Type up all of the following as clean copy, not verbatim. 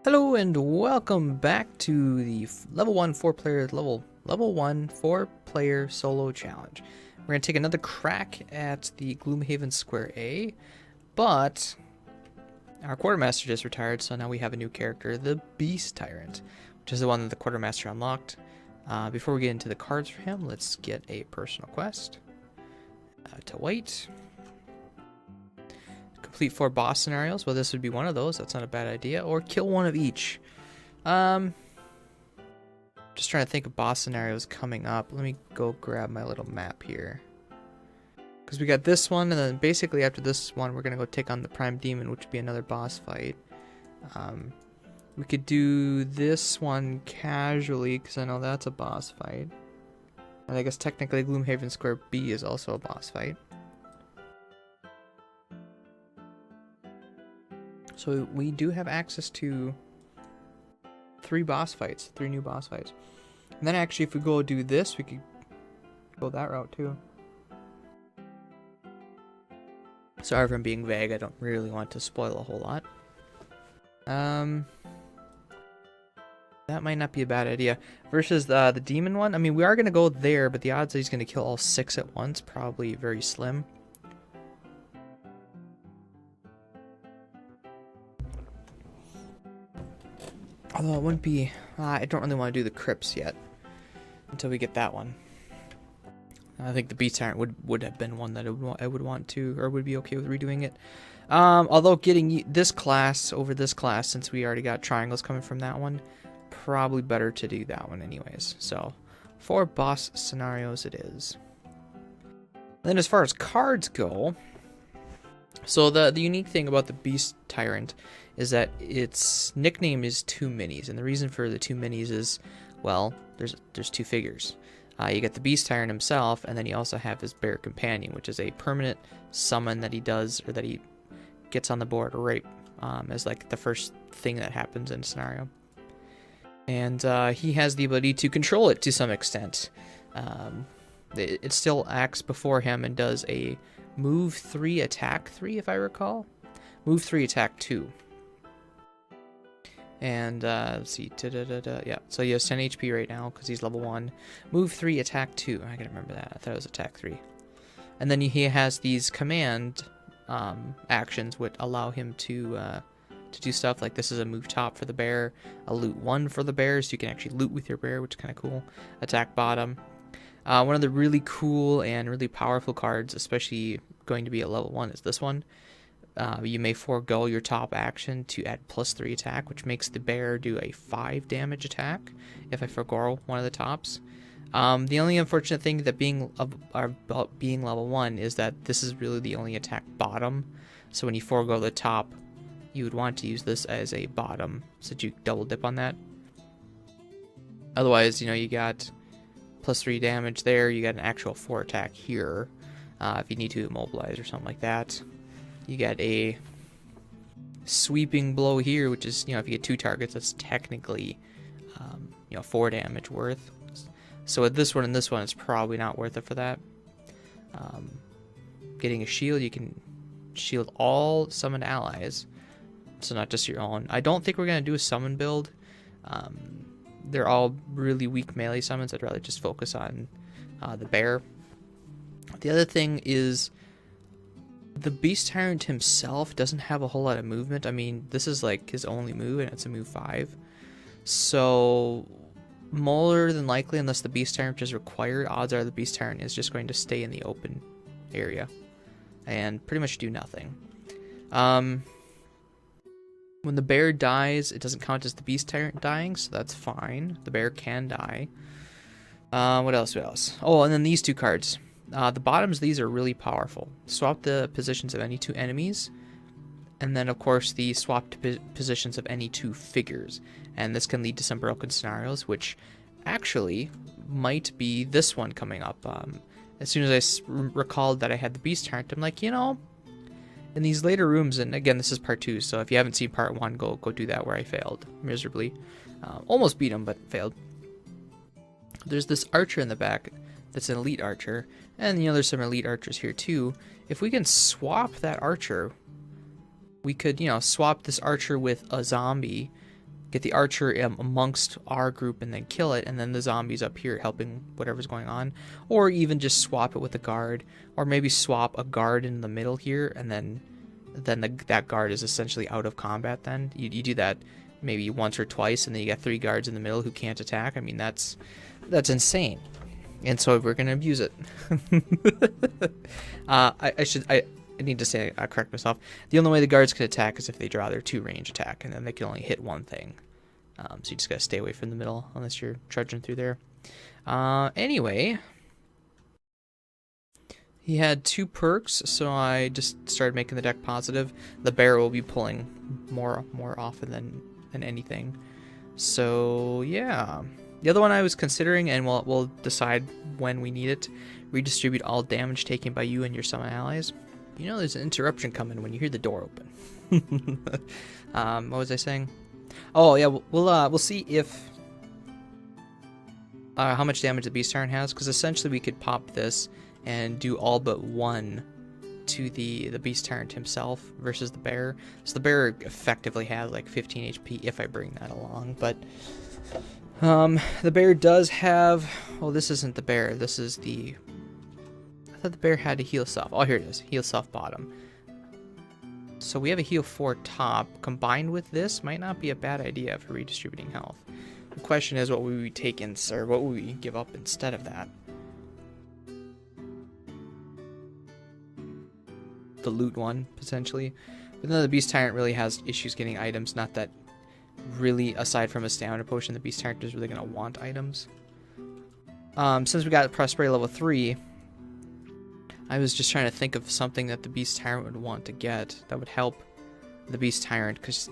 Hello and welcome back to the level 1 4 player solo challenge. We're going to take another crack at the Gloomhaven Square A, but our quartermaster just retired, so now we have a new character, the Beast Tyrant, which is the one that the quartermaster unlocked. Before we get into the cards for him, let's get a personal quest to wait. Complete 4 boss scenarios. Well, this would be one of those. That's not a bad idea. Or kill one of each. Just trying to think of boss scenarios coming up. Let me go grab my little map here. Because we got this one, and then basically after this one, we're going to go take on the Prime Demon, which would be another boss fight. We could do this one casually, because I know that's a boss fight. And I guess technically Gloomhaven Square B is also a boss fight. So we do have access to 3 boss fights, 3 new boss fights. And then actually if we go do this, we could go that route too. Sorry if I'm being vague, I don't really want to spoil a whole lot. That might not be a bad idea. Versus the demon one, I mean we are going to go there, but the odds that he's going to kill all 6 at once, probably very slim. Although it wouldn't be, I don't really want to do the crypts yet until we get that one. I think the Beast Tyrant would have been one that I would want to, or would be okay with redoing it. Although getting this class over this class, since we already got triangles coming from that one, probably better to do that one anyways. So 4 boss scenarios it is. Then as far as cards go, so the unique thing about the Beast Tyrant is that its nickname is 2 minis, and the reason for the 2 minis is, well, there's 2 figures. You get the Beast Tyrant himself, and then you also have his bear companion, which is a permanent summon that he does, or that he gets on the board right as like the first thing that happens in a scenario. And he has the ability to control it to some extent. It still acts before him and does a move 3, attack 3, if I recall. Move 3, attack 2. And, let's see, yeah, so he has 10 HP right now, because he's level 1. Move 3, attack 2, I gotta remember that, I thought it was attack 3. And then he has these command actions which allow him to do stuff, like this is a move top for the bear, a loot 1 for the bear, so you can actually loot with your bear, which is kind of cool. Attack bottom. One of the really cool and really powerful cards, especially going to be at level 1, is this one. You may forego your top action to add +3 attack, which makes the bear do a 5 damage attack if I forego one of the tops. The only unfortunate thing that about being level 1 is that this is really the only attack bottom. So when you forego the top, you would want to use this as a bottom so that you double dip on that. Otherwise, you know, you got +3 damage there, you got an actual 4 attack here if you need to immobilize or something like that. You get a sweeping blow here, which is, you know, if you get 2 targets, that's technically, you know, 4 damage worth. So with this one and this one, it's probably not worth it for that. Getting a shield, you can shield all summoned allies, so not just your own. I don't think we're going to do a summon build. They're all really weak melee summons. I'd rather just focus on the bear. The other thing is, the Beast Tyrant himself doesn't have a whole lot of movement. I mean, this is like his only move, and it's a move 5. So, more than likely, unless the Beast Tyrant is required, odds are the Beast Tyrant is just going to stay in the open area and pretty much do nothing. When the bear dies, it doesn't count as the Beast Tyrant dying, so that's fine. The bear can die. What else? Oh, and then these 2 cards. The bottoms, these are really powerful. Swap the positions of any 2 enemies, and then of course the swapped positions of any 2 figures. And this can lead to some broken scenarios, which actually might be this one coming up. As soon as I recalled that I had the Beast Tyrant, I'm like, you know, in these later rooms, and again, this is part 2, so if you haven't seen part 1, go do that, where I failed miserably. Almost beat him, but failed. There's this archer in the back that's an elite archer, and you know, there's some elite archers here too. If we can swap that archer we could, you know, swap this archer with a zombie get the archer amongst our group and then kill it, and then the zombies up here helping whatever's going on, or even just swap it with a guard, or maybe swap a guard in the middle here, and then that guard is essentially out of combat. Then you do that maybe once or twice, and then you got 3 guards in the middle who can't attack. I mean, that's insane, and so we're gonna abuse it. I need to say, I correct myself. The only way the guards can attack is if they draw their 2 range attack, and then they can only hit one thing. So you just gotta stay away from the middle unless you're trudging through there. Anyway, he had 2 perks, so I just started making the deck positive. The bear will be pulling more often than anything. So yeah. The other one I was considering, and we'll decide when we need it, redistribute all damage taken by you and your summon allies. You know there's an interruption coming when you hear the door open. What was I saying? Oh yeah, we'll see if how much damage the Beast Tyrant has, because essentially we could pop this and do all but 1 to the Beast Tyrant himself versus the bear. So the bear effectively has like 15 HP if I bring that along, but the bear does have, well, this isn't the bear, this is the, I thought the bear had to heal self. Oh, here it is, heal self bottom. So we have a heal 4 top. Combined with this might not be a bad idea for redistributing health. The question is, what would we take in, or what would we give up instead of that? The loot one, potentially. But then the Beast Tyrant really has issues getting items. Not that really, aside from a stamina potion, the Beast Tyrant is really going to want items. Since we got Prosperity level 3, I was just trying to think of something that the Beast Tyrant would want to get that would help the Beast Tyrant, because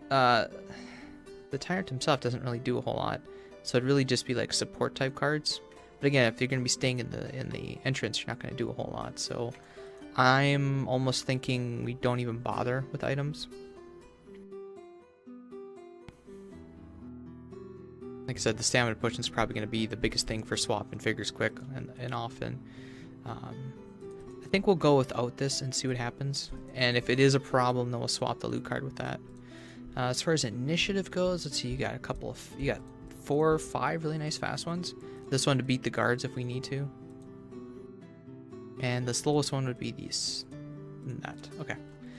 the Tyrant himself doesn't really do a whole lot. So it'd really just be like support type cards. But again, if you're going to be staying in the entrance, you're not going to do a whole lot. So I'm almost thinking we don't even bother with items. Like I said, the stamina potion is probably going to be the biggest thing for swapping figures quick and often. I think we'll go without this and see what happens. And if it is a problem, then we'll swap the loot card with that. As far as initiative goes, let's see, you got 4 or 5 really nice fast ones. This one to beat the guards if we need to. And the slowest one would be that. Okay.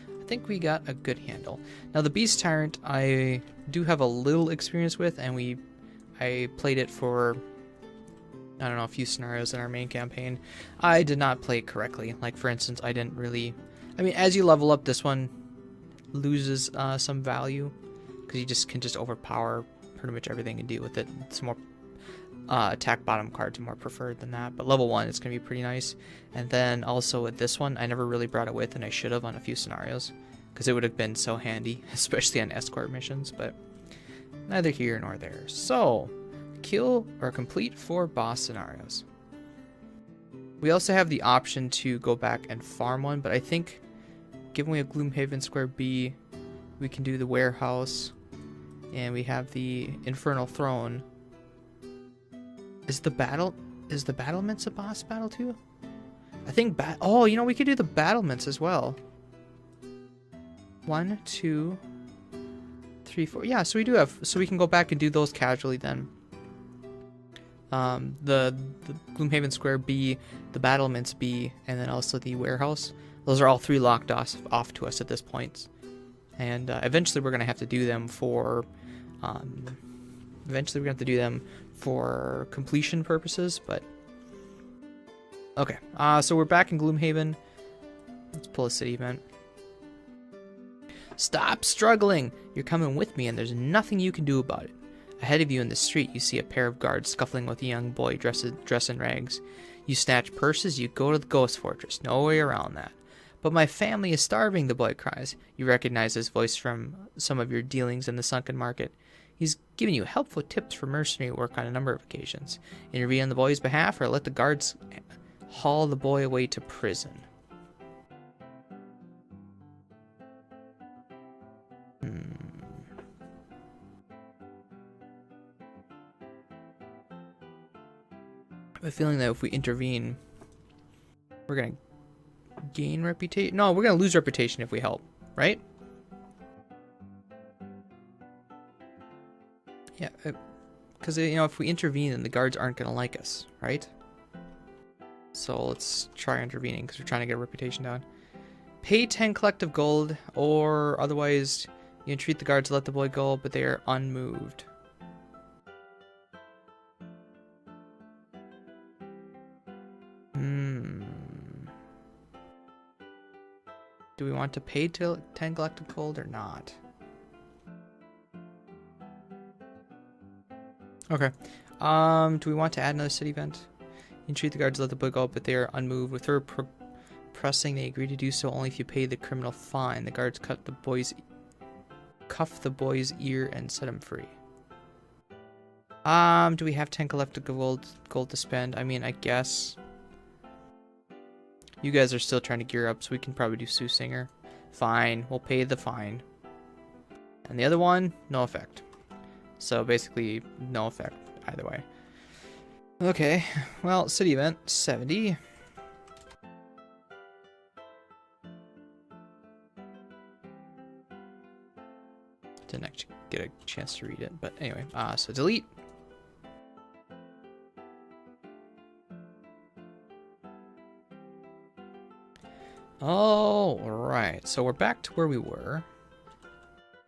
I think we got a good handle. Now the Beast Tyrant I do have a little experience with, and I played it for, I don't know, a few scenarios in our main campaign. I did not play it correctly. Like, for instance, I didn't really, I mean, as you level up, this one loses some value, because you can just overpower pretty much everything and deal with it. It's more attack bottom cards are more preferred than that, but level 1 it's gonna be pretty nice. And then also with this one, I never really brought it with, and I should have on a few scenarios, because it would have been so handy, especially on escort missions, but neither here nor there. So kill or complete 4 boss scenarios. We also have the option to go back and farm one, but I think given we have Gloomhaven Square B, we can do the warehouse, and we have the Infernal Throne. Is the battlements a boss battle too? I think oh, you know, we could do the battlements as well. 1, 2, 3, 4. Yeah, so we do have, so we can go back and do those casually then. The Gloomhaven Square B, the battlements B, and then also the warehouse. Those are all 3 locked off to us at this point. And eventually we're gonna have to do them for completion purposes, but okay. So we're back in Gloomhaven. Let's pull a city event. Stop struggling! You're coming with me, and there's nothing you can do about it. Ahead of you in the street, you see a pair of guards scuffling with a young boy dressed in rags. You snatch purses, you go to the ghost fortress. No way around that. But my family is starving, the boy cries. You recognize his voice from some of your dealings in the sunken market. He's given you helpful tips for mercenary work on a number of occasions. Intervene on the boy's behalf, or let the guards haul the boy away to prison. I have a feeling that if we intervene, we're gonna gain reputation. No, we're gonna lose reputation if we help, right? Yeah, because you know, if we intervene, then the guards aren't gonna like us, right? So let's try intervening because we're trying to get a reputation down. Pay 10 collective gold, or otherwise you entreat the guards to let the boy go, but they are unmoved. Do we want to pay 10 collective gold or not? Okay. Do we want to add another city event? Entreat the guards to let the boy go, but they are unmoved. With her pressing, they agree to do so only if you pay the criminal fine. The guards cuff the boy's ear and set him free. Do we have 10 collective gold to spend? I mean, I guess. You guys are still trying to gear up, so we can probably do Soothsinger. Fine, we'll pay the fine. And the other one, no effect. So basically, no effect either way. Okay, well, city event, 70. Didn't actually get a chance to read it, but anyway, so delete. Oh, right. So we're back to where we were.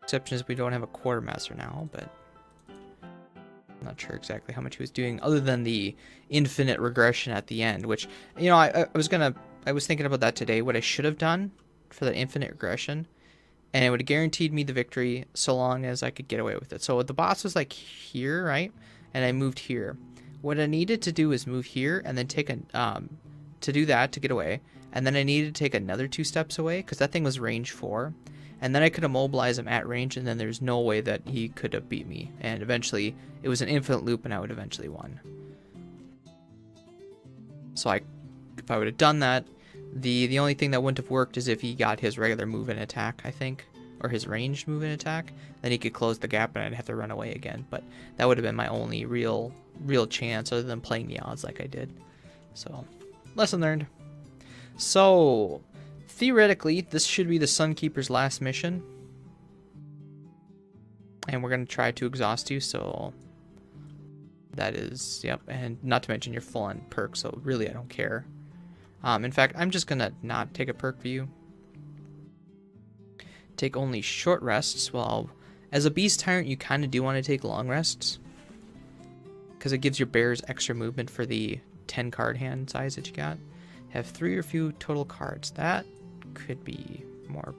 Exception is we don't have a quartermaster now, but I'm not sure exactly how much he was doing other than the infinite regression at the end, which, you know, I was thinking about that today, what I should have done for the infinite regression, and it would have guaranteed me the victory so long as I could get away with it. So the boss was like here, right? And I moved here. What I needed to do is move here and then take to do that to get away. And then I needed to take another 2 steps away because that thing was range 4. And then I could immobilize him at range, and then there's no way that he could have beat me. And eventually, it was an infinite loop, and I would eventually won. So if I would have done that, the only thing that wouldn't have worked is if he got his regular move and attack, I think, or his ranged move and attack. Then he could close the gap, and I'd have to run away again. But that would have been my only real chance, other than playing the odds like I did. So, lesson learned. So, theoretically, this should be the Sunkeeper's last mission. And we're going to try to exhaust you, so that is, yep. And not to mention you're full on perks, so really I don't care. In fact, I'm just going to not take a perk for you. Take only short rests. Well, as a Beast Tyrant, you kind of do want to take long rests, because it gives your bears extra movement for the 10 card hand size that you got. Have 3 or few total cards. That could be more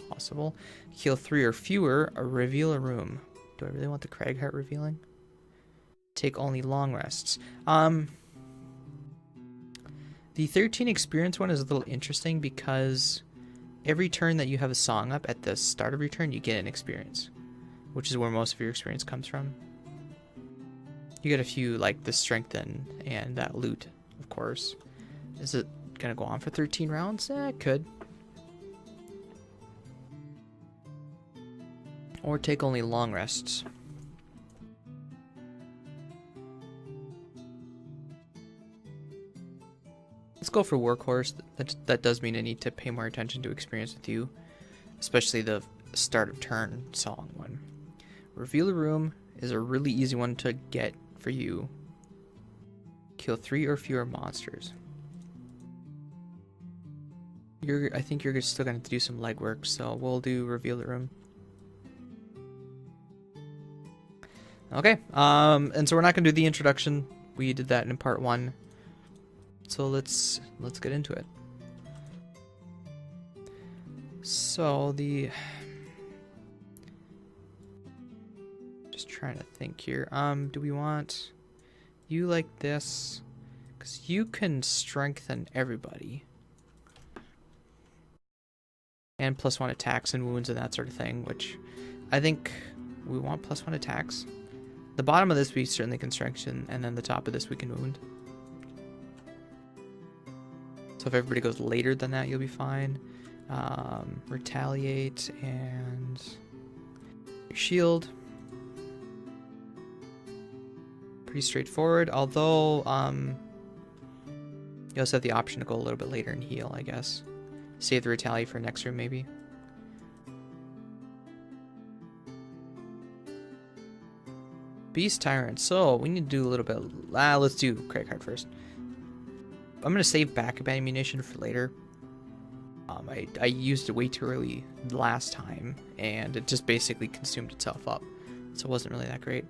possible. Kill 3 or fewer, or reveal a room. Do I really want the Cragheart revealing? Take only long rests. The 13 experience one is a little interesting because every turn that you have a song up at the start of your turn, you get an experience, which is where most of your experience comes from. You get a few like the strengthen and that loot, of course. Is it gonna go on for 13 rounds? It could. Or take only long rests. Let's go for Workhorse. That does mean I need to pay more attention to experience with you, especially the start of turn song one. Reveal a room is a really easy one to get for you. Kill 3 or fewer monsters. I think you're still going to do some legwork, so we'll do reveal the room. Okay, and so we're not going to do the introduction. We did that in part 1. So let's get into it. So just trying to think here. Do we want you like this? Because you can strengthen everybody. And +1 attacks and wounds and that sort of thing, which I think we want +1 attacks. The bottom of this we certainly can strengthen, and then the top of this we can wound. So if everybody goes later than that, you'll be fine. Retaliate and shield. Pretty straightforward, although you also have the option to go a little bit later and heal, I guess. Save the retaliate for next room, maybe. Beast Tyrant. So we need to do a little bit. Let's do Cragheart first. I'm gonna save backup ammunition for later. I used it way too early last time, and it just basically consumed itself up, so it wasn't really that great.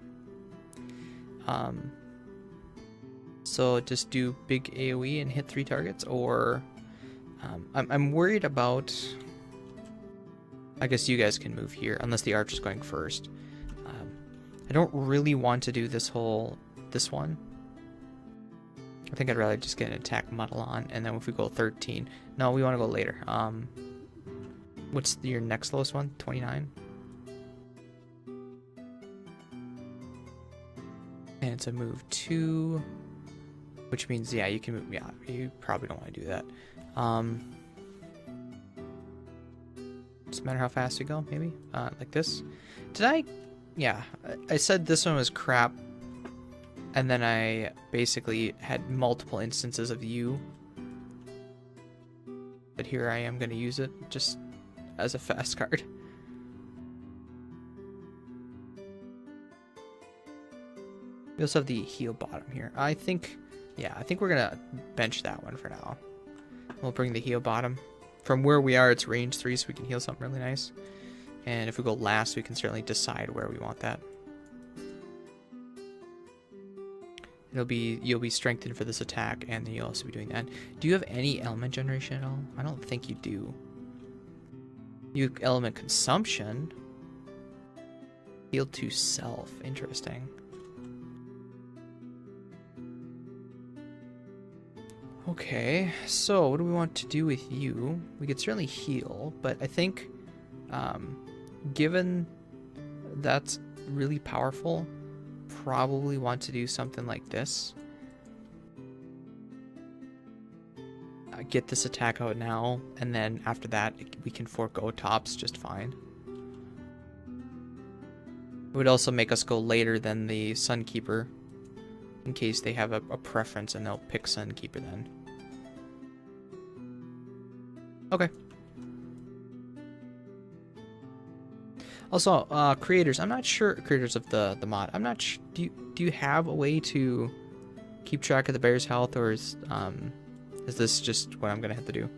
So just do big AoE and hit 3 targets, or I'm worried about. I guess you guys can move here unless the archer's going first. I don't really want to do this one. I think I'd rather just get an attack muddle on, and then if we go 13, no, we want to go later. What's your next lowest one? 29. And it's a move 2, which means yeah, you can move. Yeah, you probably don't want to do that. Doesn't matter how fast you go, maybe like this. Did I? Yeah, I said this one was crap. And then I basically had multiple instances of you. But here I am going to use it just as a fast card. We also have the heal bottom here. I think we're going to bench that one for now. We'll bring the heal bottom. From where we are, it's range 3, so we can heal something really nice. And if we go last, we can certainly decide where we want that. You'll be strengthened for this attack, and then you'll also be doing that. Do you have any element generation at all? I don't think you do. You have element consumption. Heal to self. Interesting. Okay, so what do we want to do with you? We could certainly heal, but I think, given that's really powerful, probably want to do something like this. Get this attack out now, and then after that we can forego tops just fine. It would also make us go later than the Sunkeeper, in case they have a preference and they'll pick Sunkeeper then. Okay. Also, creators, I'm not sure, creators of the mod, I'm not sure, do you have a way to keep track of the bear's health, or is this just what I'm gonna have to do?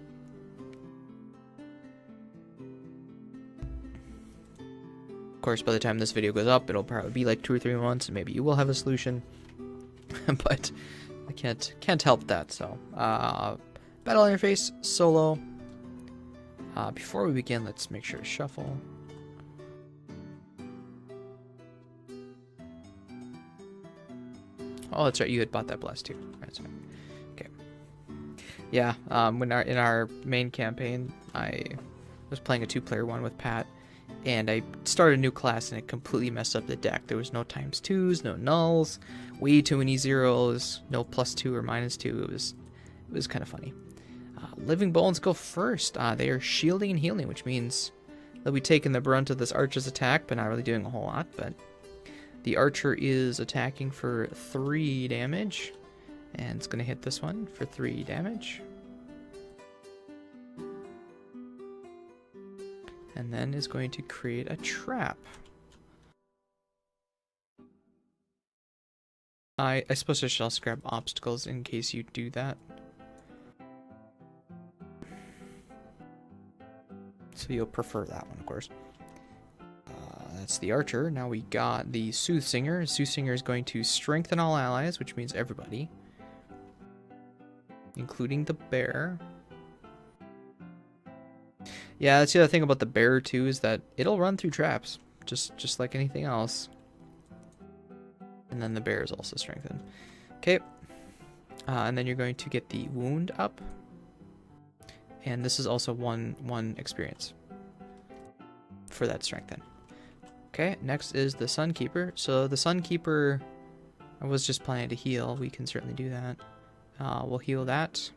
Of course, by the time this video goes up, it'll probably be like 2 or 3 months, and maybe you will have a solution. But I can't help that, so. Battle interface, solo. Before we begin, let's make sure to shuffle. Oh, that's right. You had bought that blast too. That's right. Okay. Yeah. In our main campaign, I was playing a 2-player one with Pat, and I started a new class, and it completely messed up the deck. There was no ×2s, no nulls, way too many zeros, no +2 or -2. It was kind of funny. Living Bones go first. They are shielding and healing, which means they'll be taking the brunt of this archer's attack, but not really doing a whole lot. But the archer is attacking for 3 damage, and it's going to hit this one for 3 damage. And then is going to create a trap. I suppose I should also grab obstacles in case you do that. So you'll prefer that one, of course. That's the archer. Now we got the Soothsinger. Soothsinger is going to strengthen all allies, which means everybody, including the bear. Yeah, that's the other thing about the bear too, is that it'll run through traps, just like anything else. And then the bear is also strengthened. Okay, and then you're going to get the wound up, and this is also one experience for that strengthen. Okay, next is the Sunkeeper. So the Sunkeeper, I was just planning to heal. We can certainly do that. We'll heal that.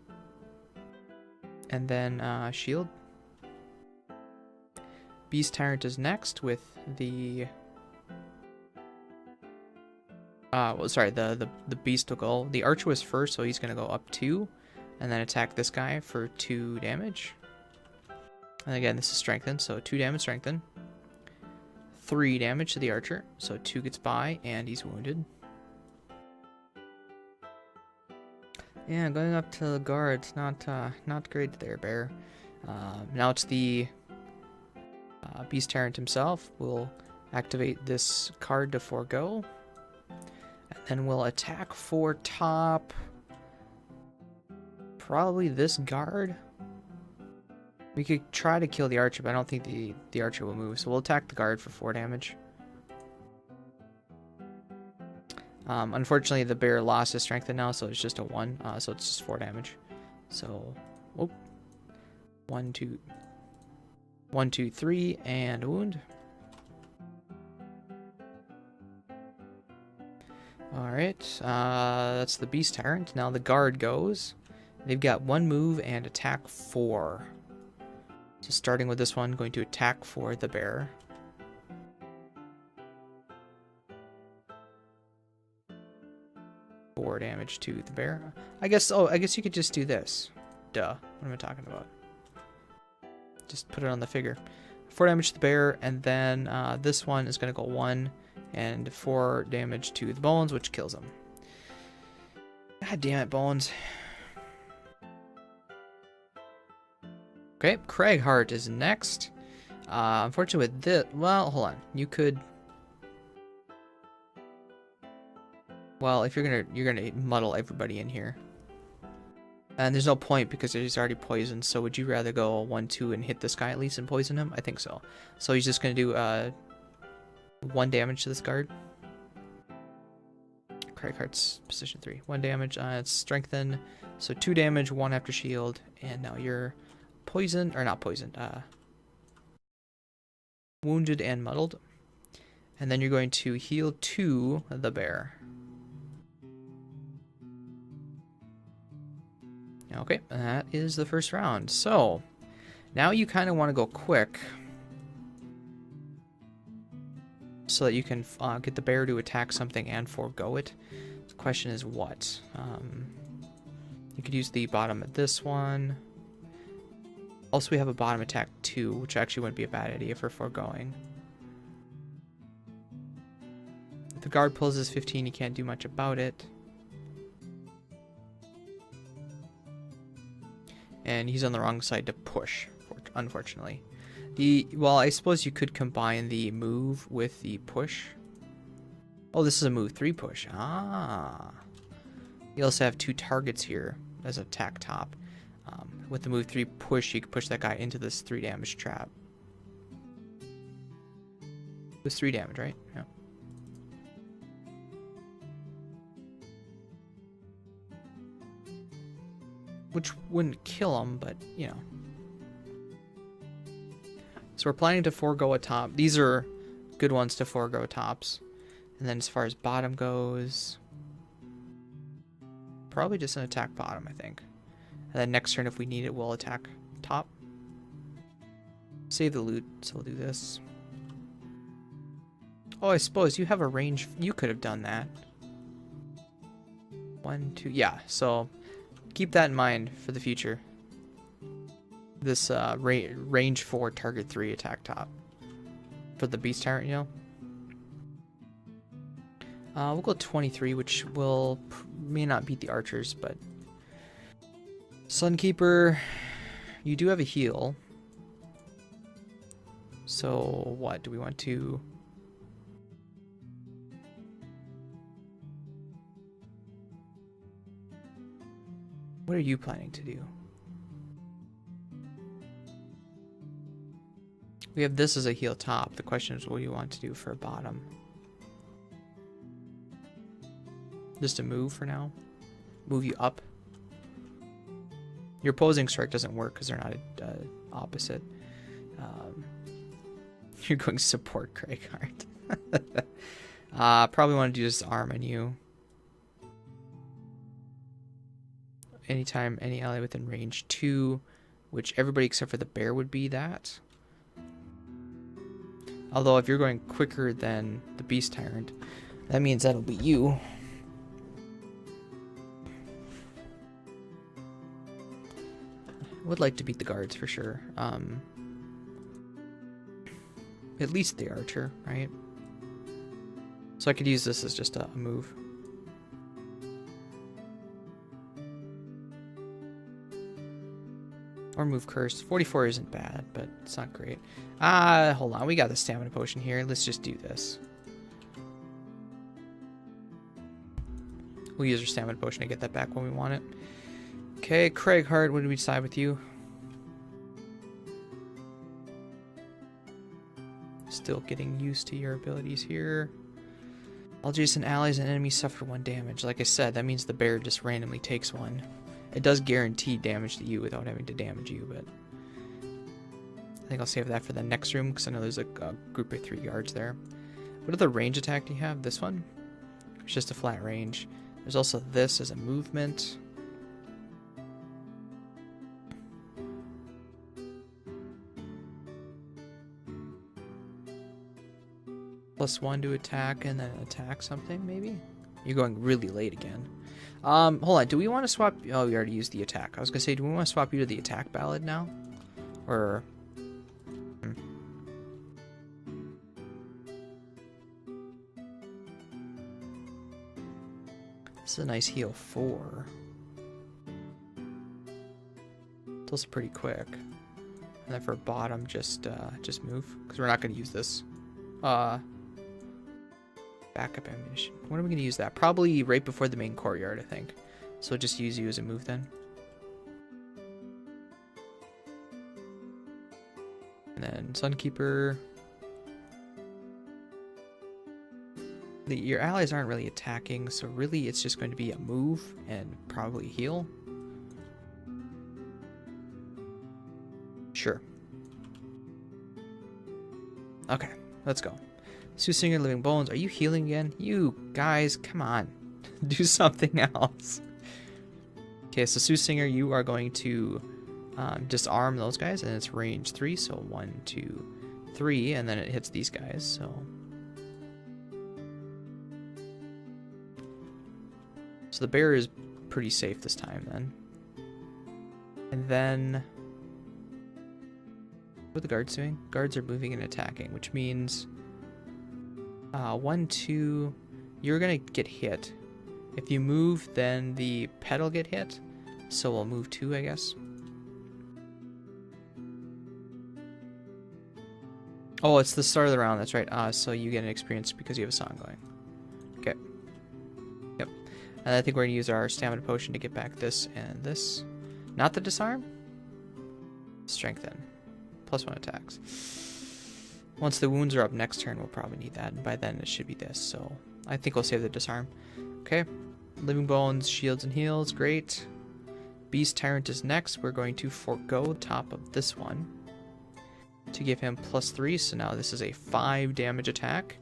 And then shield. Beast Tyrant is next with the... well, sorry, the Beast will go... The Archer was first, so he's going to go up 2. And then attack this guy for 2 damage. And again, this is strengthened, so 2 damage strengthen. 3 damage to the archer. So 2 gets by, and he's wounded. Yeah, going up to the guards, not great there, Bear. Now it's the Beast Tyrant himself. We'll activate this card to forego. And then we'll attack for top. Probably this guard. We could try to kill the archer, but I don't think the archer will move. So we'll attack the guard for 4 damage. Unfortunately, the bear lost his strength now, so it's just a 1. So it's just 4 damage. So, oh, 1, 2, 1, 2, 3, and a wound. Alright, that's the Beast Tyrant. Now the guard goes. They've got 1 move and attack 4. So starting with this one, going to attack for the bear. Four damage to the bear. I guess you could just do this. Duh. What am I talking about? Just put it on the figure. 4 damage to the bear, and then this one is going to go 1 and 4 damage to the bones, which kills him. God damn it, bones. Okay, Cragheart is next. Unfortunately with this, well, hold on. You could, well, if you're gonna muddle everybody in here. And there's no point because he's already poisoned, so would you rather go 1, 2 and hit this guy at least and poison him? I think so. So he's just gonna do 1 damage to this guard. Cragheart's position 3. 1 damage, it's strengthen. So 2 damage, 1 after shield, and now you're poisoned, or not poisoned, wounded and muddled. And then you're going to heal to the bear. Okay, that is the first round. So, now you kind of want to go quick so that you can get the bear to attack something and forego it. The question is what? You could use the bottom of this one. Also, we have a bottom attack 2, which actually wouldn't be a bad idea for foregoing. If the guard pulls his 15, you can't do much about it. And he's on the wrong side to push, unfortunately. Well, I suppose you could combine the move with the push. Oh, this is a move 3 push. Ah. You also have 2 targets here as attack top. With the move 3 push, you can push that guy into this 3 damage trap. It was 3 damage, right? Yeah. Which wouldn't kill him, but, you know. So we're planning to forego a top. These are good ones to forego tops. And then as far as bottom goes, probably just an attack bottom, I think. And then next turn, if we need it, we'll attack top. Save the loot, so we'll do this. Oh, I suppose you have a range. You could have done that. 1, 2, yeah. So keep that in mind for the future. This range 4, target 3, attack top. For the Beast Tyrant, you know. We'll go 23, which may not beat the archers, but Sunkeeper, you do have a heal. So what do we want to? What are you planning to do? We have this as a heal top. The question is what do you want to do for a bottom? Just a move for now? Move you up? Your opposing strike doesn't work because they're not opposite. You're going support Cragheart. Probably want to do this arm on you. Anytime any ally within range 2, which everybody except for the bear would be that. Although if you're going quicker than the Beast Tyrant, that means that'll be you. Would like to beat the guards for sure. At least the archer, right? So I could use this as just a move. Or move curse. 44 isn't bad, but it's not great. Hold on. We got the stamina potion here. Let's just do this. We'll use our stamina potion to get that back when we want it. Okay, Cragheart, what did we decide with you? Still getting used to your abilities here. All adjacent allies and enemies suffer 1 damage. Like I said, that means the bear just randomly takes 1. It does guarantee damage to you without having to damage you, but I think I'll save that for the next room because I know there's a group of 3 guards there. What other range attack do you have? This one? It's just a flat range. There's also this as a movement. +1 to attack and then attack something, maybe? You're going really late again. Hold on, do we want to swap... Oh, we already used the attack. I was going to say, do we want to swap you to the attack ballad now? Or... This is a nice heal 4. It's also pretty quick. And then for bottom, just move. Because we're not going to use this. Backup ammunition. When are we going to use that? Probably right before the main courtyard, I think. So just use you as a move then. And then Sunkeeper. Your allies aren't really attacking, so really it's just going to be a move and probably heal. Sure. Okay, let's go. Soothsinger, Living Bones, are you healing again? You guys, come on. Do something else. Okay, so Soothsinger, you are going to disarm those guys, and it's range 3, so 1, 2, 3, and then it hits these guys, so... So the bear is pretty safe this time, then. And then... What are the guards doing? Guards are moving and attacking, which means... 1, 2... You're gonna get hit. If you move, then the pet will get hit. So we'll move 2, I guess. Oh, it's the start of the round, that's right. So you get an experience because you have a song going. Okay. Yep. And I think we're going to use our stamina potion to get back this and this. Not the disarm. Strengthen. +1 attacks. Once the wounds are up next turn, we'll probably need that. And by then it should be this. So I think we'll save the disarm. Okay. Living Bones, shields and heals. Great. Beast Tyrant is next. We're going to forego the top of this one to give him +3. So now this is a 5 damage attack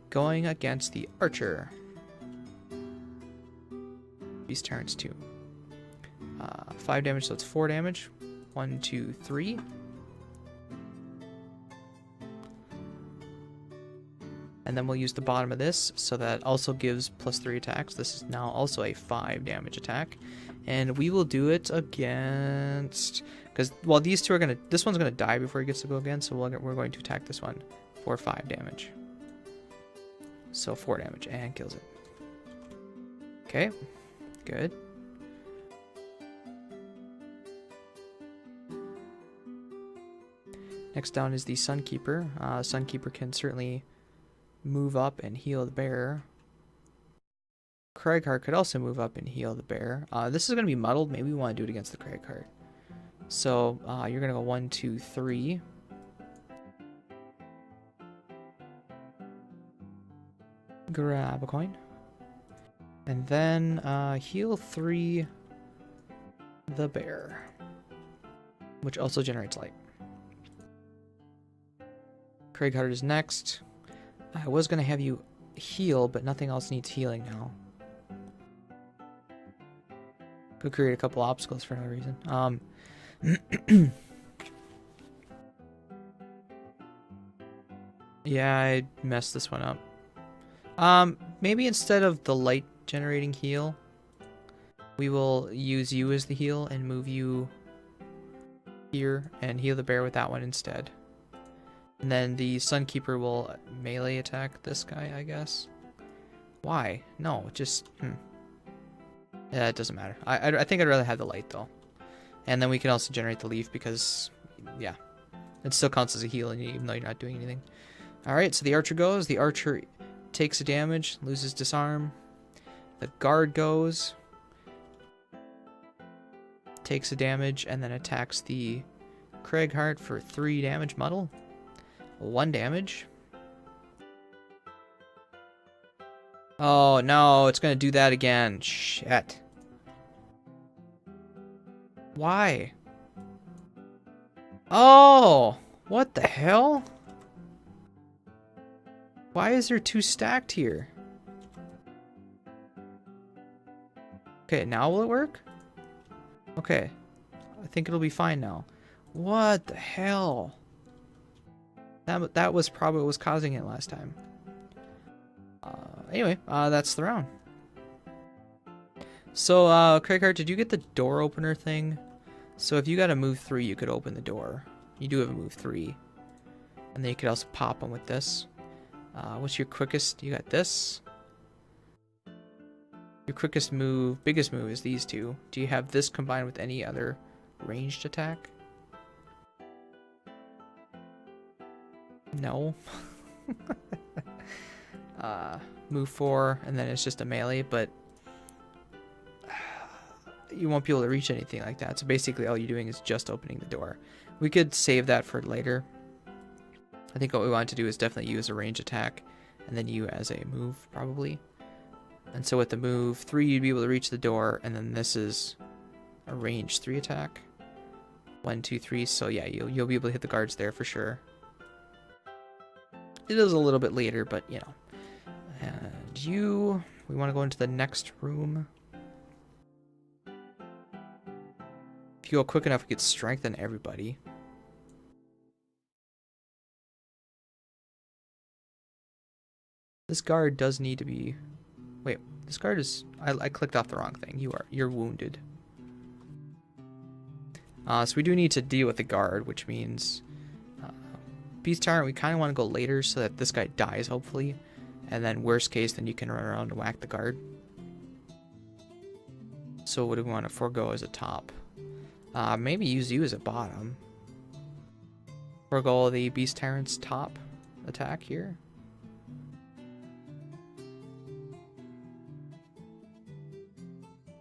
going against the archer. Beast Tyrant's 2. 5 damage, so it's 4 damage. 1, 2, 3. And then we'll use the bottom of this, so that also gives +3 attacks. This is now also a 5 damage attack. And we will do it against... Because, well, these two are going to... This one's going to die before he gets to go again, so we're going to attack this one for 5 damage. So 4 damage, and kills it. Okay. Good. Next down is the Sunkeeper. Sunkeeper can certainly move up and heal the bear. Cragheart could also move up and heal the bear. This is going to be muddled. Maybe we want to do it against the Cragheart. So you're going to go 1, 2, 3. Grab a coin. And then heal 3 the bear, which also generates light. Cragheart is next. I was going to have you heal, but nothing else needs healing now. Could create a couple obstacles for no reason. Yeah, I messed this one up. Maybe instead of the light generating heal, we will use you as the heal and move you here and heal the bear with that one instead. And then the Sunkeeper will melee attack this guy, I guess. Why? No, just... Yeah, it doesn't matter. I think I'd rather have the light, though. And then we can also generate the leaf because, yeah. It still counts as a heal even though you're not doing anything. Alright, so the archer goes. The archer takes a damage, loses disarm. The guard goes. Takes a damage, and then attacks the Cragheart for 3 damage. Muddle. 1 damage. Oh, no, it's going to do that again. Shit. Why? Oh, what the hell? Why is there 2 stacked here? Okay, now will it work? Okay. I think it'll be fine now. What the hell? That was probably what was causing it last time. Anyway, that's the round. So, Cragheart, did you get the door opener thing? So if you got a move 3, you could open the door. You do have a move 3. And then you could also pop them with this. What's your quickest? You got this. Your quickest move, biggest move is these 2. Do you have this combined with any other ranged attack? No. Move 4, and then it's just a melee, but you won't be able to reach anything like that. So basically all you're doing is just opening the door. We could save that for later. I think what we want to do is definitely use a range attack, and then you as a move, probably. And so with the move 3, you'd be able to reach the door, and then this is a range 3 attack. 1, 2, 3, so yeah, you'll be able to hit the guards there for sure. It is a little bit later, but you know. And we want to go into the next room. If you go quick enough, we could strengthen everybody. This guard does need to be... Wait, this guard is... I clicked off the wrong thing. You're wounded. So we do need to deal with the guard, which means... Beast Tyrant, we kind of want to go later so that this guy dies, hopefully. And then worst case, then you can run around and whack the guard. So what do we want to forego as a top? Maybe use you as a bottom. Forego the Beast Tyrant's top attack here.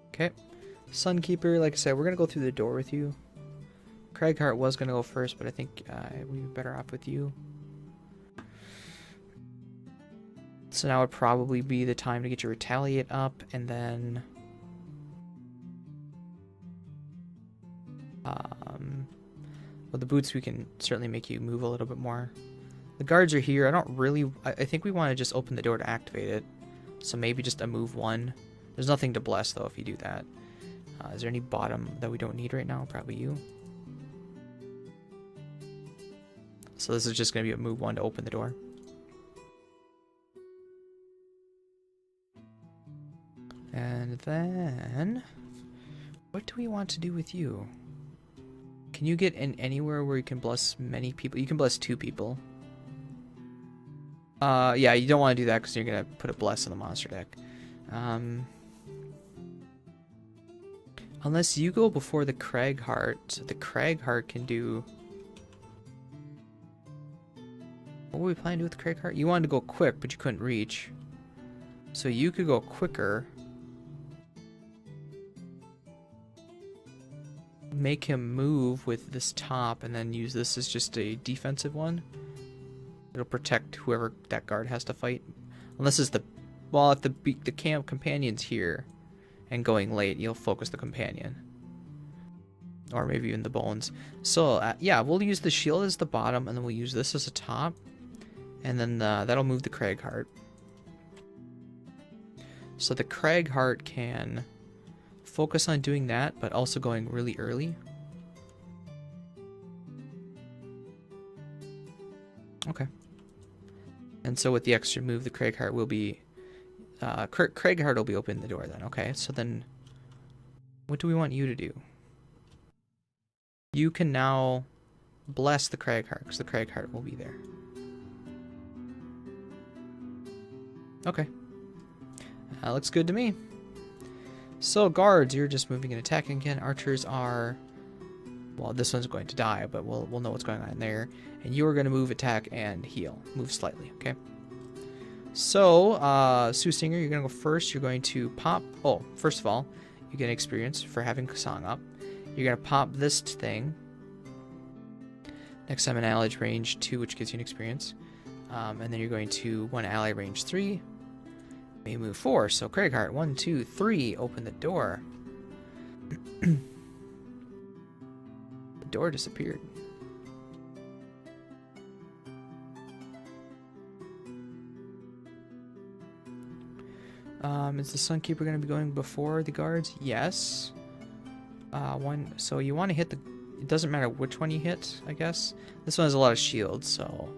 Okay. Sunkeeper, like I said, we're going to go through the door with you. Cragheart was going to go first, but I think we'd be better off with you. So now would probably be the time to get your Retaliate up, and then... Well, the boots, we can certainly make you move a little bit more. The guards are here. I think we want to just open the door to activate it. So maybe just a move 1. There's nothing to bless, though, if you do that. Is there any bottom that we don't need right now? Probably you. So this is just going to be a move 1 to open the door. And then... what do we want to do with you? Can you get in anywhere where you can bless many people? You can bless 2 people. Yeah, you don't want to do that because you're going to put a bless on the monster deck. Unless you go before the Cragheart. So the Cragheart can do... What were we planning to do with the Cragheart? You wanted to go quick, but you couldn't reach. So you could go quicker. Make him move with this top, and then use this as just a defensive one. It'll protect whoever that guard has to fight. Unless it's the... Well, if the camp companion's here and going late, you'll focus the companion. Or maybe even the bones. So, yeah, we'll use the shield as the bottom, and then we'll use this as a top. And then that'll move the Cragheart. So the Cragheart can focus on doing that, but also going really early. Okay. And so with the extra move, the Cragheart will be... Cragheart will be opening the door then. Okay, so then... What do we want you to do? You can now bless the Cragheart, because the Cragheart will be there. Okay. Looks good to me. So guards, you're just moving and attacking again. Archers are, well, this one's going to die, but we'll know what's going on in there. And you are going to move, attack, and heal. Move slightly, okay? So, Soothsinger, you're going to go first. You're going to pop, oh, first of all, you get experience for having Song up. You're going to pop this thing. Next time an ally range 2, which gives you an experience. And then you're going to one ally range 3. May move 4. So Cragheart, 1, 2, 3. Open the door. The door disappeared. Is the Sunkeeper going to be going before the guards? Yes. So you want to hit the... It doesn't matter which one you hit, I guess. This one has a lot of shields, so...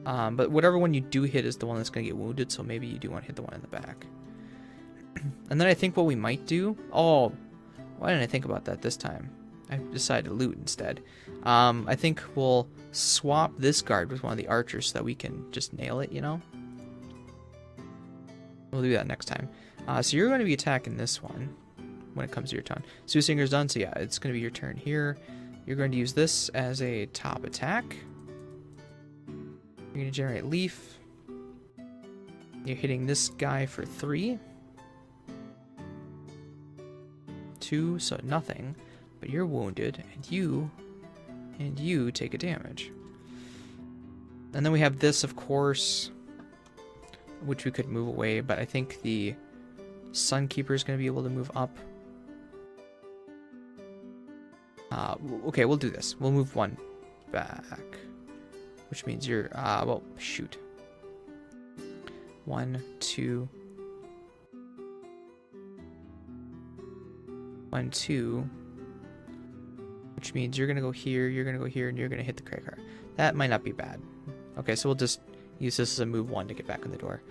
but whatever one you do hit is the one that's going to get wounded, so maybe you do want to hit the one in the back. And then I think what we might do... Oh, why didn't I think about that this time? I decided to loot instead. I think we'll swap this guard with one of the archers so that we can just nail it, you know? We'll do that next time. So you're going to be attacking this one when it comes to your turn. Soothinger's done, so yeah, it's going to be your turn here. You're going to use this as a top attack. You're going to generate leaf. You're hitting this guy for 3. 2, so nothing. But you're wounded, and you take a damage. And then we have this, of course, which we could move away, but I think the Sunkeeper is going to be able to move up. Okay, we'll do this. We'll move 1 back, which means you're, well, shoot. 1, 2. 1, 2. Which means you're going to go here, you're going to go here, and you're going to hit the Cragheart. That might not be bad. Okay, so we'll just use this as a move 1 to get back in the door.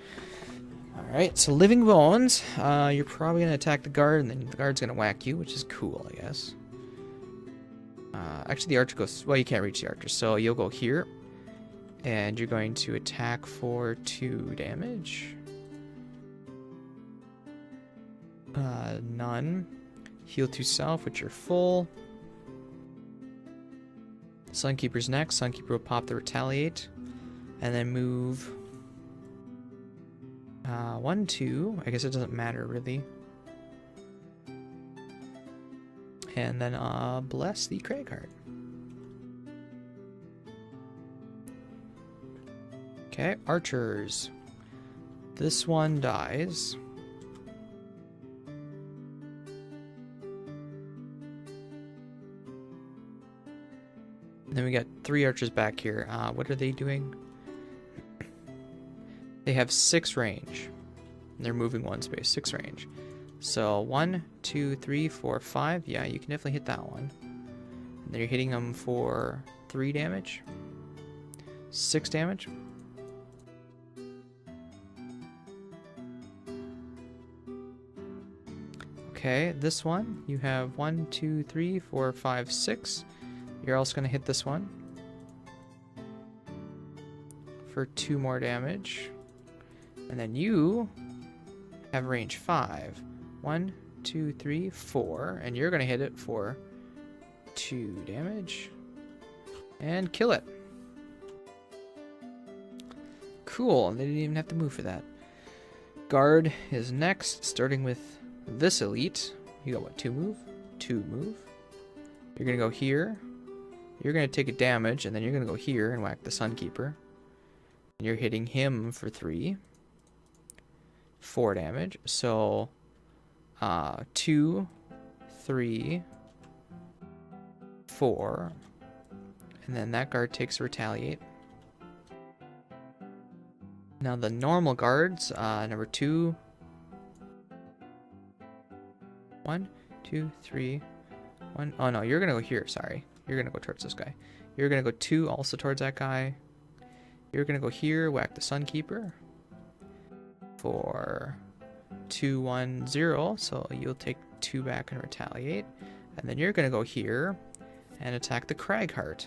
Alright, so Living Bones. You're probably going to attack the guard, and then the guard's going to whack you, which is cool, I guess. Actually, the archer goes... Well, you can't reach the archer, so you'll go here. And you're going to attack for 2 damage. None. Heal to self, which are full. Sunkeeper's next. Sunkeeper will pop the retaliate. And then move... 1, 2. I guess it doesn't matter, really. And then, bless the Cragheart. Okay, archers. This one dies. And then we got 3 archers back here. What are they doing? They have 6 range. And they're moving 1 space. 6 range. So 1, 2, 3, 4, 5. Yeah, you can definitely hit that one. And then you're hitting them for 3 damage. 6 damage. Okay, this one, you have 1, 2, 3, 4, 5, 6. You're also going to hit this one for 2 more damage. And then you have range 5. 1, 2, 3, 4. And you're going to hit it for 2 damage. And kill it. Cool, they didn't even have to move for that. Guard is next, starting with this elite. You got what, 2 move? 2 move. You're going to go here. You're going to take a damage, and then you're going to go here and whack the Sunkeeper. And you're hitting him for 3. 4 damage. So, 2, 3, 4. And then that guard takes a retaliate. Now the normal guards, number 2. 1, 2, 3, 1. Oh no, you're going to go here, sorry. You're going to go towards this guy. You're going to go 2 also towards that guy. You're going to go here, whack the Sunkeeper for 2, 1, 0. So you'll take 2 back and retaliate. And then you're going to go here and attack the Cragheart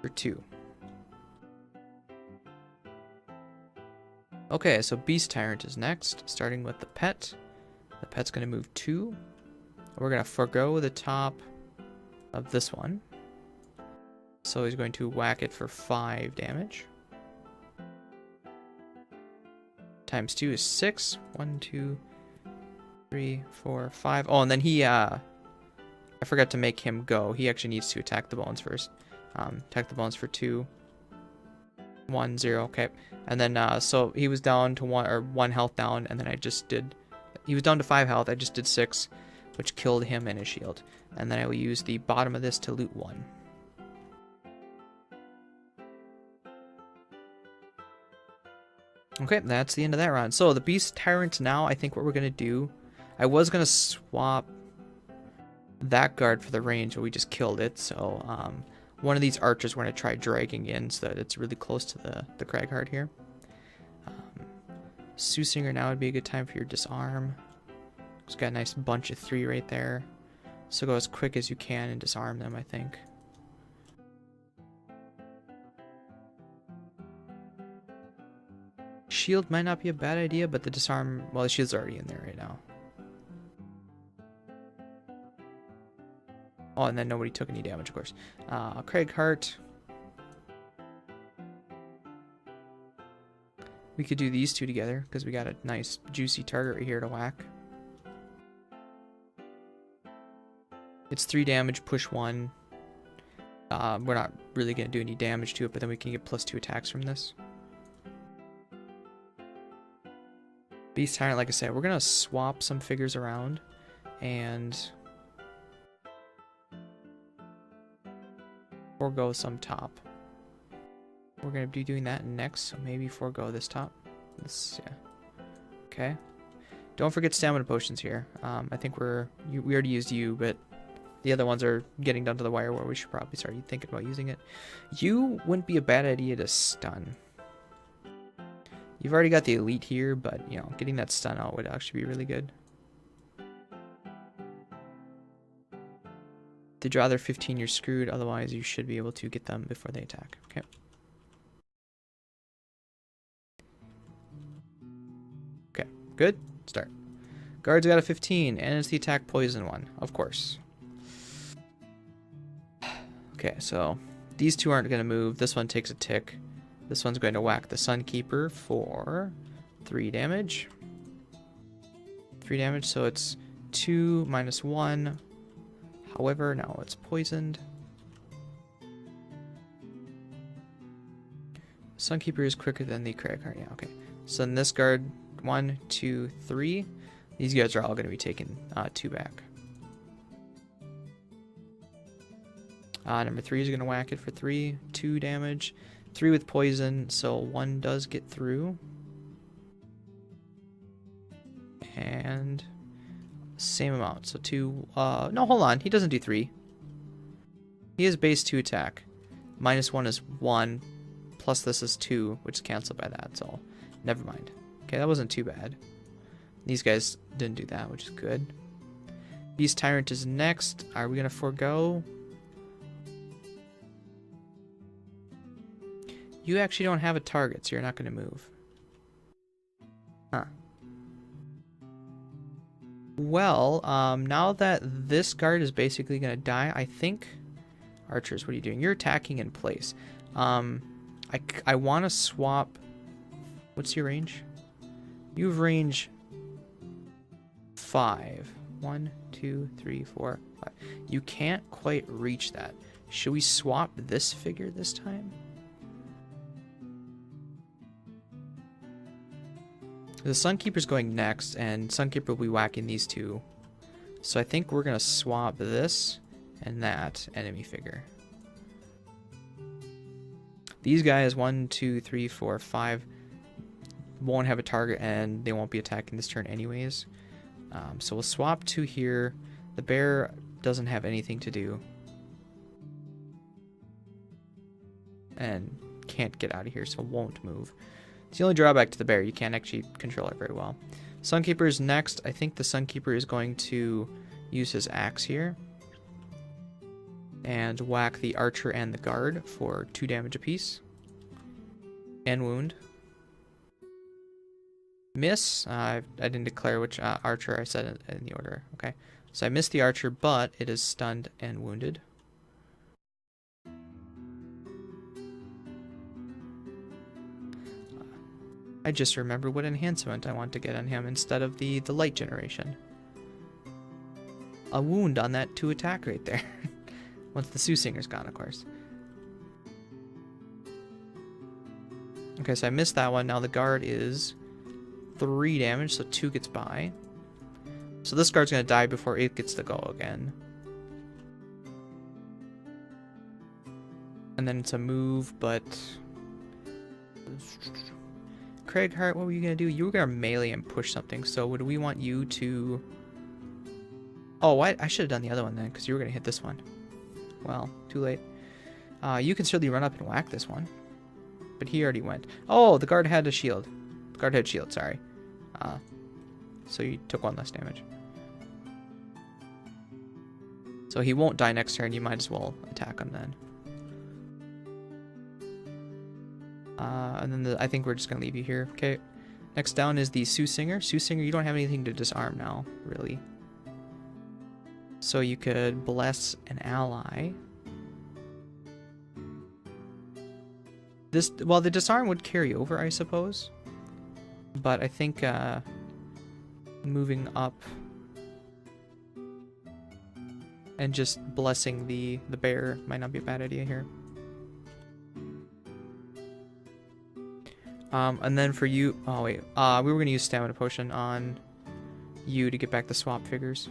for 2. Okay, so Beast Tyrant is next, starting with the pet. The pet's going to move 2. We're going to forgo the top of this one. So he's going to whack it for 5 damage. Times 2 is 6. 1, 2, 3, 4, 5. Oh, and then he, I forgot to make him go. He actually needs to attack the bones first. Attack the bones for 2. 1, 0, okay. And then, so he was down to 1 health down, and then I just did, he was down to 5 health, I just did 6, which killed him and his shield. And then I will use the bottom of this to loot 1. Okay, that's the end of that round. So the Beast Tyrant now, I think what we're going to do, I was going to swap that guard for the range, but we just killed it. So one of these archers we're going to try dragging in so that it's really close to the Cragheart here. Soothsinger now would be a good time for your disarm. It's got a nice bunch of 3 right there. So go as quick as you can and disarm them, I think. Shield might not be a bad idea, but the disarm, well, the shield's already in there right now. Oh, and then nobody took any damage, of course. Cragheart. We could do these 2 together, because we got a nice, juicy target right here to whack. It's 3 damage, push 1. We're not really going to do any damage to it, but then we can get +2 attacks from this. Beast Tyrant, like I said, we're going to swap some figures around, and forego some top. We're going to be doing that next, so maybe forego this top. This, yeah. Okay. Don't forget stamina potions here. I think we already used you, but the other ones are getting down to the wire where we should probably start thinking about using it. You wouldn't be a bad idea to stun. You've already got the elite here, but, you know, getting that stun out would actually be really good. To draw their 15, you're screwed. Otherwise, you should be able to get them before they attack. Okay. Okay, good. Start. Guard's got a 15, and it's the attack poison one, of course. Okay, so these 2 aren't going to move. This one takes a tick. This one's going to whack the Sunkeeper for 3 damage. 3 damage, so it's 2 minus 1. However, now it's poisoned. Sunkeeper is quicker than the Cragheart. Yeah, okay. So then this guard, 1, 2, 3. These guys are all going to be taking 2 back. Number 3 is going to whack it for 3, 2 damage. 3 with poison, so 1 does get through. And same amount, so 2, no, hold on, he doesn't do 3. He has base 2 attack. Minus 1 is 1, plus this is 2, which is canceled by that, so never mind. Okay, that wasn't too bad. These guys didn't do that, which is good. Beast Tyrant is next. Are we going to forego? You actually don't have a target, so you're not going to move. Huh. Well, now that this guard is basically going to die, I think... Archers, what are you doing? You're attacking in place. I want to swap... What's your range? You have range 5. 1, 2, 3, 4, 5. You can't quite reach that. Should we swap this figure this time? The Sunkeeper's going next, and Sunkeeper will be whacking these 2. So I think we're going to swap this and that enemy figure. These guys, 1, 2, 3, 4, 5, won't have a target, and they won't be attacking this turn anyways. So we'll swap 2 here. The bear doesn't have anything to do. And can't get out of here, so won't move. It's the only drawback to the bear. You can't actually control it very well. Sunkeeper is next. I think the Sunkeeper is going to use his axe here. And whack the archer and the guard for 2 damage apiece. And wound. Miss. I didn't declare which archer I said in the order. Okay. So I missed the archer, but it is stunned and wounded. I just remembered what enhancement I want to get on him instead of the light generation. A wound on that 2 attack right there. Once the Soothinger's gone, of course. Okay, so I missed that one. Now the guard is 3 damage, so 2 gets by. So this guard's going to die before it gets to go again. And then it's a move, but... Cragheart, what were you going to do? You were going to melee and push something, so would we want you to... Oh, I should have done the other one then, because you were going to hit this one. Well, too late. You can certainly run up and whack this one. But he already went. Oh, the guard had a shield. The guard had shield, sorry. So you took 1 less damage. So he won't die next turn, you might as well attack him then. And then I think we're just going to leave you here. Okay. Next down is the Soothsinger. Soothsinger, you don't have anything to disarm now, really. So you could bless an ally. Well, the disarm would carry over, I suppose. But I think moving up and just blessing the bear might not be a bad idea here. And then for you, oh wait, we were gonna use stamina potion on you to get back the swap figures.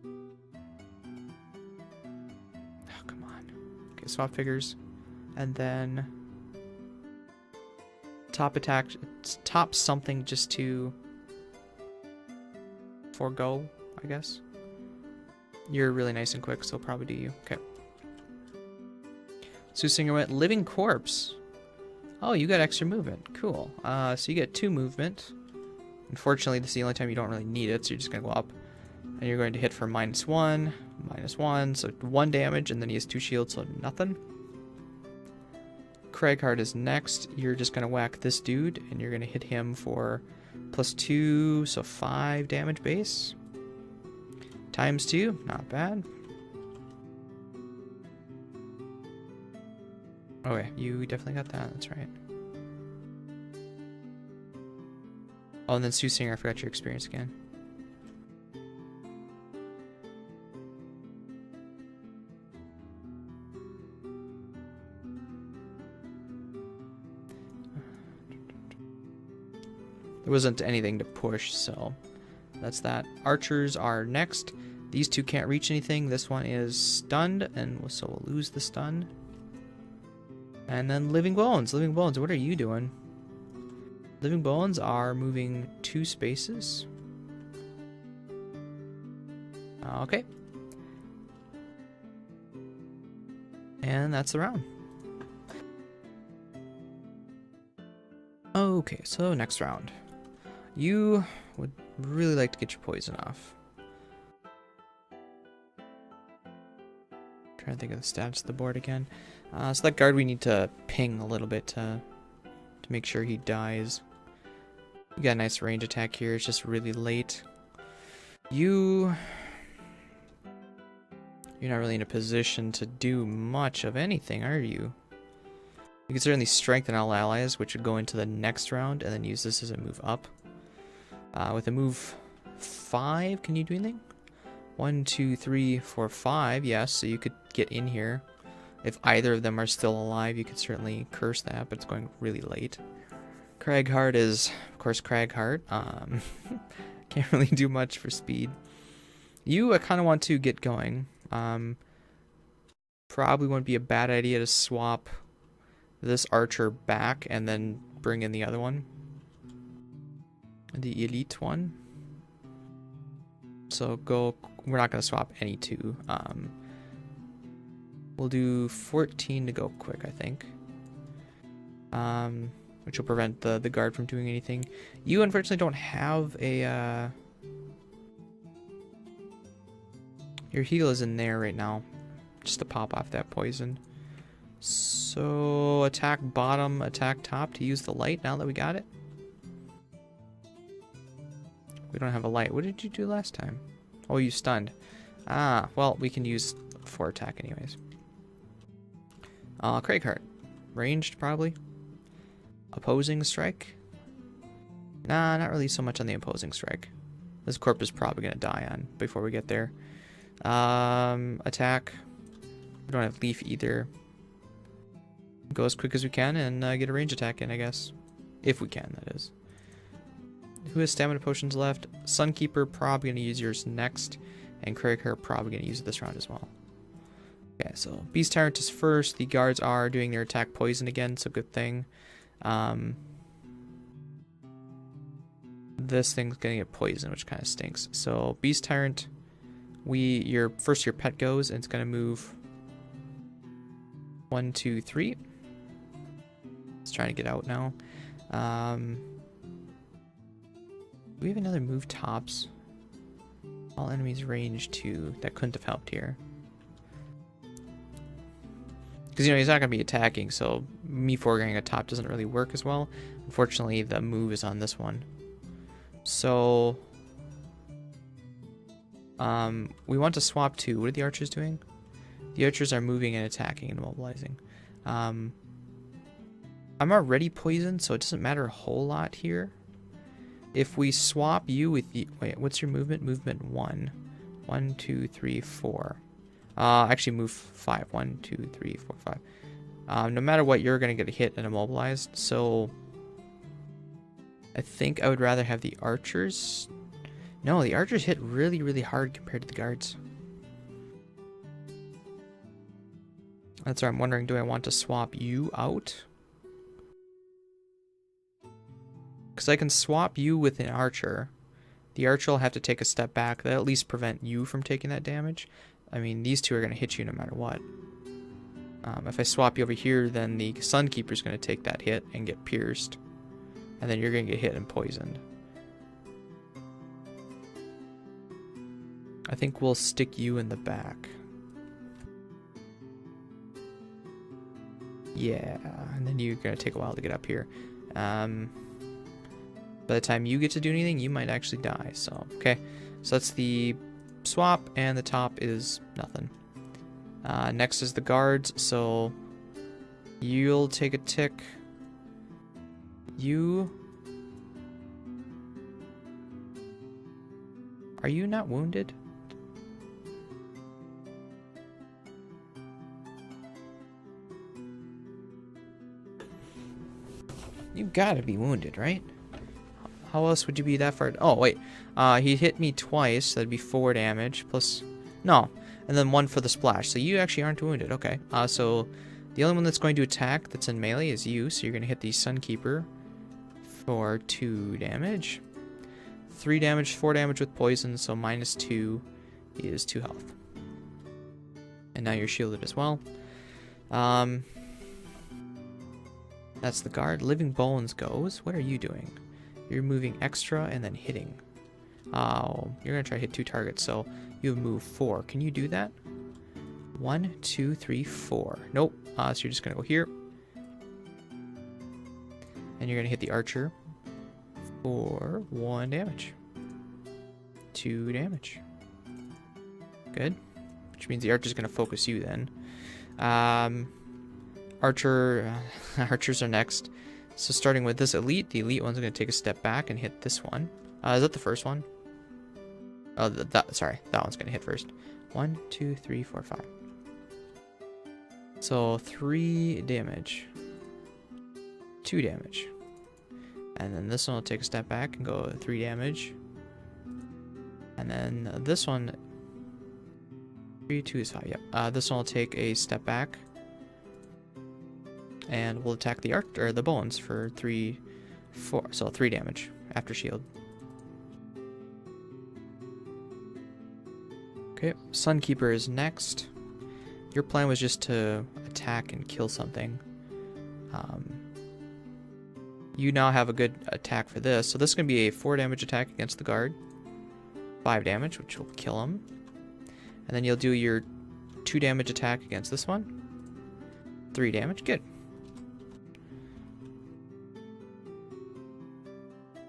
Oh, come on. Okay, swap figures. And then top attack, top something just to forego, I guess. You're really nice and quick, so I'll probably do you. Okay. Soothsinger went Living Corpse. Oh, you got extra movement. Cool. So you get 2 movement. Unfortunately, this is the only time you don't really need it, so you're just going to go up. And you're going to hit for -1, -1, so 1 damage, and then he has 2 shields, so nothing. Cragheart is next. You're just going to whack this dude, and you're going to hit him for +2, so 5 damage base. ×2, not bad. Oh yeah, you definitely got that, that's right. Oh, and then Soothsinger, I forgot your experience again. There wasn't anything to push, so that's that. Archers are next. These 2 can't reach anything. This one is stunned, and so we'll lose the stun. And then Living Bones. Living Bones, what are you doing? Living Bones are moving 2 spaces. Okay. And that's the round. Okay, so next round. You would really like to get your poison off. Trying to think of the stats of the board again. So that guard we need to ping a little bit to make sure he dies. You got a nice range attack here. It's just really late. You're not really in a position to do much of anything, are you? You can certainly strengthen all allies, which would go into the next round, and then use this as a move up. With a move 5, can you do anything? 1, 2, 3, 4, 5. Yes, so you could get in here. If either of them are still alive, you could certainly curse that, but it's going really late. Cragheart is, of course, Cragheart. Can't really do much for speed. You, I kind of want to get going. Probably wouldn't be a bad idea to swap this archer back and then bring in the other one. The elite one. So go, we're not going to swap any 2. We'll do 14 to go quick, I think. Which will prevent the guard from doing anything. You unfortunately don't have a... Your heal is in there right now. Just to pop off that poison. So attack bottom, attack top to use the light now that we got it. We don't have a light. What did you do last time? Oh, you stunned. Ah, well, we can use 4 attack anyways. Cragheart. Ranged, probably. Opposing strike? Nah, not really so much on the opposing strike. This corp is probably going to die on before we get there. Attack. We don't have leaf either. Go as quick as we can and get a range attack in, I guess. If we can, that is. Who has stamina potions left? Sunkeeper, probably going to use yours next. And Cragheart, probably going to use it this round as well. Okay, so Beast Tyrant is first. The guards are doing their attack poison again, so good thing. This thing's going to get poison, which kind of stinks. So Beast Tyrant, your pet goes, and it's going to move 1, 2, 3. It's trying to get out now. Do we have another move tops? All enemies range 2. That couldn't have helped here. Because, you know, he's not going to be attacking, so me foregoing a top doesn't really work as well. Unfortunately, the move is on this one. So, we want to swap 2. What are the archers doing? The archers are moving and attacking and mobilizing. I'm already poisoned, so it doesn't matter a whole lot here. If we swap you with the... Wait, what's your movement? Movement 1. 1, 2, 3, 4. Actually move 5. 1, 2, 3, 4, 5. No matter what, you're going to get hit and immobilized. So I think I would rather have the archers. No, the archers hit really, really hard compared to the guards. That's why I'm wondering, do I want to swap you out? Because I can swap you with an archer. The archer will have to take a step back. That'll at least prevent you from taking that damage. I mean, these two are going to hit you no matter what. If I swap you over here, then the Sunkeeper is going to take that hit and get pierced. And then you're going to get hit and poisoned. I think we'll stick you in the back. Yeah, and then you're going to take a while to get up here. By the time you get to do anything, you might actually die. So, okay. So that's the swap, and the top is nothing. Next is the guards, so you'll take a tick. Are you not wounded? You gotta be wounded, right? How else would you be that far? Oh, wait. He hit me twice. That'd be 4 damage. Plus... No. And then 1 for the splash. So you actually aren't wounded. Okay. So the only one that's going to attack that's in melee is you. So you're going to hit the Sunkeeper for 2 damage. 3 damage, 4 damage with poison. So -2 is 2 health. And now you're shielded as well. That's the guard. Living Bones goes. What are you doing? You're moving extra and then hitting. Oh, you're going to try to hit 2 targets, so you have moved 4. Can you do that? 1, 2, 3, 4. Nope. So you're just going to go here. And you're going to hit the archer for 1 damage. 2 damage. Good. Which means the archer's going to focus you then. Archers are next. So starting with this elite, the elite one's going to take a step back and hit this one. Is that the first one? Oh, sorry, that one's going to hit first. 1, 2, 3, 4, 5. So 3 damage. 2 damage. And then this one will take a step back and go 3 damage. And then this one... 3, 2 is 5, yep. This one will take a step back. And we'll attack the bones for 3, 4. So 3 damage after shield. Okay, Sunkeeper is next. Your plan was just to attack and kill something. You now have a good attack for this. So this is going to be a 4 damage attack against the guard. 5 damage, which will kill him. And then you'll do your 2 damage attack against this one. 3 damage, good.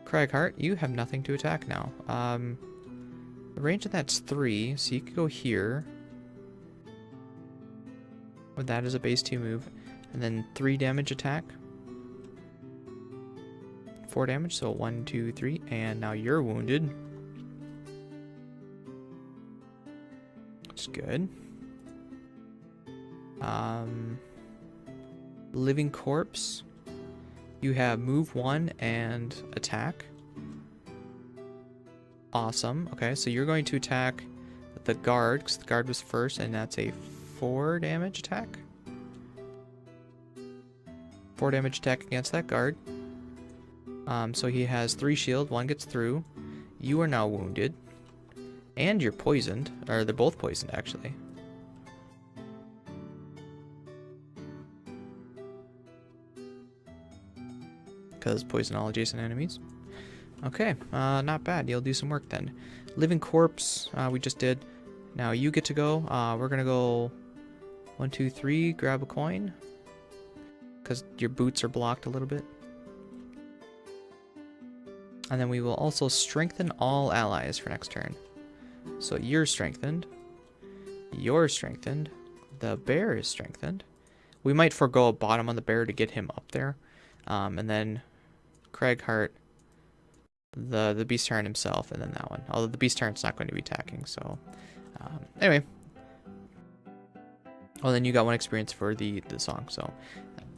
Cragheart, you have nothing to attack now. The range of that's 3, so you could go here. With that as a base 2 move. And then 3 damage attack. 4 damage, so 1, 2, 3. And now you're wounded. That's good. Living Corpse. You have move 1 and attack. Awesome. Okay, so you're going to attack the guard, because the guard was first, and that's a 4 damage attack. 4 damage attack against that guard. So he has 3 shield, 1 gets through. You are now wounded. And you're poisoned. Or they're both poisoned, actually. Because poison all adjacent enemies. Okay, not bad. You'll do some work then. Living Corpse, we just did. Now you get to go. We're gonna go 1, 2, 3, grab a coin. Because your boots are blocked a little bit. And then we will also strengthen all allies for next turn. So you're strengthened. You're strengthened. The bear is strengthened. We might forego a bottom on the bear to get him up there. And then Cragheart, the Beast Tyrant himself, and then that one. Although the Beast Tyrant's not going to be attacking, so... anyway. Oh, then you got 1 experience for the song, so...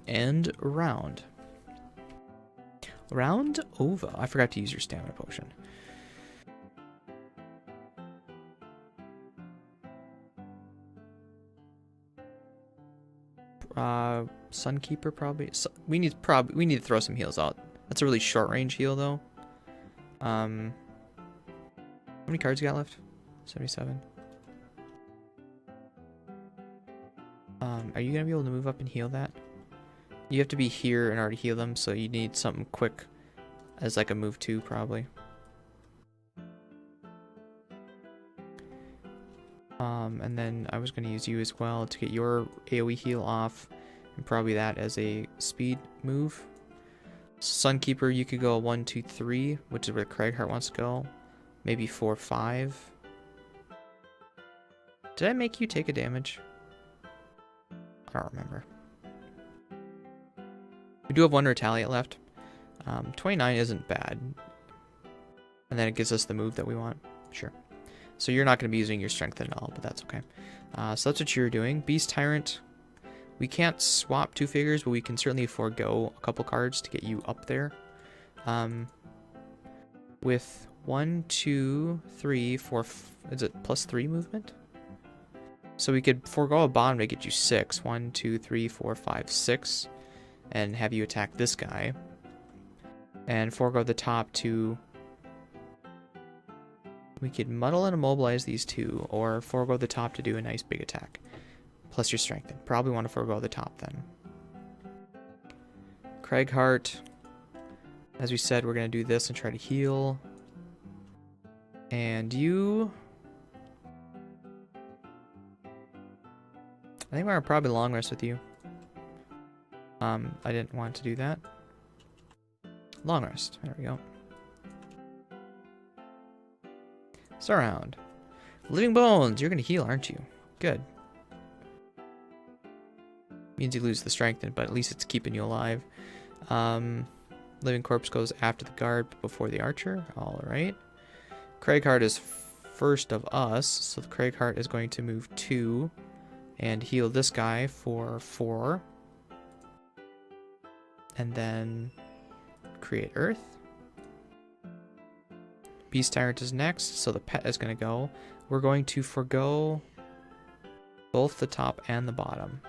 End round. Round over. I forgot to use your stamina potion. Sunkeeper probably. We need to throw some heals out. That's a really short range heal though. How many cards you got left? 77. Are you gonna be able to move up and heal that? You have to be here in order to heal them, so you need something quick as like a move 2 probably. And then I was going to use you as well to get your AoE heal off, and probably that as a speed move. Sunkeeper, you could go 1, 2, 3, which is where Cragheart wants to go. Maybe 4, 5. Did I make you take a damage? I don't remember. We do have 1 Retaliate left. 29 isn't bad. And then it gives us the move that we want. Sure. So you're not going to be using your strength at all, but that's okay. So that's what you're doing. Beast Tyrant. We can't swap 2 figures, but we can certainly forego a couple cards to get you up there. With 1, 2, 3, 4... Is it +3 movement? So we could forego a bottom to get you 6. 1, 2, 3, 4, 5, 6. And have you attack this guy. And forego the top to... We could muddle and immobilize these 2, or forego the top to do a nice big attack. Plus your strength. Probably want to forego the top then. Cragheart. As we said, we're going to do this and try to heal. And you... I think we're going to probably long rest with you. I didn't want to do that. Long rest. There we go. Surround. Living Bones. You're going to heal, aren't you? Good. Means you lose the strength, but at least it's keeping you alive. Living Corpse goes after the guard, but before the archer. Alright. Cragheart is first of us, so the Cragheart is going to move 2 and heal this guy for 4. And then create Earth. Beast Tyrant is next, so the pet is going to go. We're going to forego both the top and the bottom.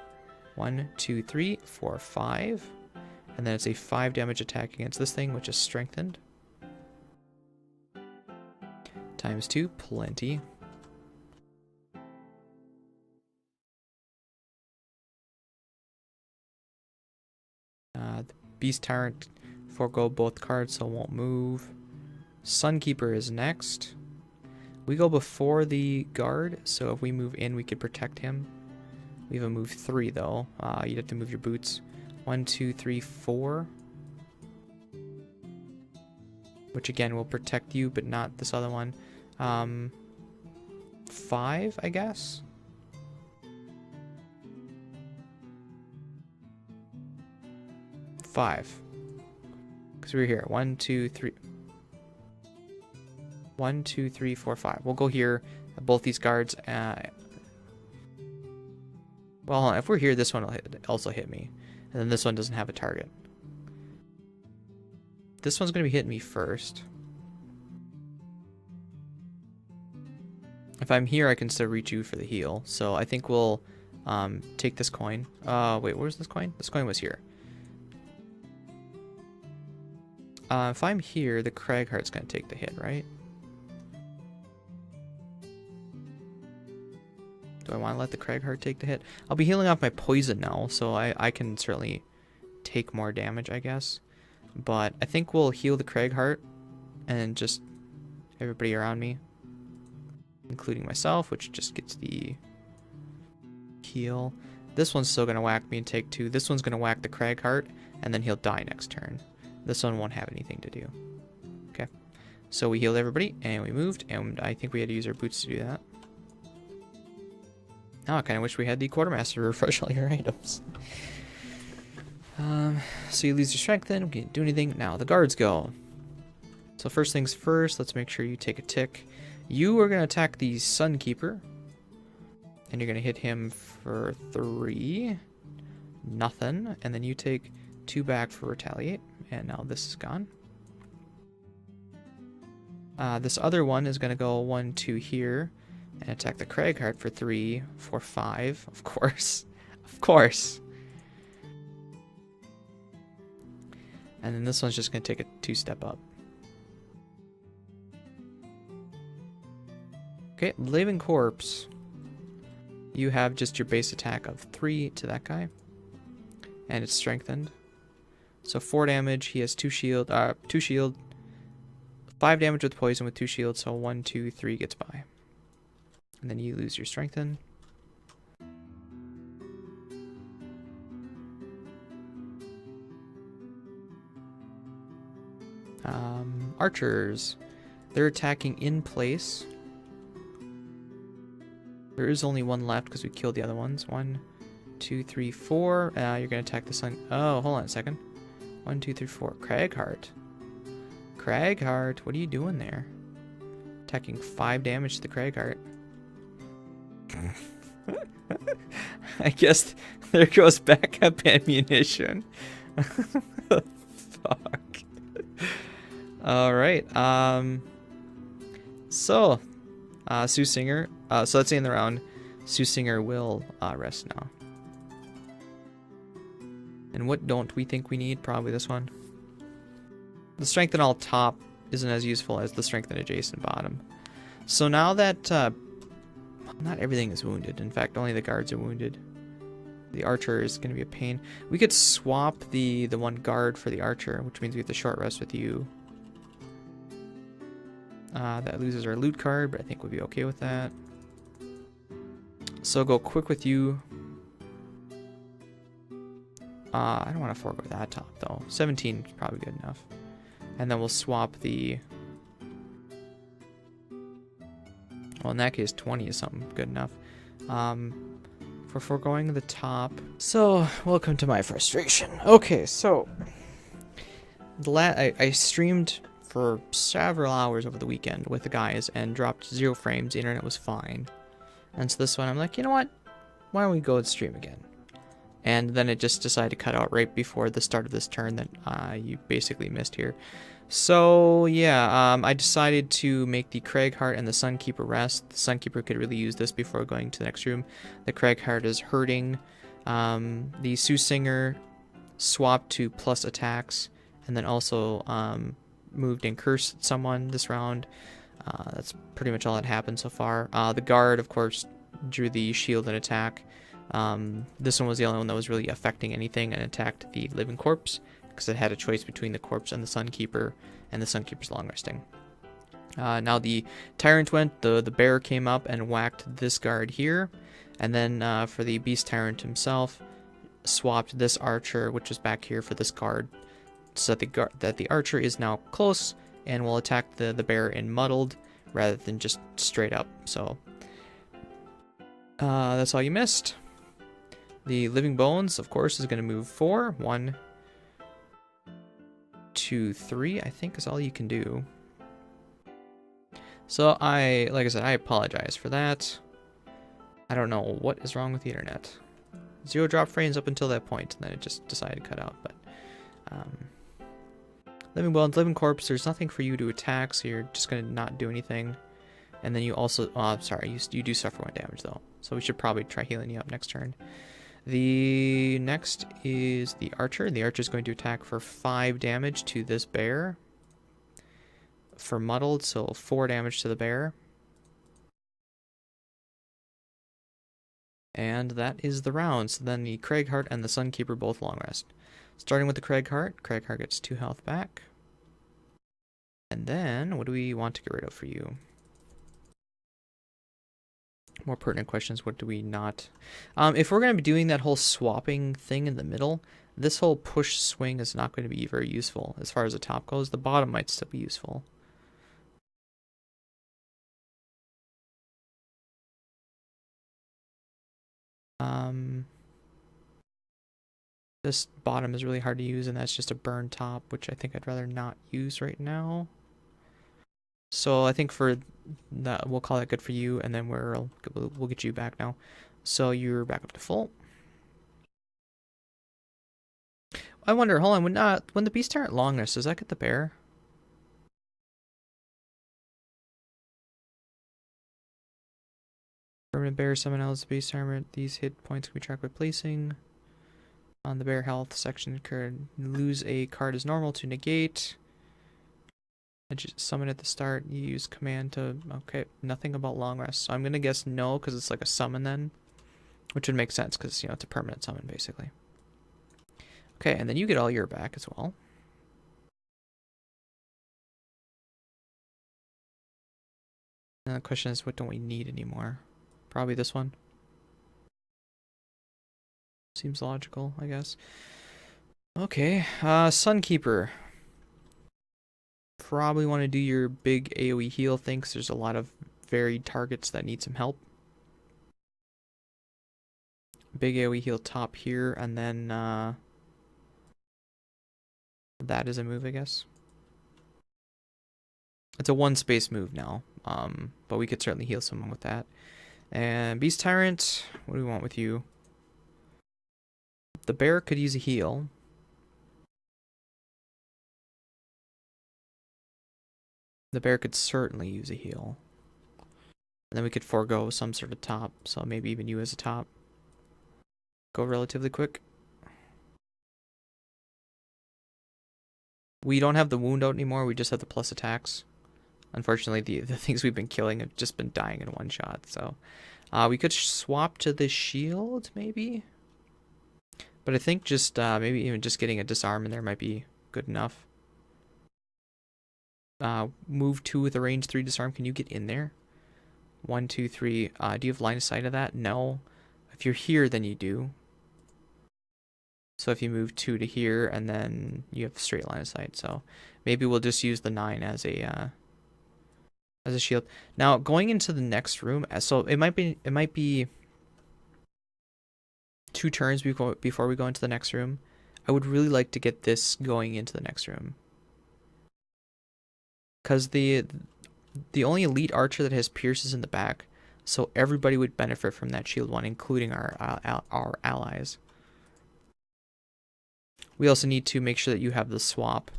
1, 2, 3, 4, 5. And then it's a 5 damage attack against this thing, which is strengthened. Times 2, plenty. The Beast Tyrant forego both cards, so it won't move. Sunkeeper is next. We go before the guard, so if we move in, we could protect him. We have a move 3, though. You'd have to move your boots. 1, 2, 3, 4. which again will protect you, but not this other one. 5, I guess. Five. Because we're here. 1, 2, 3. 1, 2, 3, 4, 5. We'll go here. Both these guards. Well, if we're here, this one will also hit me. And then this one doesn't have a target. This one's going to be hitting me first. If I'm here, I can still reach you for the heal. So I think we'll take this coin. Wait, where's this coin? This coin was here. If I'm here, the Cragheart's going to take the hit, right? Do I want to let the Cragheart take the hit? I'll be healing off my poison now, so I can certainly take more damage, I guess. But I think we'll heal the Cragheart and just everybody around me, including myself, which just gets the heal. This one's still going to whack me and take 2. This one's going to whack the Cragheart, and then he'll die next turn. This one won't have anything to do. Okay. So we healed everybody, and we moved, and I think we had to use our boots to do that. Now I kind of wish we had the Quartermaster to refresh all your items. So you lose your strength then, we can't do anything. Now the guards go. So first things first, let's make sure you take a tick. You are going to attack the Sunkeeper. And you're going to hit him for 3. Nothing. And then you take 2 back for retaliate. And now this is gone. This other one is going to go 1, 2 here. And attack the Cragheart for 3, 4, 5. Of course. Of course. And then this one's just going to take a 2-step up. Okay, Living Corpse. You have just your base attack of 3 to that guy. And it's strengthened. So 4 damage. He has 2 shield. 2 shield. 5 damage with poison with 2 shields. So 1, 2, 3 gets by. And then you lose your strengthen. Archers. They're attacking in place. There is only one left because we killed the other ones. 1, 2, 3, 4. You're going to attack the sun. Oh, hold on a second. 1, 2, 3, 4. Cragheart. Cragheart, what are you doing there? Attacking 5 damage to the Cragheart. I guess there goes backup ammunition. Fuck. Alright. So, Soothsinger. So let's say in the round, Soothsinger will rest now. And what don't we think we need? Probably this one. The strengthen all top isn't as useful as the strengthen adjacent bottom. So now that not everything is wounded. In fact, only the guards are wounded. The archer is going to be a pain. We could swap the one guard for the archer, which means we have to short rest with you. That loses our loot card, but I think we'll be okay with that. So go quick with you. I don't want to forego that top, though. 17 is probably good enough. And then we'll swap the... Well, in that case, 20 is something good enough. For foregoing the top. So, welcome to my frustration. Okay, so... I streamed for several hours over the weekend with the guys and dropped 0 frames. The internet was fine. And so this one, I'm like, you know what? Why don't we go and stream again? And then it just decided to cut out right before the start of this turn that you basically missed here. So, yeah, I decided to make the Cragheart and the Sunkeeper rest. The Sunkeeper could really use this before going to the next room. The Cragheart is hurting. The Soothsinger swapped to plus attacks, and then also moved and cursed someone this round. That's pretty much all that happened so far. The guard, of course, drew the shield and attack. This one was the only one that was really affecting anything and attacked the living corpse because it had a choice between the corpse and the Sunkeeper, and the Sunkeeper's long resting. Now the Tyrant went, the bear came up and whacked this guard here, and then for the Beast Tyrant himself, swapped this archer, which was back here, for this guard, so that the archer is now close and we'll attack the bear in muddled rather than just straight up. So that's all you missed. The living bones, of course, is going to move 4. 1, 2, 3, I think is all you can do. So like I said, I apologize for that. I don't know what is wrong with the internet. 0 drop frames up until that point, and then it just decided to cut out. But living bones, living corpse, there's nothing for you to attack, so you're just going to not do anything. And then you also, sorry, you do suffer 1 damage though, so we should probably try healing you up next turn. The next is the archer. The archer is going to attack for 5 damage to this bear. For muddled, so 4 damage to the bear. And that is the round. So then the Cragheart and the Sunkeeper both long rest. Starting with the Cragheart. Cragheart gets 2 health back. And then, what do we want to get rid of for you? More pertinent questions, what do we not? If we're going to be doing that whole swapping thing in the middle, this whole push swing is not going to be very useful. As far as the top goes, the bottom might still be useful. This bottom is really hard to use, and that's just a burn top, which I think I'd rather not use right now. So I think for that, we'll call that good for you, and then we'll get you back now. So you're back up to full. I wonder, hold on, when the Beast Tyrant long rest, does that get the bear? Permanent bear summon else Beast Tyrant. These hit points can be tracked by placing. On the bear health section, could lose a card as normal to negate. I just summon at the start. You use command to. Okay, nothing about long rest. So I'm gonna guess no, because it's like a summon then, which would make sense because it's a permanent summon basically. Okay, and then you get all your back as well. And the question is, what don't we need anymore? Probably this one. Seems logical, I guess. Okay, Sunkeeper. Probably want to do your big AoE heal thing, because there's a lot of varied targets that need some help. Big AoE heal top here, and then that is a move, I guess. It's a 1 space move now, but we could certainly heal someone with that. And Beast Tyrant, what do we want with you? The bear could use a heal. The bear could certainly use a heal. And then we could forego some sort of top, so maybe even you as a top. Go relatively quick. We don't have the wound out anymore, we just have the plus attacks. Unfortunately, the things we've been killing have just been dying in 1 shot, so... we could swap to the shield, maybe? But I think just, maybe even just getting a disarm in there might be good enough. Move 2 with a range 3 disarm. Can you get in there? 1, 2, 3. Do you have line of sight of that? No. If you're here, then you do. So if you move 2 to here, and then you have straight line of sight. So maybe we'll just use the 9 as a shield. Now going into the next room, so it might be 2 turns before we go into the next room. I would really like to get this going into the next room, because the only elite archer that has pierces in the back, so everybody would benefit from that shield 1, including our allies. We also need to make sure that you have the swap,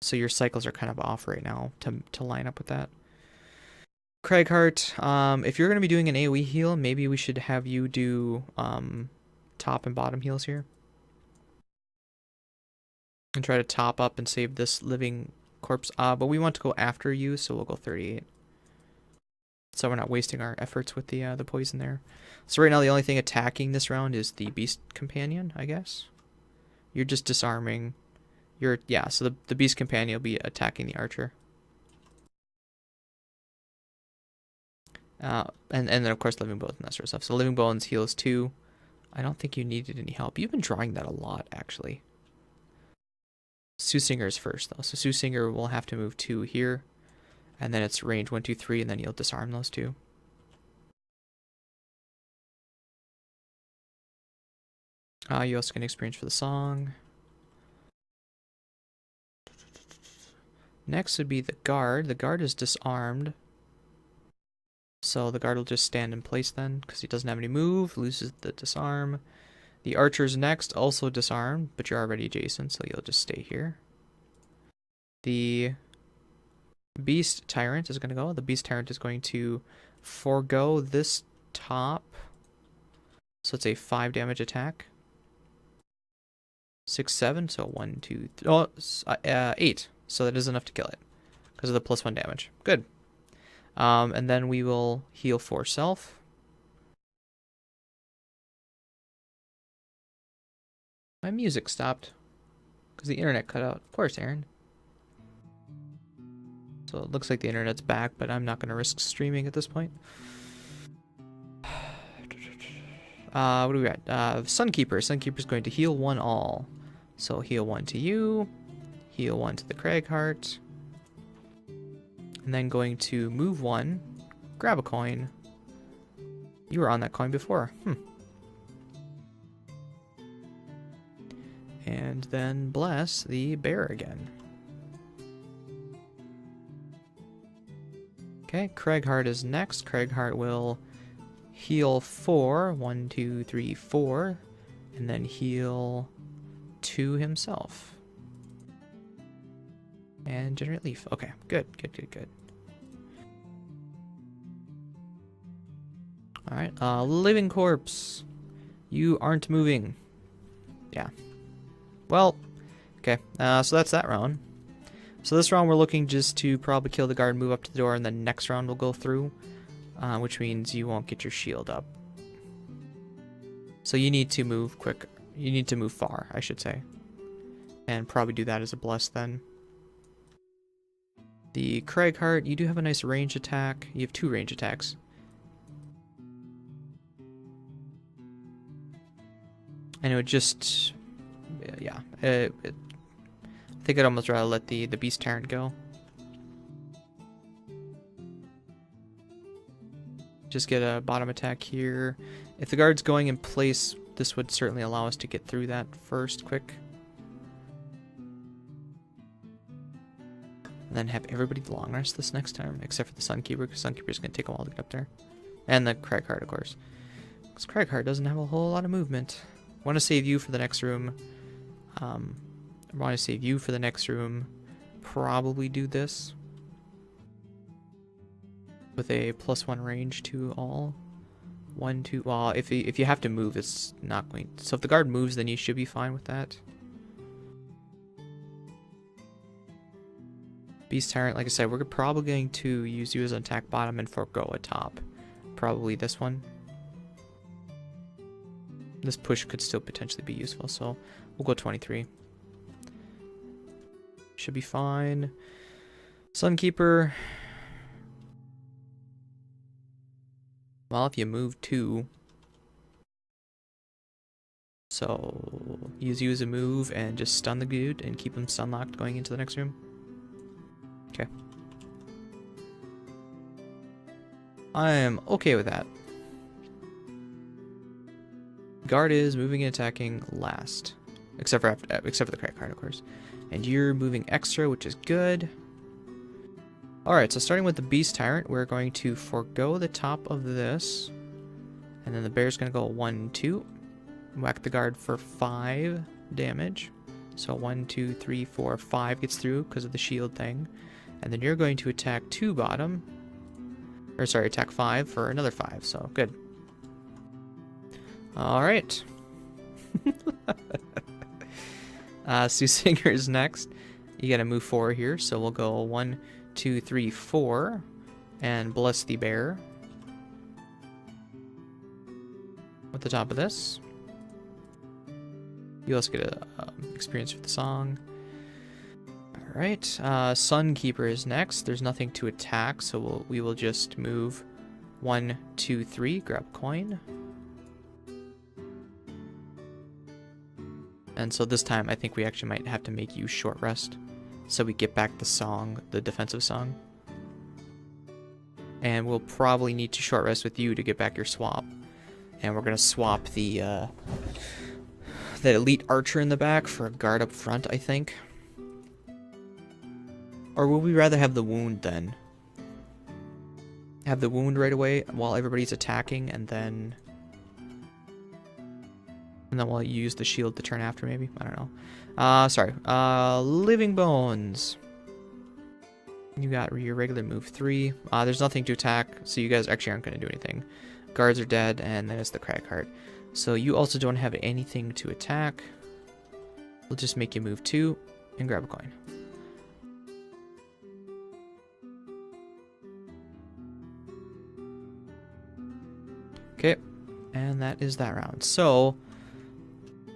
so your cycles are kind of off right now to line up with that. Cragheart, if you're going to be doing an AoE heal, maybe we should have you do top and bottom heals here. And try to top up and save this living corpse. But we want to go after you, so we'll go 38. So we're not wasting our efforts with the poison there. So right now the only thing attacking this round is the Beast Companion, I guess. You're just disarming. So the Beast Companion will be attacking the Archer. And then of course Living Bones and that sort of stuff. So Living Bones heals 2. I don't think you needed any help. You've been drawing that a lot, actually. Soothsinger is first, though. So Soothsinger will have to move 2 here. And then it's range 1, 2, 3, and then you'll disarm those 2. You also get experience for the song. Next would be the guard. The guard is disarmed. So the guard will just stand in place then, because he doesn't have any move, loses the disarm. The archer's next, also disarmed, but you're already adjacent, so you'll just stay here. The beast tyrant is going to go. The beast tyrant is going to forego this top. So it's a 5 damage attack. 6, 7, so 1, 2, 3, 8. So that is enough to kill it because of the +1 damage. Good. And then we will heal for self. My music stopped because the internet cut out. Of course, Aaron. So it looks like the internet's back, but I'm not going to risk streaming at this point. What do we got? Sunkeeper. Sunkeeper's going to heal 1 all. So heal 1 to you. Heal 1 to the Cragheart. And then going to move 1. Grab a coin. You were on that coin before. And then bless the bear again. Okay, Cragheart is next. Cragheart will heal 4. 1, 2, 3, 4. And then heal 2 himself. And generate leaf. Okay, good. Alright, living corpse. You aren't moving. Yeah. Well, okay, so that's that round. So this round we're looking just to probably kill the guard, move up to the door, and then next round we'll go through, which means you won't get your shield up. So you need to move quick. You need to move far, I should say. And probably do that as a bless then. The Cragheart, you do have a nice range attack. You have 2 range attacks. And it would just... yeah. I think I'd almost rather let the Beast Tyrant go. Just get a bottom attack here. If the guard's going in place, this would certainly allow us to get through that first quick. And then have everybody long rest this next time, except for the Sunkeeper, because Sunkeeper's going to take a while to get up there. And the Cragheart, of course. Because Cragheart doesn't have a whole lot of movement. I want to save you for the next room. Probably do this. With a +1 range to all. 1, 2, well, if you have to move, it's not going to. So if the guard moves, then you should be fine with that. Beast Tyrant, like I said, we're probably going to use you as an attack bottom and forego a top. Probably this one. This push could still potentially be useful, so we'll go 23. Should be fine. Sunkeeper. Well, if you move 2. So use you as a move and just stun the dude and keep him stun locked going into the next room. Okay. I am okay with that. Guard is moving and attacking last. Except for the Cragheart, of course. And you're moving extra, which is good. Alright, so starting with the Beast Tyrant, we're going to forego the top of this. And then the bear's going to go 1, 2. Whack the guard for 5 damage. So 1, 2, 3, 4, 5 gets through because of the shield thing. And then you're going to attack 2 bottom. Or sorry, attack 5 for another 5, so good. Alright. Soothsinger is next. You gotta move 4 here, so we'll go 1, 2, 3, 4. And bless the bear. At the top of this. You also get a experience with the song. Alright, Sunkeeper is next. There's nothing to attack, so we will just move 1, 2, 3, grab a coin. And so this time I think we actually might have to make you short rest. So we get back the song, the defensive song. And we'll probably need to short rest with you to get back your swap. And we're going to swap the that elite archer in the back for a guard up front, I think. Or would we rather have the wound then? Have the wound right away while everybody's attacking, and then we'll use the shield to turn after, maybe? I don't know. Sorry. Living Bones. You got your regular move 3. There's nothing to attack, so you guys actually aren't going to do anything. Guards are dead, and then it's the Cragheart. So you also don't have anything to attack. We'll just make you move 2 and grab a coin. Okay, and that is that round. So,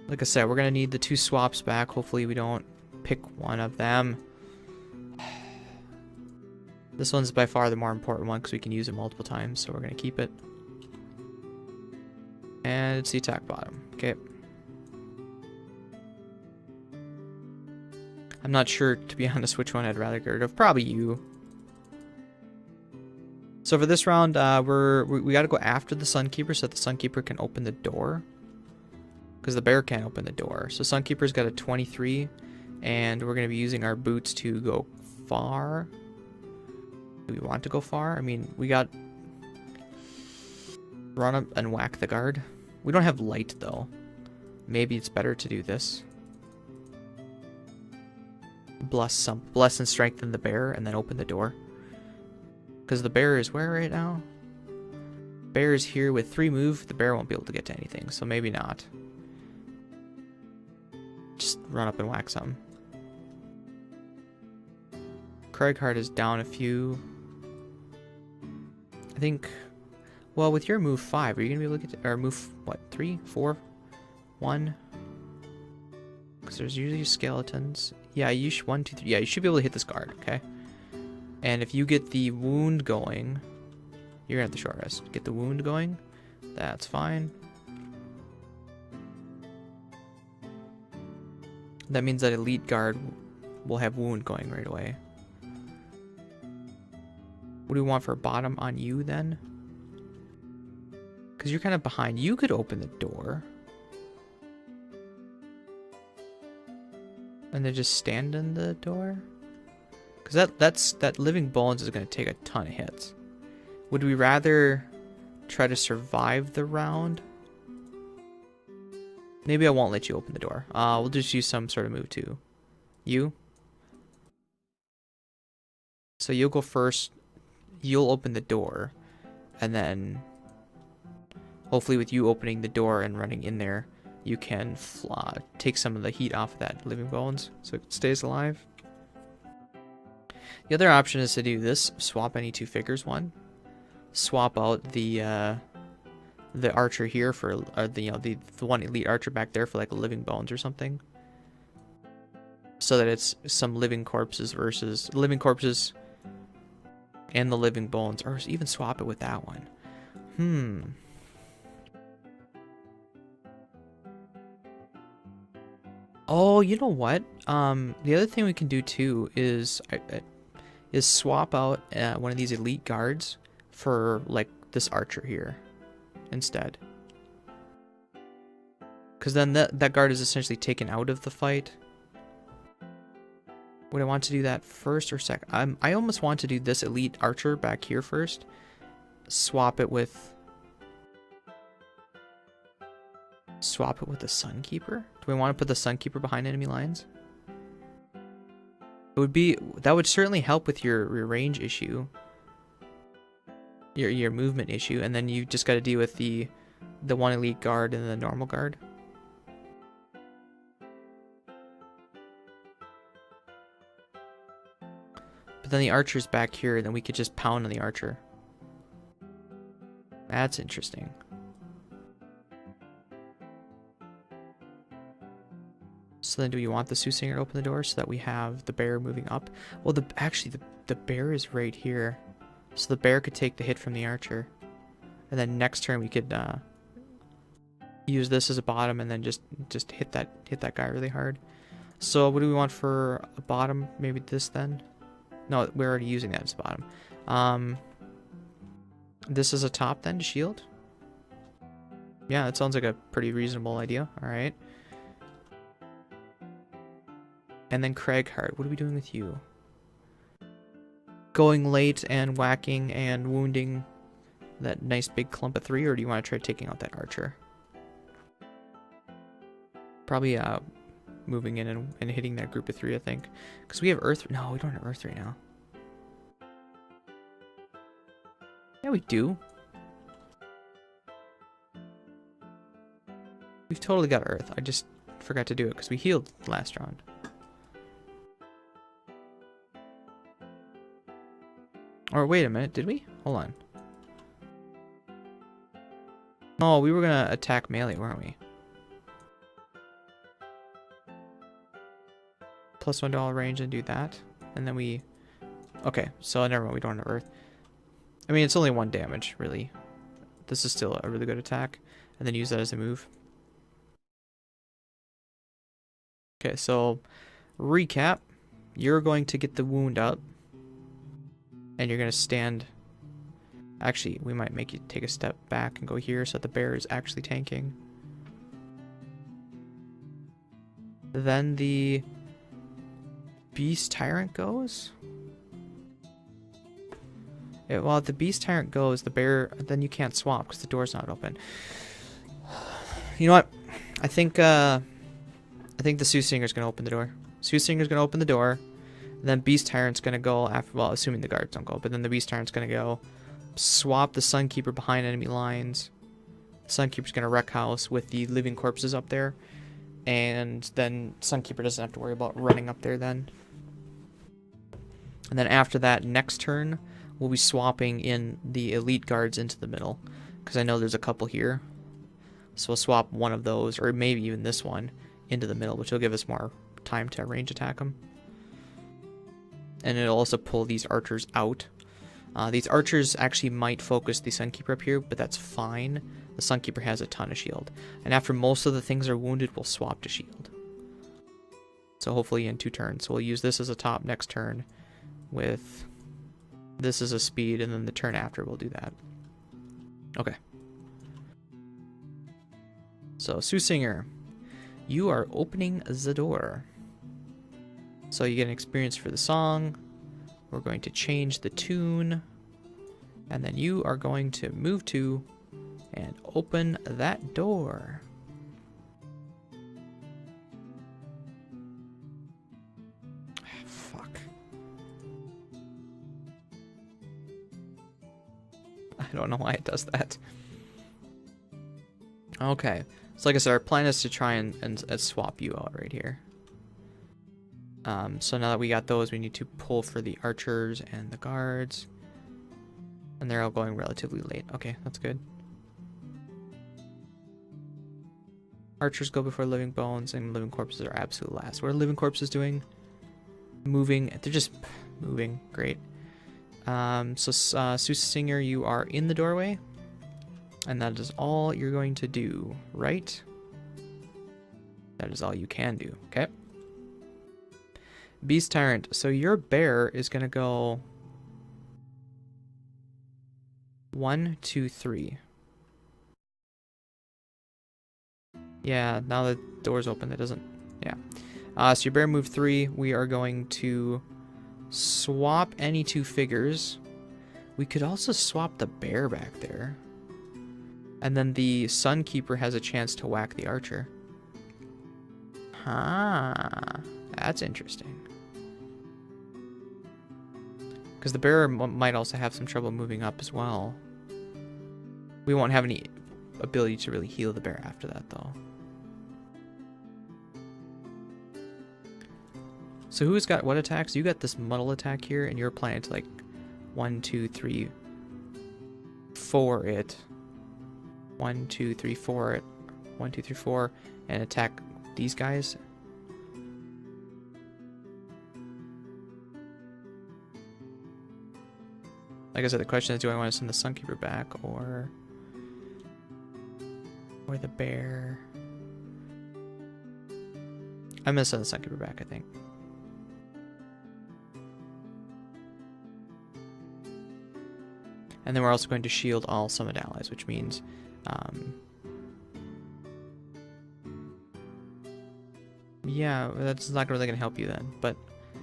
like I said, we're going to need the 2 swaps back. Hopefully we don't pick one of them. This one's by far the more important one because we can use it multiple times, so we're going to keep it. And it's the attack bottom. Okay. I'm not sure, to be honest, which one I'd rather get rid of. Probably you. So for this round, we got to go after the Sunkeeper so that the Sunkeeper can open the door. Because the bear can't open the door. So Sunkeeper's got a 23. And we're going to be using our boots to go far. Do we want to go far? I mean, we got... Run up and whack the guard. We don't have light, though. Maybe it's better to do this. Bless and strengthen the bear, and then open the door. Because the bear is where right now? Bear is here with 3 move. The bear won't be able to get to anything, so maybe not. Just run up and whack some. Cragheart is down a few. I think... Well, with your move 5, are you going to be able to get to... Or move, what, 3? 4? 1? Because there's usually skeletons. Yeah, you should... 1, 2, 3. Yeah, you should be able to hit this guard, okay? And if you get the wound going... You're going to have to short rest. Get the wound going. That's fine. That means that elite guard will have wound going right away. What do we want for a bottom on you, then? Because you're kind of behind. You could open the door. And then just stand in the door? Because that Living Bones is going to take a ton of hits. Would we rather try to survive the round? Maybe I won't let you open the door. We'll just use some sort of move too. You? So you'll go first. You'll open the door. And then... Hopefully with you opening the door and running in there, you can take some of the heat off of that Living Bones so it stays alive. The other option is to do this. Swap any 2 figures one. Swap out the archer here for the one elite archer back there for like a Living Bones or something. So that it's some living corpses versus living corpses and the Living Bones, or even swap it with that one. Oh, you know what? The other thing we can do too is swap out one of these elite guards for like this archer here instead. Because then that guard is essentially taken out of the fight. Would I want to do that first or second? I almost want to do this elite archer back here first. Swap it with the Sunkeeper? Do we want to put the Sunkeeper behind enemy lines? That would certainly help with your range issue. Your movement issue, and then you just got to deal with the one elite guard and the normal guard. But then the archer's back here, then we could just pound on the archer. That's interesting. So then do we want the Soothsinger to open the door so that we have the bear moving up? Well, actually the bear is right here. So the bear could take the hit from the archer. And then next turn we could use this as a bottom and then just hit that guy really hard. So what do we want for a bottom? Maybe this then? No, we're already using that as a bottom. This is a top then to shield? Yeah, that sounds like a pretty reasonable idea. Alright. And then Cragheart, what are we doing with you? Going late and whacking and wounding that nice big clump of 3, or do you want to try taking out that archer? Probably moving in and hitting that group of 3, I think. Because we have earth. No, we don't have earth right now. Yeah, we do. We've totally got earth. I just forgot to do it because we healed last round. Or wait a minute, did we? Hold on. Oh, we were gonna attack melee, weren't we? +1 range and do that. And then we... Okay, so never mind, we don't have earth. I mean, it's only 1 damage, really. This is still a really good attack. And then use that as a move. Okay, so recap. You're going to get the wound up. And you're going to stand... Actually, we might make you take a step back and go here so that the bear is actually tanking. Then the Beast Tyrant goes? Yeah, well, if the Beast Tyrant goes, the bear... Then you can't swap because the door's not open. You know what? I think the Soothinger's going to open the door. Soothinger's going to open the door. Then Beast Tyrant's going to go after... Well, assuming the guards don't go. But then the Beast Tyrant's going to go... Swap the Sunkeeper behind enemy lines. Sunkeeper's going to wreck house with the living corpses up there. And then Sunkeeper doesn't have to worry about running up there then. And then after that, next turn, we'll be swapping in the elite guards into the middle. Because I know there's a couple here. So we'll swap one of those, or maybe even this one, into the middle, which will give us more time to range attack them. And it'll also pull these archers out. These archers actually might focus the Sunkeeper up here, but that's fine. The Sunkeeper has a ton of shield. And after most of the things are wounded, we'll swap to shield. So hopefully in 2 turns. So we'll use this as a top next turn with this as a speed, and then the turn after we'll do that. Okay. So Soothsinger, you are opening the door. So you get an experience for the song. We're going to change the tune. And then you are going to move to and open that door. Fuck. I don't know why it does that. Okay. So like I said, our plan is to try and swap you out right here. So now that we got those, we need to pull for the archers and the guards. And they're all going relatively late. Okay, that's good. Archers go before living bones, and living corpses are absolute last. What are living corpses doing? Moving. They're just moving. Great. Soothsinger, you are in the doorway. And that is all you're going to do, right? That is all you can do. Okay. Beast Tyrant. So your bear is going to go 1, 2, 3. Yeah, now the door's open. That doesn't... Yeah. So your bear moved 3. We are going to swap any 2 figures. We could also swap the bear back there. And then the Sunkeeper has a chance to whack the archer. Ah, that's interesting. Because the bear might also have some trouble moving up as well. We won't have any ability to really heal the bear after that, though. So who's got what attacks? You got this muddle attack here, and you're planning to like 1, 2, 3, 4 it. 1, 2, 3, 4 it. 1, 2, 3, 4, and attack these guys. Like I said, the question is, do I want to send the Sunkeeper back, or... Or the bear. I'm gonna send the Sunkeeper back, I think. And then we're also going to shield all summoned allies, which means yeah, that's not really going to help you then, but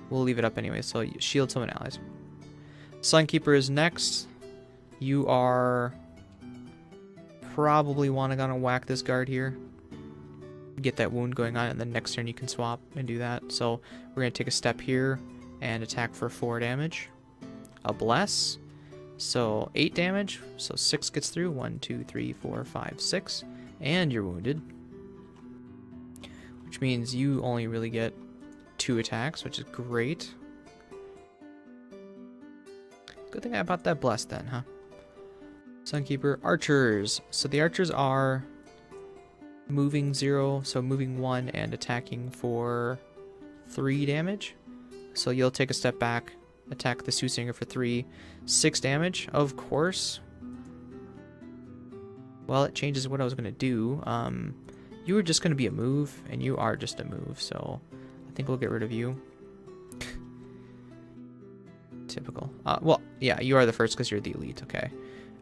we'll leave it up anyway. So shield summoned allies. Sunkeeper is next. You are probably gonna whack this guard here. Get that wound going on, and then next turn you can swap and do that. So we're going to take a step here and attack for 4 damage. A bless. So 8 damage, so 6 gets through. 1, 2, 3, 4, 5, 6. And you're wounded. Which means you only really get 2 attacks, which is great. Good thing I bought that bless then, huh? Sunkeeper. Archers. So the archers are moving 0, so moving 1 and attacking for 3 damage. So you'll take a step back, attack the Soothsinger for 3, 6 damage, of course. Well, it changes what I was going to do. You were just going to be a move, and you are just a move, so I think we'll get rid of you. Typical. Well, yeah, you are the first because you're the elite, okay.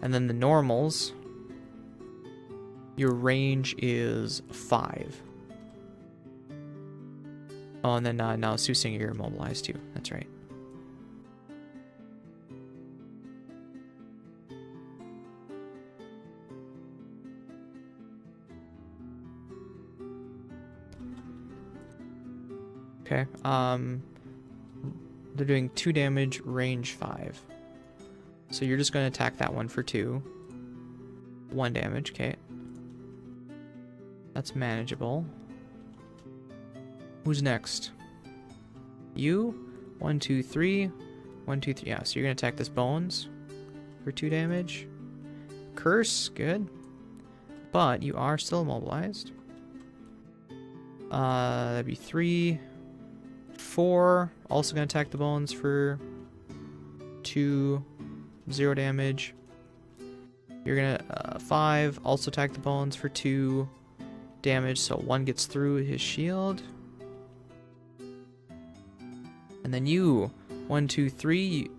And then the normals, your range is 5. Oh, and then now Soothsinger, you're immobilized too. That's right. Okay. They're doing 2 damage, range 5. So you're just going to attack that one for 2. 1 damage, okay. That's manageable. Who's next? You? 1, 2, 3. 1, 2, 3. Yeah, so you're going to attack this bones for 2 damage. Curse, good. But you are still immobilized. That'd be 3. 4. Also going to attack the bones for 2. 0 damage. You're going to 5. Also attack the bones for 2 damage. So 1 gets through his shield. And then you, 1, 2, 3,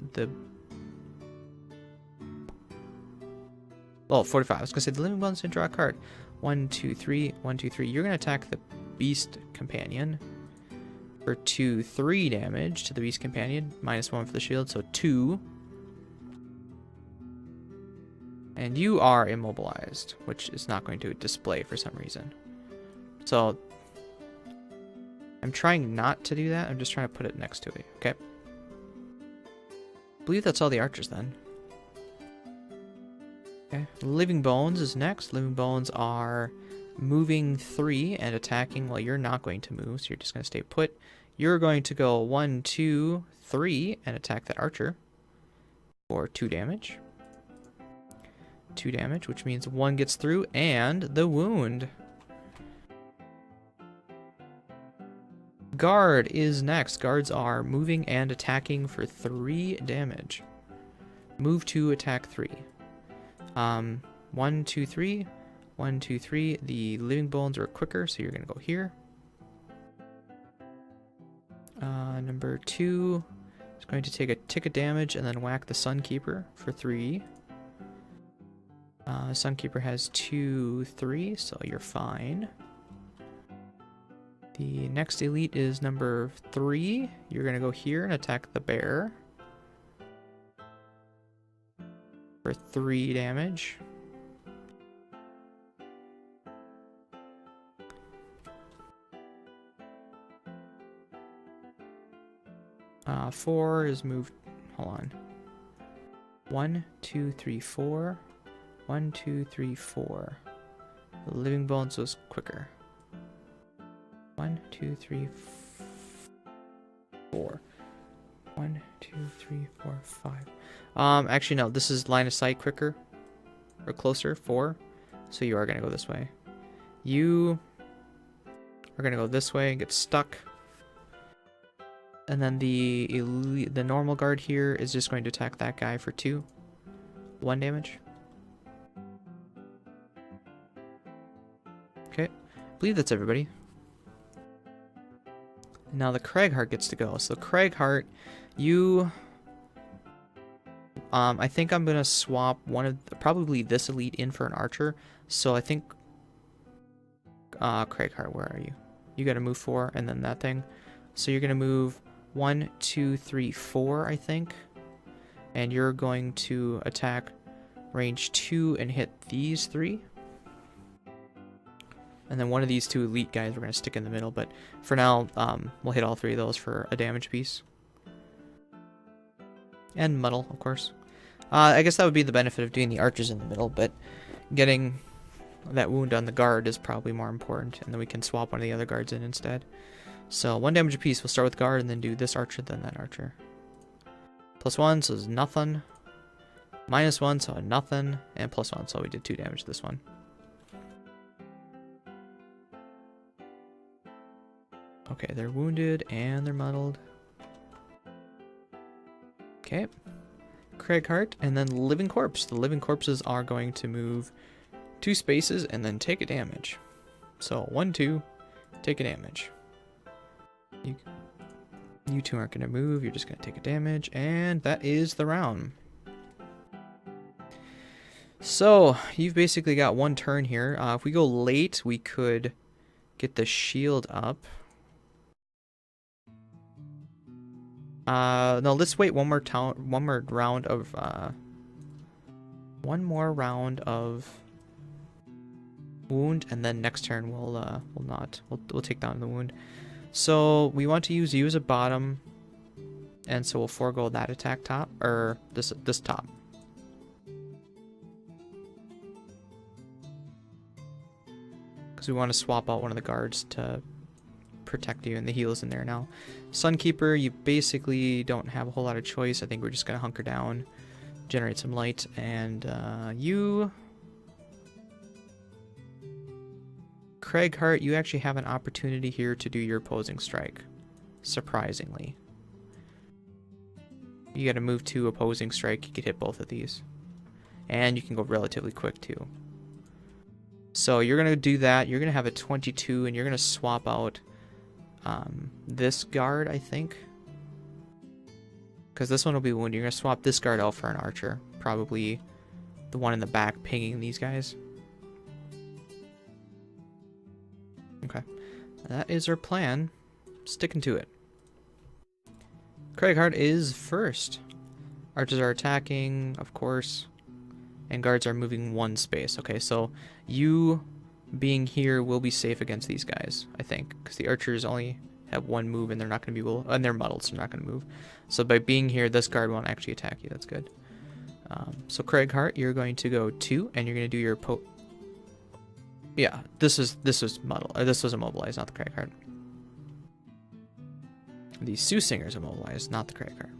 well, 45. I was gonna say the living bones didn't draw a card. 1, 2, 3, 1, 2, 3. You're gonna attack the beast companion for 2, 3 damage to the beast companion. -1 for the shield, so 2. And you are immobilized, which is not going to display for some reason. So I'm trying not to do that. I'm just trying to put it next to it. Okay. I believe that's all the archers then. Okay. Living Bones is next. Living Bones are moving 3 and attacking. Well, you're not going to move, so you're just going to stay put. You're going to go 1, 2, 3 and attack that archer for 2 damage. 2 damage, which means 1 gets through and the wound. Guard is next. Guards are moving and attacking for 3 damage. Move 2, attack 3. 1, 2, 3. 1, 2, 3. The living bones are quicker, so you're going to go here. Number 2 is going to take a tick of damage and then whack the Sunkeeper for 3. Sunkeeper has 2, 3, so you're fine. The next elite is number 3. You're going to go here and attack the bear for 3 damage. Four is moved. Hold on. 1, 2, 3, 4. 1, 2, 3, 4. The living bones was quicker. 1, 2, 3, 4. 1, 2, 3, 4, 5. Actually, no. This is line of sight quicker. Or closer. 4. So you are going to go this way. You are going to go this way and get stuck. And then the normal guard here is just going to attack that guy for 2. 1 damage. believe that's everybody. Now the Cragheart gets to go. So Cragheart, you... I think I'm going to swap probably this elite in for an archer. So I think... Cragheart, where are you? You got to move 4 and then that thing. So you're going to move 1, 2, 3, 4, I think. And you're going to attack range 2 and hit these 3. And then one of these 2 elite guys we're going to stick in the middle. But for now, we'll hit all 3 of those for a damage piece. And muddle, of course. I guess that would be the benefit of doing the archers in the middle, but getting that wound on the guard is probably more important, and then we can swap one of the other guards in instead. So 1 damage apiece. We'll start with guard and then do this archer, then that archer. +1, so it's nothing. -1, so nothing. And +1, so we did 2 damage to this one. Okay, they're wounded and they're muddled. Okay. Cragheart, and then Living Corpse. The Living Corpses are going to move 2 spaces and then take a damage. So 1, 2, take a damage. You 2 aren't going to move, you're just going to take a damage, and that is the round. So, you've basically got 1 turn here. If we go late, we could get the shield up. No, let's wait one more round of wound, and then next turn we'll take down the wound. So we want to use you as a bottom, and so we'll forego that attack top, or this top. Because we want to swap out one of the guards to protect you, and the heal is in there now. Sunkeeper, you basically don't have a whole lot of choice. I think we're just going to hunker down, generate some light, and you... Cragheart, you actually have an opportunity here to do your opposing strike. Surprisingly. You gotta move to opposing strike, you could hit both of these. And you can go relatively quick too. So you're gonna do that, you're gonna have a 22, and you're gonna swap out this guard, I think. Because this one will be wounded. You're gonna swap this guard out for an archer. Probably the one in the back pinging these guys. Okay, that is our plan. Sticking to it. Cragheart is first. Archers are attacking, of course, and guards are moving 1 space. Okay, so you being here will be safe against these guys, I think, because the archers only have 1 move and they're not going to be able, and they're muddled, so they're not going to move. So by being here, this guard won't actually attack you. That's good. So Cragheart, you're going to go 2, and you're going to do your yeah, this was muddle. This was immobilized, not the Cragheart. The Soothsingers immobilized, not the Cragheart.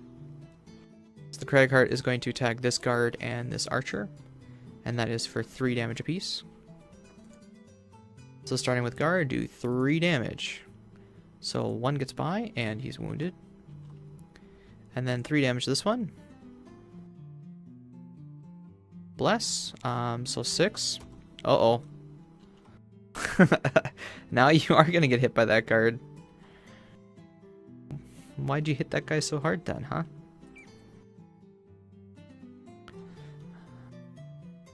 So the Cragheart is going to attack this guard and this archer, and that is for 3 damage apiece. So starting with guard, do 3 damage. So 1 gets by, and he's wounded. And then 3 damage to this one. Bless. So 6. Uh-oh. Now you are going to get hit by that guard. Why'd you hit that guy so hard then, huh?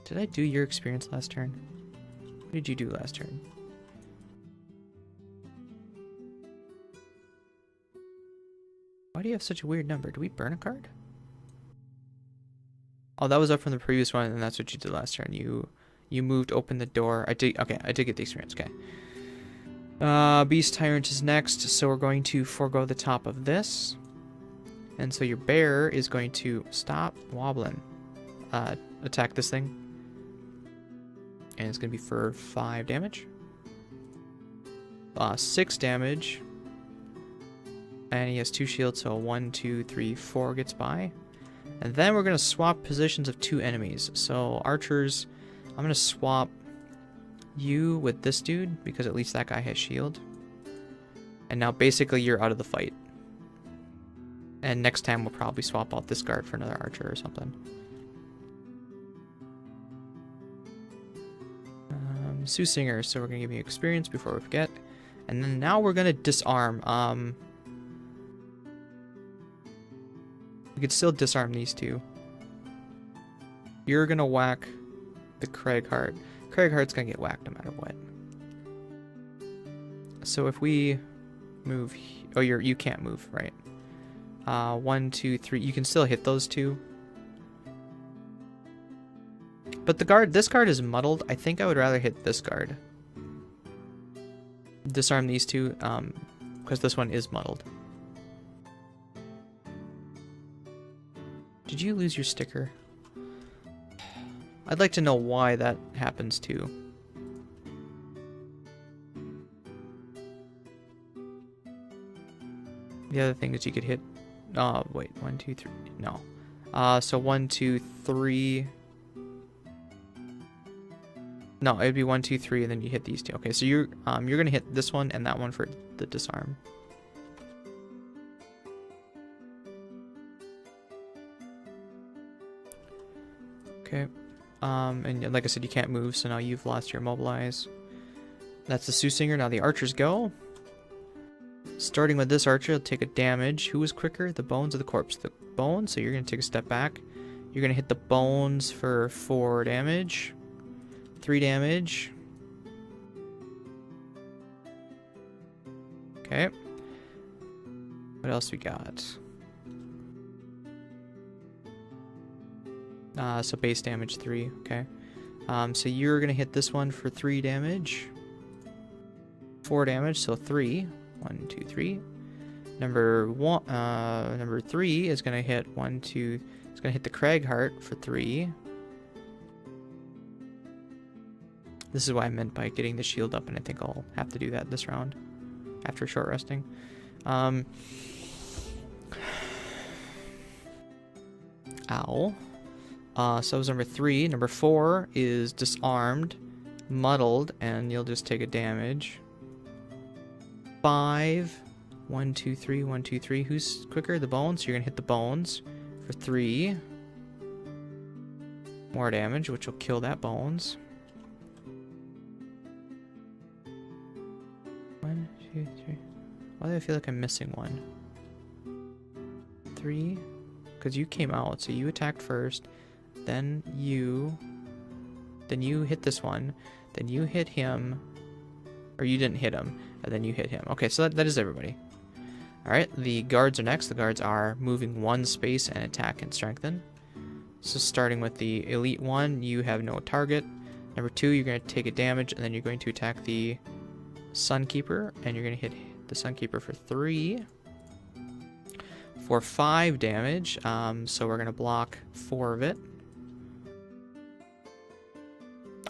Did I do your experience last turn? What did you do last turn? Why do you have such a weird number? Do we burn a card? Oh, that was up from the previous one, and that's what you did last turn. You moved, opened the door. I did get the experience, okay. Beast Tyrant is next, so we're going to forego the top of this. And so your bear is going to stop wobbling. Attack this thing. And it's going to be for 5 damage. 6 damage. And he has 2 shields, so 1, 2, 3, 4 gets by. And then we're going to swap positions of 2 enemies. So archers... I'm going to swap you with this dude, because at least that guy has shield. And now basically you're out of the fight. And next time we'll probably swap out this guard for another archer or something. Soothsinger, so we're gonna give you experience before we forget. And then now we're gonna disarm. We could still disarm these two. You're gonna whack the Cragheart. Cragheart's gonna get whacked no matter what. So if we move, oh, you can't move, right? 1, 2, 3. You can still hit those two. But this guard is muddled. I think I would rather hit this guard. Disarm these two, because this one is muddled. Did you lose your sticker? I'd like to know why that happens too. The other thing is you could hit... Oh, wait. 1, 2, 3. No. So 1, 2, 3... No, it'd be 1, 2, 3, and then you hit these two. Okay, so you're gonna hit this one and that one for the disarm. Okay. And like I said, you can't move, so now you've lost your mobilize. That's the Soothsinger. Now the archers go. Starting with this archer, it'll take a damage. Who is quicker? The bones or the corpse? The bones, so you're gonna take a step back. You're gonna hit the bones for 4 damage. 3 damage. Okay. What else we got? So base damage 3. Okay. So you're gonna hit this one for 3 damage. 4 damage, so 3. 1, 2, 3. Number 3 is gonna hit 1, 2. It's gonna hit the Cragheart for 3. This is what I meant by getting the shield up, and I think I'll have to do that this round after short resting. Ow. So that was number 3. Number 4 is disarmed, muddled, and you'll just take a damage. 5. 1, 2, 3. 1, 2, 3. Who's quicker? The bones. So you're gonna hit the bones for 3. More damage, which will kill that bones. 1, 2, 3. Why do I feel like I'm missing one? 3. Because you came out, so you attacked first. Then you hit this one. Then you hit him. Or you didn't hit him. And then you hit him. Okay, so that is everybody. Alright, the guards are next. The guards are moving 1 space and attack and strengthen. So starting with the elite 1, you have no target. Number 2, you're going to take a damage, and then you're going to attack the Sunkeeper, and you're going to hit the Sunkeeper for 3. For 5 damage, so we're going to block 4 of it.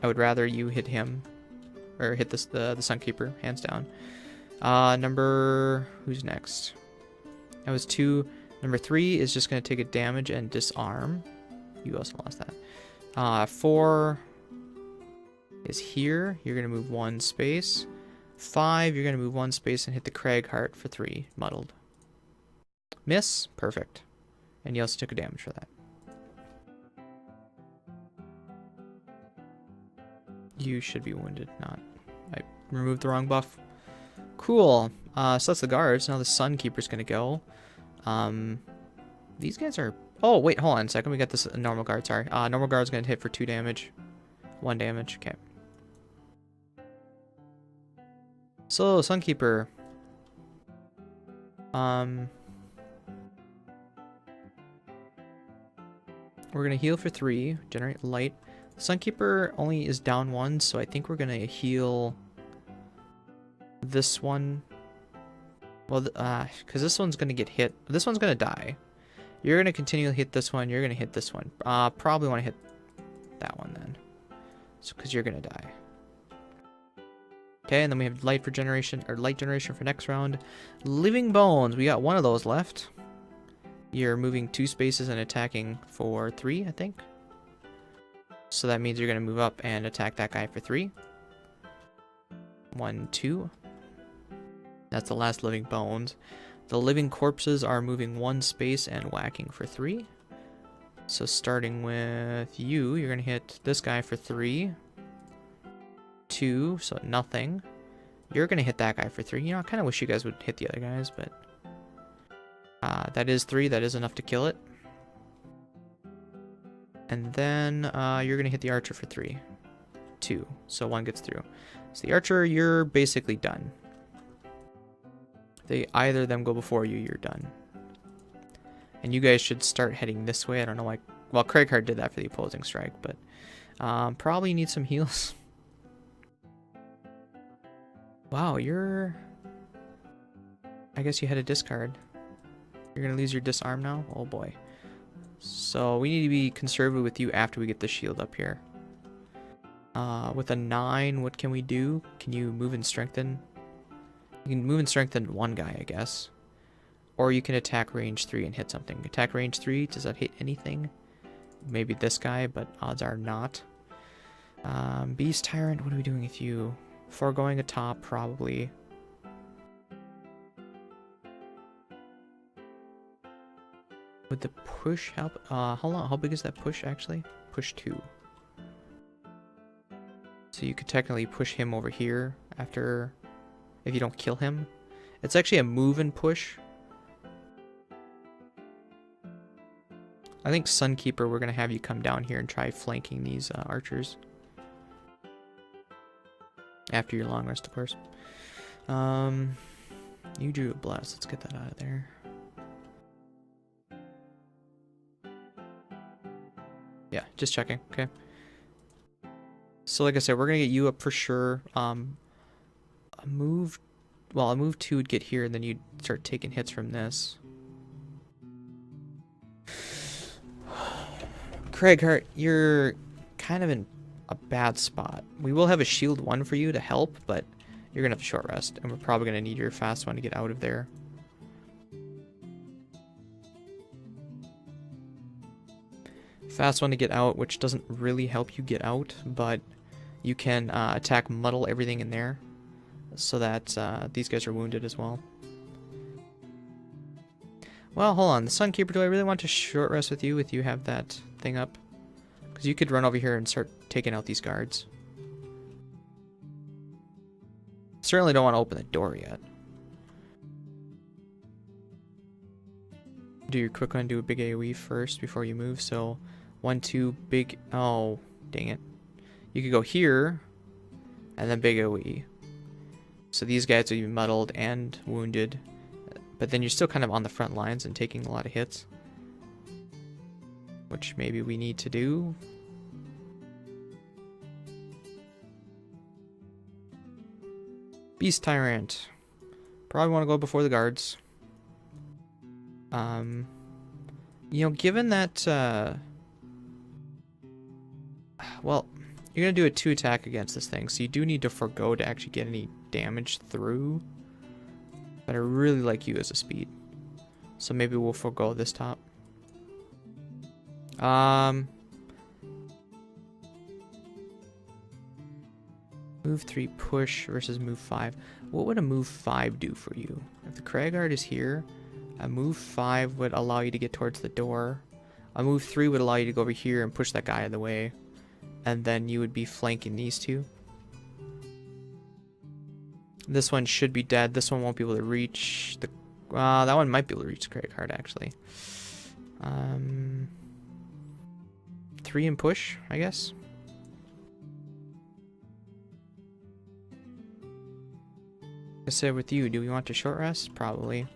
I would rather you hit him, or hit the Sunkeeper, hands down. Who's next? That was 2. Number 3 is just going to take a damage and disarm. You also lost that. 4 is here. You're going to move 1 space. 5, you're going to move 1 space and hit the Cragheart for 3, muddled. Miss, perfect. And you also took a damage for that. You should be wounded, not. I removed the wrong buff. Cool. So that's the guards. Now the Sunkeeper's gonna go. These guys are... Oh, wait, hold on a second. We got this normal guard, sorry. Normal guard's gonna hit for 2 damage. 1 damage, okay. So, Sunkeeper. We're gonna heal for 3. Generate light. Sunkeeper only is down 1, so I think we're gonna heal this one. Well, because this one's gonna get hit. This one's gonna die. You're gonna continue to hit this one. You're gonna hit this one. Probably want to hit that one then. So, because you're gonna die. Okay, and then we have light generation for next round. Living bones. We got 1 of those left. You're moving 2 spaces and attacking for 3, I think. So that means you're gonna move up and attack that guy for 3. 1, 2. That's the last living bones. The living corpses are moving 1 space and whacking for 3. So starting with you, you're gonna hit this guy for 3. 2, so nothing. You're going to hit that guy for 3. You know, I kind of wish you guys would hit the other guys, but... that is 3. That is enough to kill it. And then you're going to hit the archer for 3. 2. So 1 gets through. So the archer, you're basically done. They either of them go before you, you're done. And you guys should start heading this way. I don't know why. Well, Cragheart did that for the opposing strike, but probably need some heals. Wow, you're... I guess you had a discard. You're going to lose your disarm now? Oh boy. So we need to be conservative with you after we get the shield up here. With a 9, what can we do? Can you move and strengthen? You can move and strengthen one guy, I guess. Or you can attack range 3 and hit something. Attack range 3, does that hit anything? Maybe this guy, but odds are not. Beast Tyrant, what are we doing with you? Foregoing a top, probably. Would the push help? How big is that push, actually? Push 2. So you could technically push him over here after... if you don't kill him. It's actually a move and push. I think Sunkeeper, we're going to have you come down here and try flanking these archers. After your long rest, of course. You drew a blast. Let's get that out of there. Yeah, just checking. Okay. So like I said, we're going to get you up for sure. A move 2 would get here, and then you'd start taking hits from this. Cragheart, you're kind of in a bad spot. We will have a shield 1 for you to help, but you're going to have a short rest, and we're probably going to need your fast 1 to get out of there. Fast 1 to get out, which doesn't really help you get out, but you can attack muddle everything in there so that these guys are wounded as well. Well, hold on. The Sunkeeper, do I really want to short rest with you if you have that thing up? Because you could run over here and start taking out these guards. Certainly don't want to open the door yet. Do your quick one, do a big AoE first before you move. So 1, 2, big... oh, dang it. You could go here and then big AoE. So these guys will be muddled and wounded. But then you're still kind of on the front lines and taking a lot of hits. Which maybe we need to do. Beast Tyrant. Probably want to go before the guards. You know, given that... well, you're going to do a 2 attack against this thing, so you do need to forego to actually get any damage through. But I really like you as a speed. So maybe we'll forego this top. Move 3 push versus move 5. What would a move 5 do for you? If the Cragheart is here, a move 5 would allow you to get towards the door. A move 3 would allow you to go over here and push that guy out of the way. And then you would be flanking these two. This one should be dead. This one won't be able to reach the... that one might be able to reach the Cragheart, actually. 3 and push, I guess. I said with you, do we want to short rest? Probably.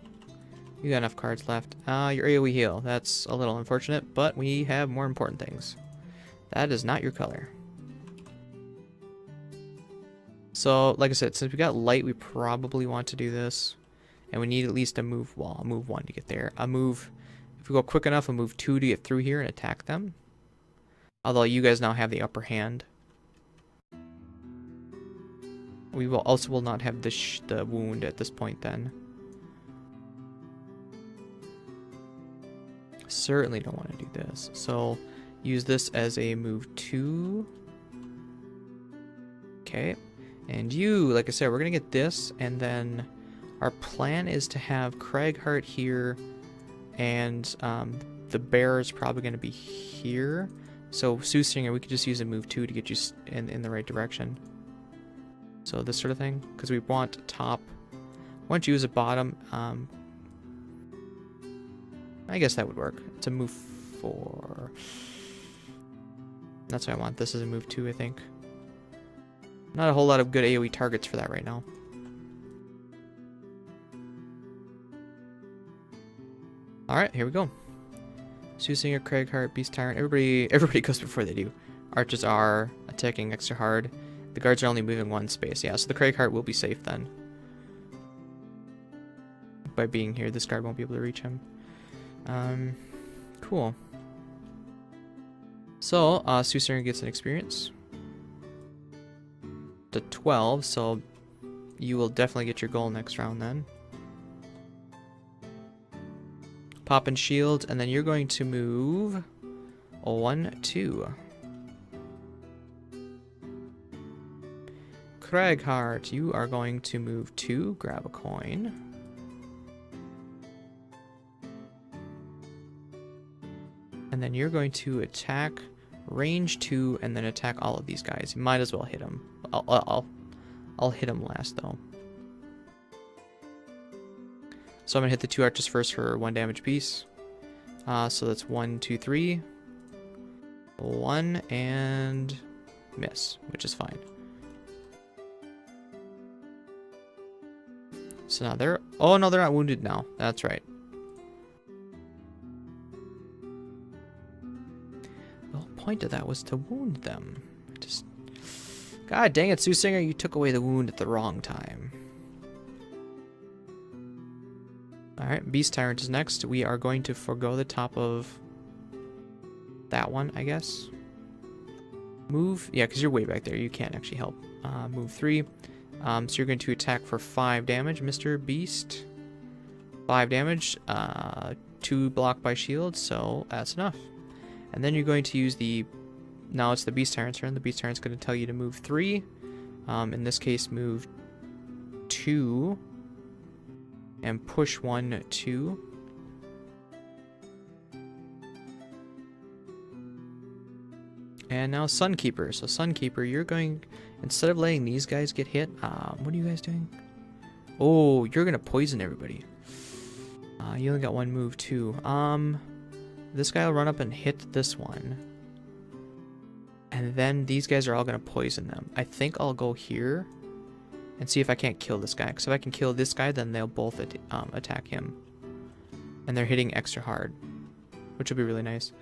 You got enough cards left. Your AoE heal. That's a little unfortunate, but we have more important things. That is not your color. So, like I said, since we got light, we probably want to do this. And we need at least a move, well, a move 1 to get there. A move, if we go quick enough, a move 2 to get through here and attack them. Although you guys now have the upper hand. We will also will not have the wound at this point then. Certainly don't want to do this. So use this as a move 2. Okay. And you, like I said, we're going to get this, and then our plan is to have Cragheart here, and the bear is probably going to be here. So Soothsinger, we could just use a move 2 to get you in the right direction. So this sort of thing, because we want top. Why don't you use a bottom? I guess that would work. It's a move 4. That's what I want. This is a move 2, I think. Not a whole lot of good AoE targets for that right now. Alright, here we go. Soothsinger, Cragheart, Beast Tyrant. Everybody goes before they do. Archers are attacking extra hard. The guards are only moving 1 space. Yeah, so the Cragheart will be safe then. By being here, this guard won't be able to reach him. Cool. So, Soothsinger gets an experience. To 12, so you will definitely get your goal next round then. Pop and shield, and then you're going to move 1, 2. Cragheart, you are going to move 2, grab a coin. And then you're going to attack range 2 and then attack all of these guys. You might as well hit them. I'll hit them last though. So I'm gonna hit the 2 archers first for 1 damage apiece. So that's 1, 2, 3. 1 and miss, which is fine. So now they're... Oh, no, they're not wounded now. That's right. The whole point of that was to wound them. Just... God dang it, Soothsinger, you took away the wound at the wrong time. Alright, Beast Tyrant is next. We are going to forego the top of that one, I guess. Move... Yeah, because you're way back there. You can't actually help. Move 3. So you're going to attack for 5 damage, Mr. Beast. 5 damage, 2 blocked by shield, so that's enough. And then you're going to use the... Now it's the Beast Tyrant's turn. The Beast Tyrant's going to tell you to move 3. In this case, move 2. And push 1, 2. And now Sunkeeper. So Sunkeeper, you're going... Instead of letting these guys get hit, what are you guys doing? Oh, you're going to poison everybody. You only got 1 move, too. This guy will run up and hit this one. And then these guys are all going to poison them. I think I'll go here and see if I can't kill this guy. Because if I can kill this guy, then they'll both attack him. And they're hitting extra hard, which will be really nice.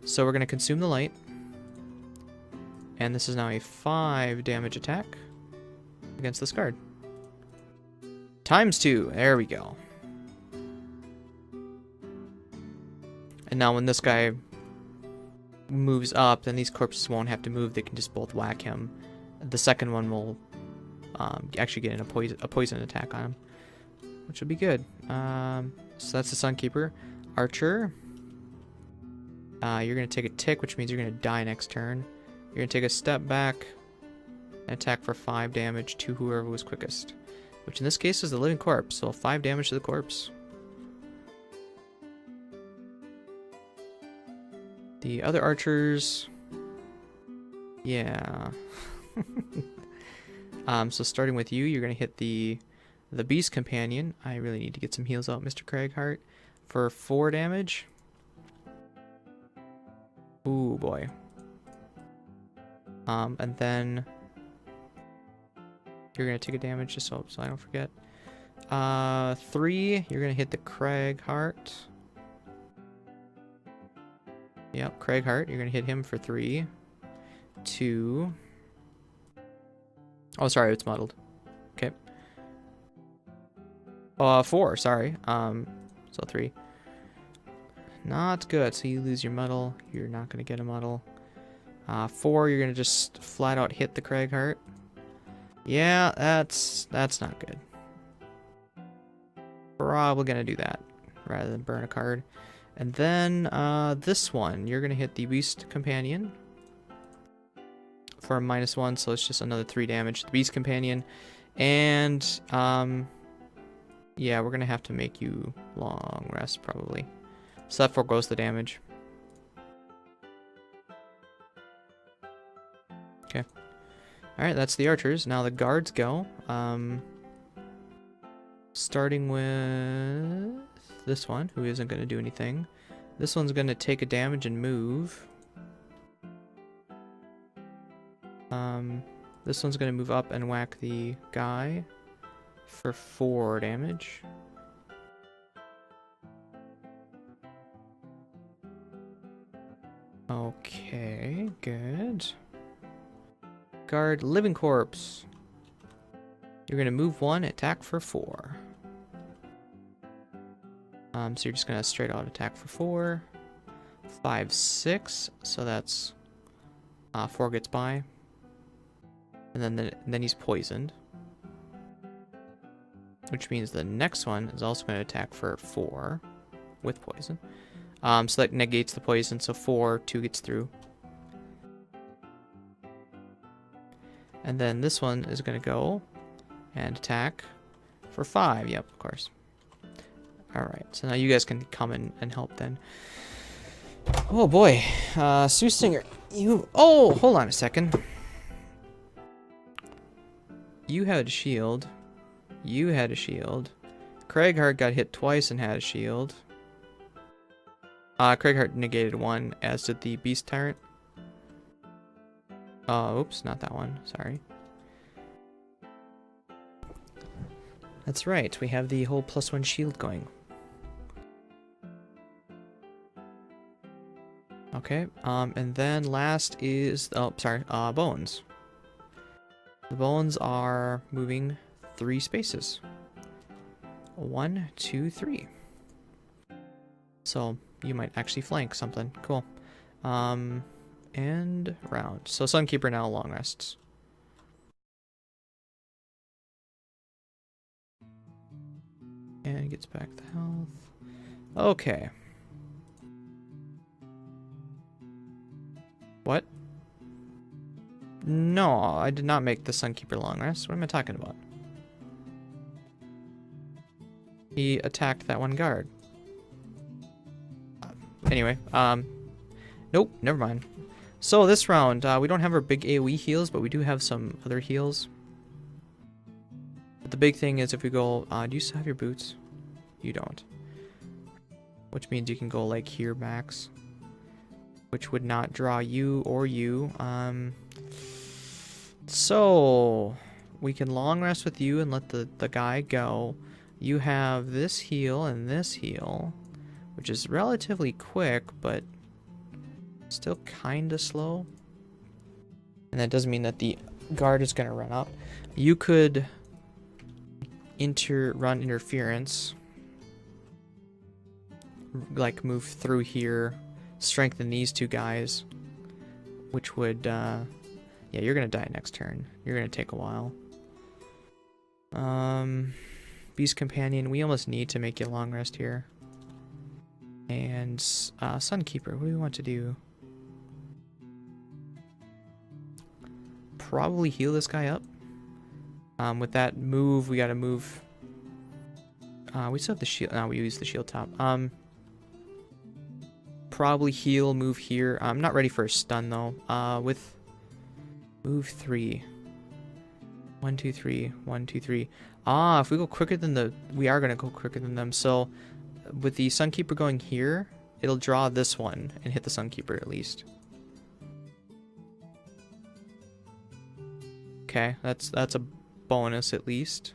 So we're going to consume the light. And this is now a 5 damage attack against this guard. ×2. There we go. And now when this guy moves up, then these corpses won't have to move. They can just both whack him. The second one will actually get in a poison attack on him, which will be good. So that's the Sunkeeper. Archer. You're going to take a tick, which means you're going to die next turn. You're going to take a step back and attack for 5 damage to whoever was quickest. Which in this case is the living corpse, so 5 damage to the corpse. The other archers... Yeah. So starting with you, you're going to hit the Beast Companion. I really need to get some heals out, Mr. Cragheart. For 4 damage. Ooh, boy. And then you're going to take a damage just so I don't forget. 3, you're going to hit the Cragheart. Yep, Cragheart, you're going to hit him for 3. 2. Oh, sorry, it's muddled. Okay. 4, sorry. So 3. Not good, so you lose your muddle. You're not going to get a muddle. 4, you're gonna just flat out hit the Cragheart. Yeah, that's not good. Probably gonna do that rather than burn a card. And then this one, you're gonna hit the Beast Companion for a -1, so it's just another 3 damage. The Beast Companion, and yeah, we're gonna have to make you long rest probably. So that foregoes the damage. Alright, that's the archers. Now the guards go. Starting with this one, who isn't going to do anything. This one's going to take a damage and move. This one's going to move up and whack the guy for 4 damage. Okay, good. Guard living corpse. You're going to move 1, attack for 4. So you're just going to straight out attack for 4. 5, 6. So that's 4 gets by. And then he's poisoned. Which means the next one is also going to attack for 4 with poison. So that negates the poison, so 4, 2 gets through. And then this one is going to go and attack for 5. Yep, of course. Alright, so now you guys can come in and help then. Oh boy, Soothsinger, you... Oh, hold on a second. You had a shield. You had a shield. Cragheart got hit twice and had a shield. Cragheart negated 1, as did the Beast Tyrant. Oops, not that one. Sorry. That's right, we have the whole +1 shield going. Okay, and then last is... Oh, sorry, bones. The bones are moving 3 spaces. 1, 2, 3. So you might actually flank something. Cool. And round. So Sunkeeper now long rests. And gets back the health. Okay. What? No, I did not make the Sunkeeper long rest. What am I talking about? He attacked that one guard. Anyway, nope, never mind. So this round, we don't have our big AoE heals, but we do have some other heals. But the big thing is if we go, do you still have your boots? You don't. Which means you can go like here, max. Which would not draw you or you. So we can long rest with you and let the guy go. You have this heal and this heal, which is relatively quick, but still kind of slow. And that doesn't mean that the guard is going to run up. You could run interference, like move through here, strengthen these 2 guys, which would, yeah, you're going to die next turn. You're going to take a while. Beast Companion, we almost need to make you long rest here. And Sunkeeper, what do we want to do? Probably heal this guy up. With that move, we gotta move. We still have the shield. No, we use the shield top. Probably heal, move here. I'm not ready for a stun though. With move 3. 1, 2, 3. 1, 2, 3. If we go quicker than we are gonna go quicker than them. So with the Sunkeeper going here, it'll draw this one and hit the Sunkeeper at least. Okay, that's a bonus at least.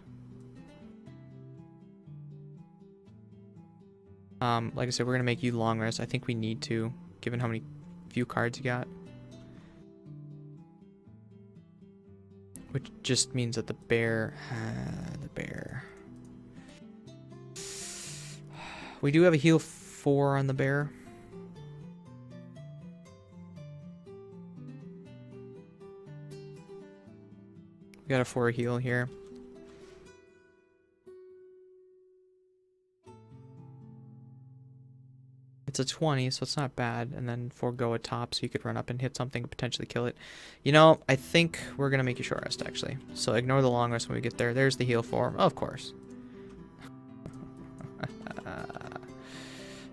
Like I said, we're gonna make you long rest. I think we need to, given how many few cards you got. Which just means that the bear, we do have a heal 4 on the bear. We got a 4 heal here. It's a 20, so it's not bad. And then forego a top so you could run up and hit something and potentially kill it. You know, I think we're going to make you short rest, actually. So ignore the long rest when we get there. There's the heal 4. Of course.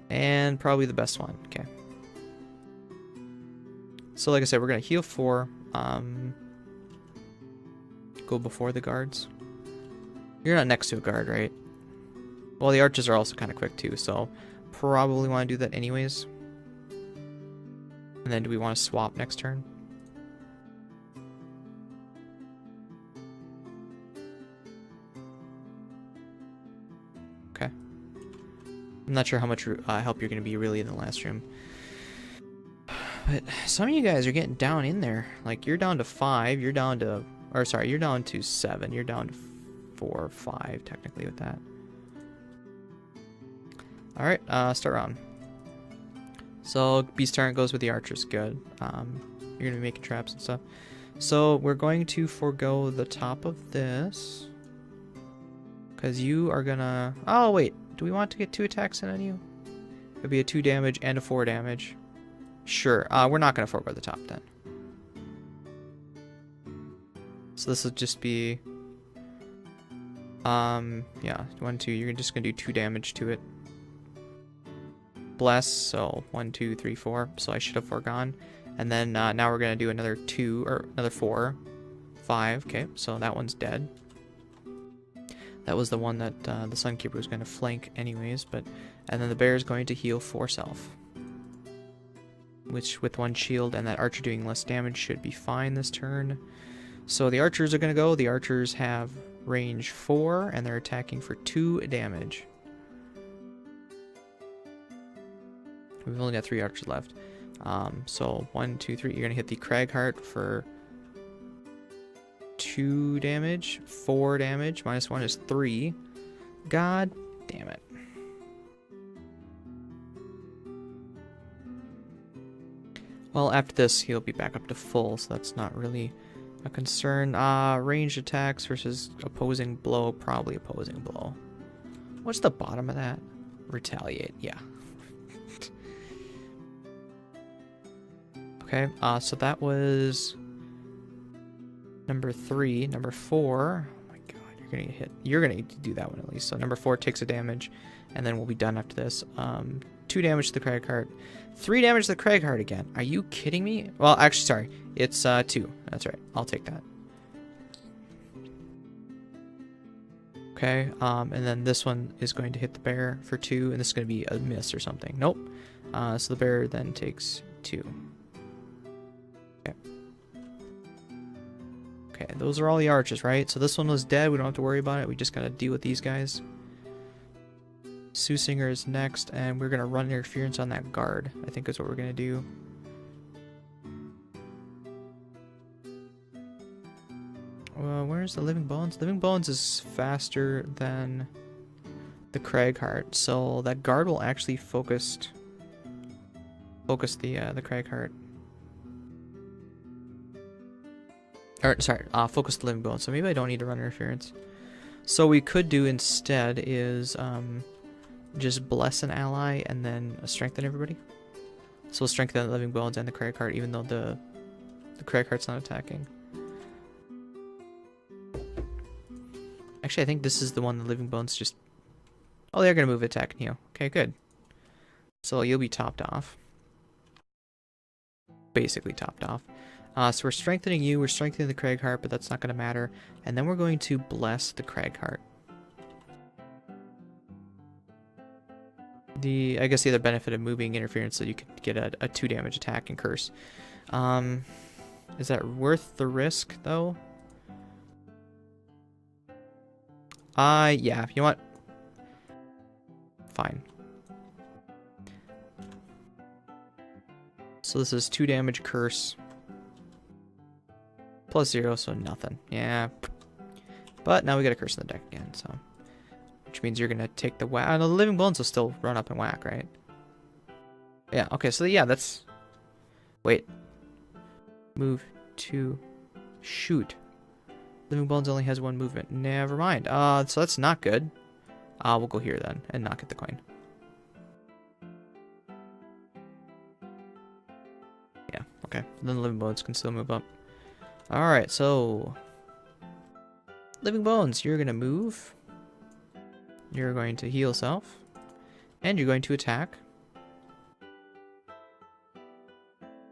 And probably the best one. Okay. So like I said, we're going to heal 4. go before the guards. You're not next to a guard, right? Well, the archers are also kind of quick too, so probably want to do that anyways. And then do we want to swap next turn? Okay. I'm not sure how much help you're going to be really in the last room. But some of you guys are getting down in there. Like, you're down to 5, you're down to... Or, sorry, you're down to 7, you're down to 4 or 5, technically, with that. Alright, start round. So, Beast Tyrant goes with the archers, good. You're going to be making traps and stuff. So, we're going to forego the top of this. Because you are going to... Oh, wait. Do we want to get 2 attacks in on you? It would be a 2 damage and a 4 damage. Sure. We're not going to forego the top then. So this will just be... yeah. 1, 2. You're just going to do 2 damage to it. Bless. So 1, 2, 3, 4. So I should have foregone. And then now we're going to do another 2, or another 4. 5. Okay. So that one's dead. That was the one that the Sunkeeper was going to flank anyways. And then the bear is going to heal 4 self. Which, with 1 shield and that archer doing less damage, should be fine this turn. So the archers are going to go. The archers have range 4, and they're attacking for 2 damage. We've only got 3 archers left. So 1, 2, 3. You're going to hit the Cragheart for 2 damage. 4 damage. -1 is 3. God damn it. Well, after this, he'll be back up to full, so that's not really a concern. Ranged attacks versus opposing blow. Probably opposing blow. What's the bottom of that? Retaliate, yeah. Okay, so that was number 3. Number 4, oh my god, you're gonna get hit. You're gonna do that one at least. So number 4 takes a damage, and then we'll be done after this. 2 damage to the Cragheart. 3 damage to the Cragheart again. Are you kidding me? Well, actually, sorry. It's 2. That's right. I'll take that. Okay, and then this one is going to hit the bear for 2, and this is going to be a miss or something. Nope. So the bear then takes 2. Okay. Okay, those are all the archers, right? So this one was dead. We don't have to worry about it. We just got to deal with these guys. Soothsinger is next, and we're going to run interference on that guard. I think is what we're going to do. Where's the Living Bones? Living Bones is faster than the Cragheart, so that guard will actually focus the Cragheart. Or, sorry, focus the Living Bones, so maybe I don't need to run interference. So we could do instead is... just bless an ally and then strengthen everybody. So we'll strengthen the Living Bones and the Cragheart, even though the Cragheart's not attacking. Actually, I think this is the one the Living Bones just... Oh, they're going to move attack and heal. Okay, good. So you'll be topped off. Basically topped off. So we're strengthening you, we're strengthening the Cragheart, but that's not going to matter. And then we're going to bless the Cragheart. I guess the other benefit of moving interference so you could get a 2 damage attack and curse. Is that worth the risk though? Yeah, you know what? Fine. So this is 2 damage curse. Plus 0, so nothing. Yeah. But now we got a curse in the deck again, so... Which means you're going to take the whack. The Living Bones will still run up and whack, right? Yeah, okay, so yeah, that's... Wait. Move to shoot. Living Bones only has 1 movement. Never mind. So that's not good. We'll go here then and not get the coin. Yeah, okay. Then the Living Bones can still move up. Alright, so... Living Bones, you're going to move... You're going to heal self. And you're going to attack.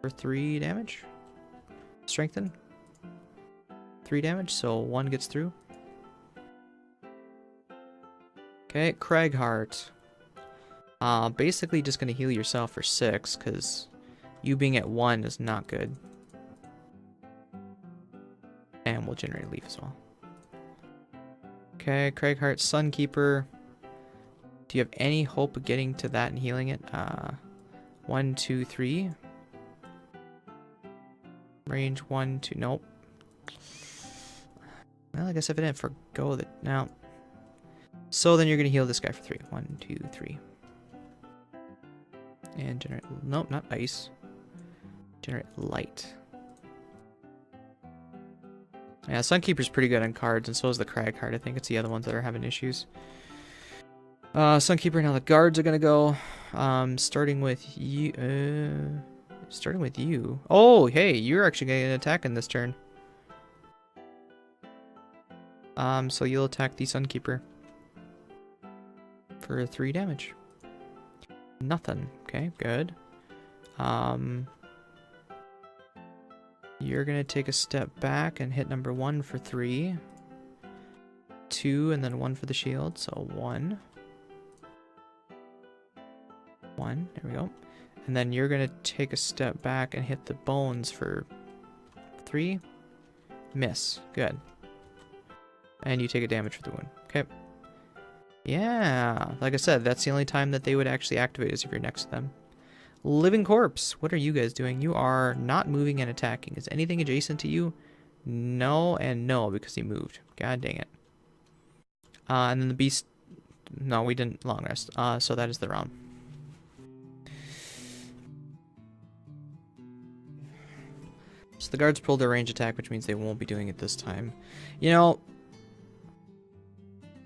For 3 damage. Strengthen. 3 damage, so 1 gets through. Okay, Cragheart. Basically just gonna heal yourself for 6, because you being at 1 is not good. And we'll generate a leaf as well. Okay, Cragheart, Sunkeeper. Do you have any hope of getting to that and healing it? 1, 2, 3. Range 1, 2. Nope. Well, I guess if I didn't forgo that. No. So then you're going to heal this guy for 3. 1, 2, 3. And generate. Nope, not ice. Generate light. Yeah, Sunkeeper's pretty good on cards, and so is the Cragheart. I think it's the other ones that are having issues. Sunkeeper, now the guards are gonna go. Starting with you. Starting with you. Oh, hey, you're actually getting an attack in this turn. So you'll attack the Sunkeeper for 3 damage. Nothing. Okay, good. You're gonna take a step back and hit number 1 for 3. 2, and then 1 for the shield, so 1. 1, there we go. And then you're gonna take a step back and hit the bones for 3. Miss. Good. And you take a damage for the wound. Okay. Yeah, like I said, that's the only time that they would actually activate is if you're next to them. Living Corpse, what are you guys doing? You are not moving and attacking. Is anything adjacent to you? No and no, because he moved. God dang it. And then the beast... No, we didn't long rest. So that is the round. So the guards pulled their range attack, which means they won't be doing it this time. You know...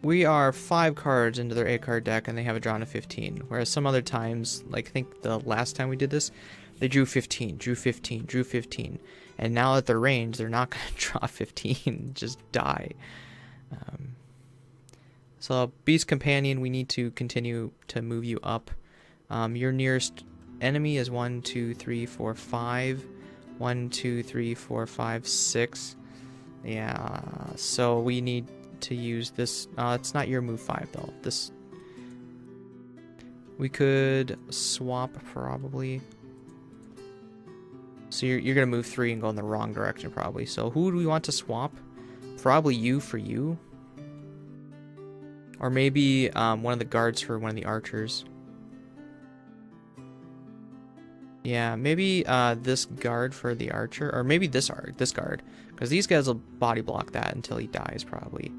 We are 5 cards into their 8-card deck, and they have a drawn of 15. Whereas some other times, like I think the last time we did this, they drew 15, drew 15, drew 15. And now at their range, they're not going to draw 15, just die. So Beast Companion, we need to continue to move you up. Your nearest enemy is 1, 2, 3, 4, 5. 1, 2, 3, 4, 5, 6. Yeah, so we need to use this. It's not your move 5 though. This we could swap probably. So you're gonna move 3 and go in the wrong direction probably. So who do we want to swap? Probably you for you, or maybe one of the guards for one of the archers. Yeah, maybe this guard for the archer, or maybe this guard, because these guys will body block that until he dies probably,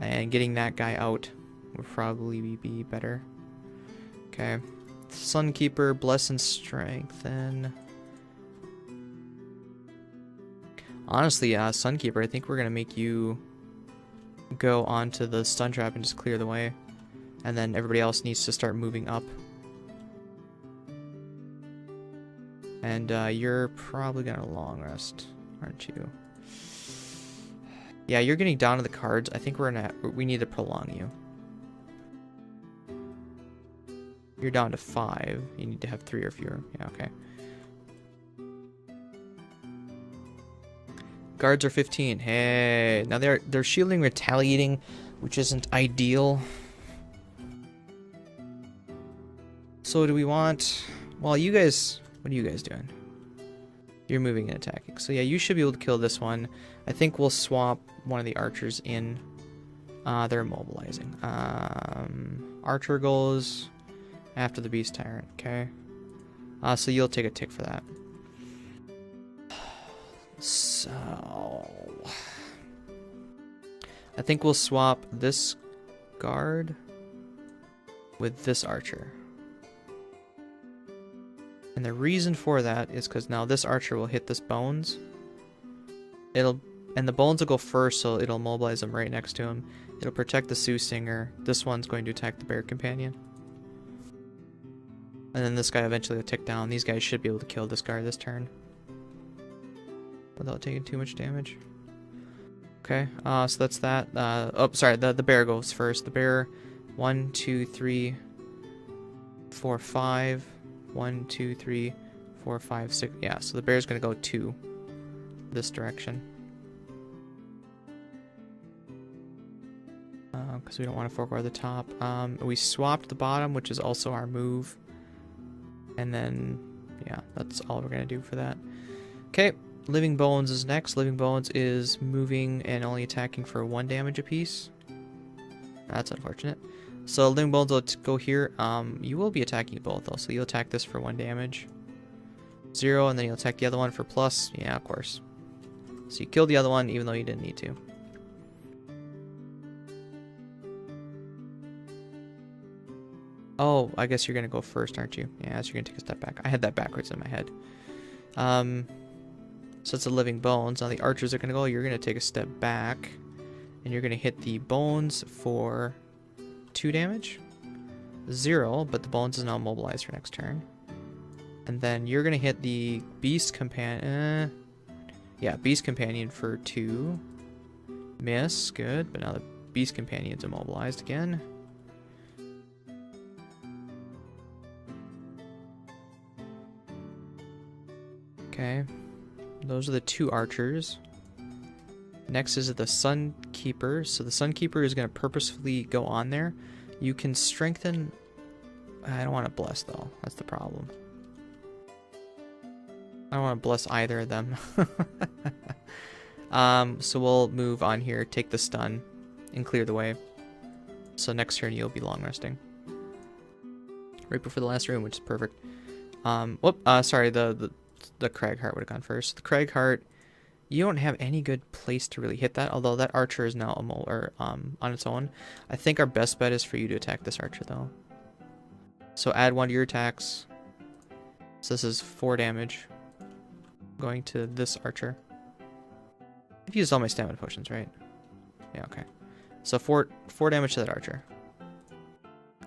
and getting that guy out would probably be better. Okay, Sunkeeper, bless and strengthen. Honestly, Sunkeeper, I think we're gonna make you go onto the stun trap and just clear the way, and then everybody else needs to start moving up. And you're probably gonna long rest, aren't you? Yeah, you're getting down to the cards. I think we need to prolong you. You're down to 5. You need to have 3 or fewer. Yeah, okay. Guards are 15. Hey, now they're shielding, retaliating, which isn't ideal. So do we want? Well, you guys. What are you guys doing? You're moving and attacking. So yeah, you should be able to kill this one. I think we'll swap one of the archers in. They're immobilizing. Archer goes after the Beast Tyrant, okay? So you'll take a tick for that. So... I think we'll swap this guard with this archer. And the reason for that is because now this archer will hit this bones. And the bones will go first, so it'll mobilize them right next to him. It'll protect the Soothsinger. This one's going to attack the Bear Companion. And then this guy eventually will tick down. These guys should be able to kill this guard this turn without taking too much damage. Okay, so that's that. Oh, sorry, the bear goes first. The bear, 1, 2, 3, 4, 5. 1, 2, 3, 4, 5, 6. Yeah, so the bear's gonna go 2 this direction. because we don't want to fork over the top. We swapped the bottom, which is also our move. And then, yeah, that's all we're going to do for that. Okay, Living Bones is next. Living Bones is moving and only attacking for 1 damage apiece. That's unfortunate. So Living Bones will go here. You will be attacking both, though. So you'll attack this for 1 damage. 0, and then you'll attack the other one for plus. Yeah, of course. So you killed the other one, even though you didn't need to. Oh, I guess you're going to go first, aren't you? Yeah, so you're going to take a step back. I had that backwards in my head. So it's a Living Bones. Now the archers are going to go. You're going to take a step back. And you're going to hit the bones for 2 damage. 0, but the bones is now mobilized for next turn. And then you're going to hit the Beast Companion. Yeah, Beast Companion for 2. Miss. Good. But now the Beast Companion's immobilized again. Okay. Those are the 2 archers. Next is the Sunkeeper. So the Sunkeeper is going to purposefully go on there. You can strengthen... I don't want to bless, though. That's the problem. I don't want to bless either of them. So we'll move on here, take the stun, and clear the way. So next turn you'll be long resting. Right before the last room, which is perfect. Sorry, the Cragheart would have gone first. The Cragheart, you don't have any good place to really hit that, although that archer is now on its own. I think our best bet is for you to attack this archer, though. So add 1 to your attacks. So this is 4 damage going to this archer. I've used all my stamina potions, right? Yeah, okay. So 4 damage to that archer.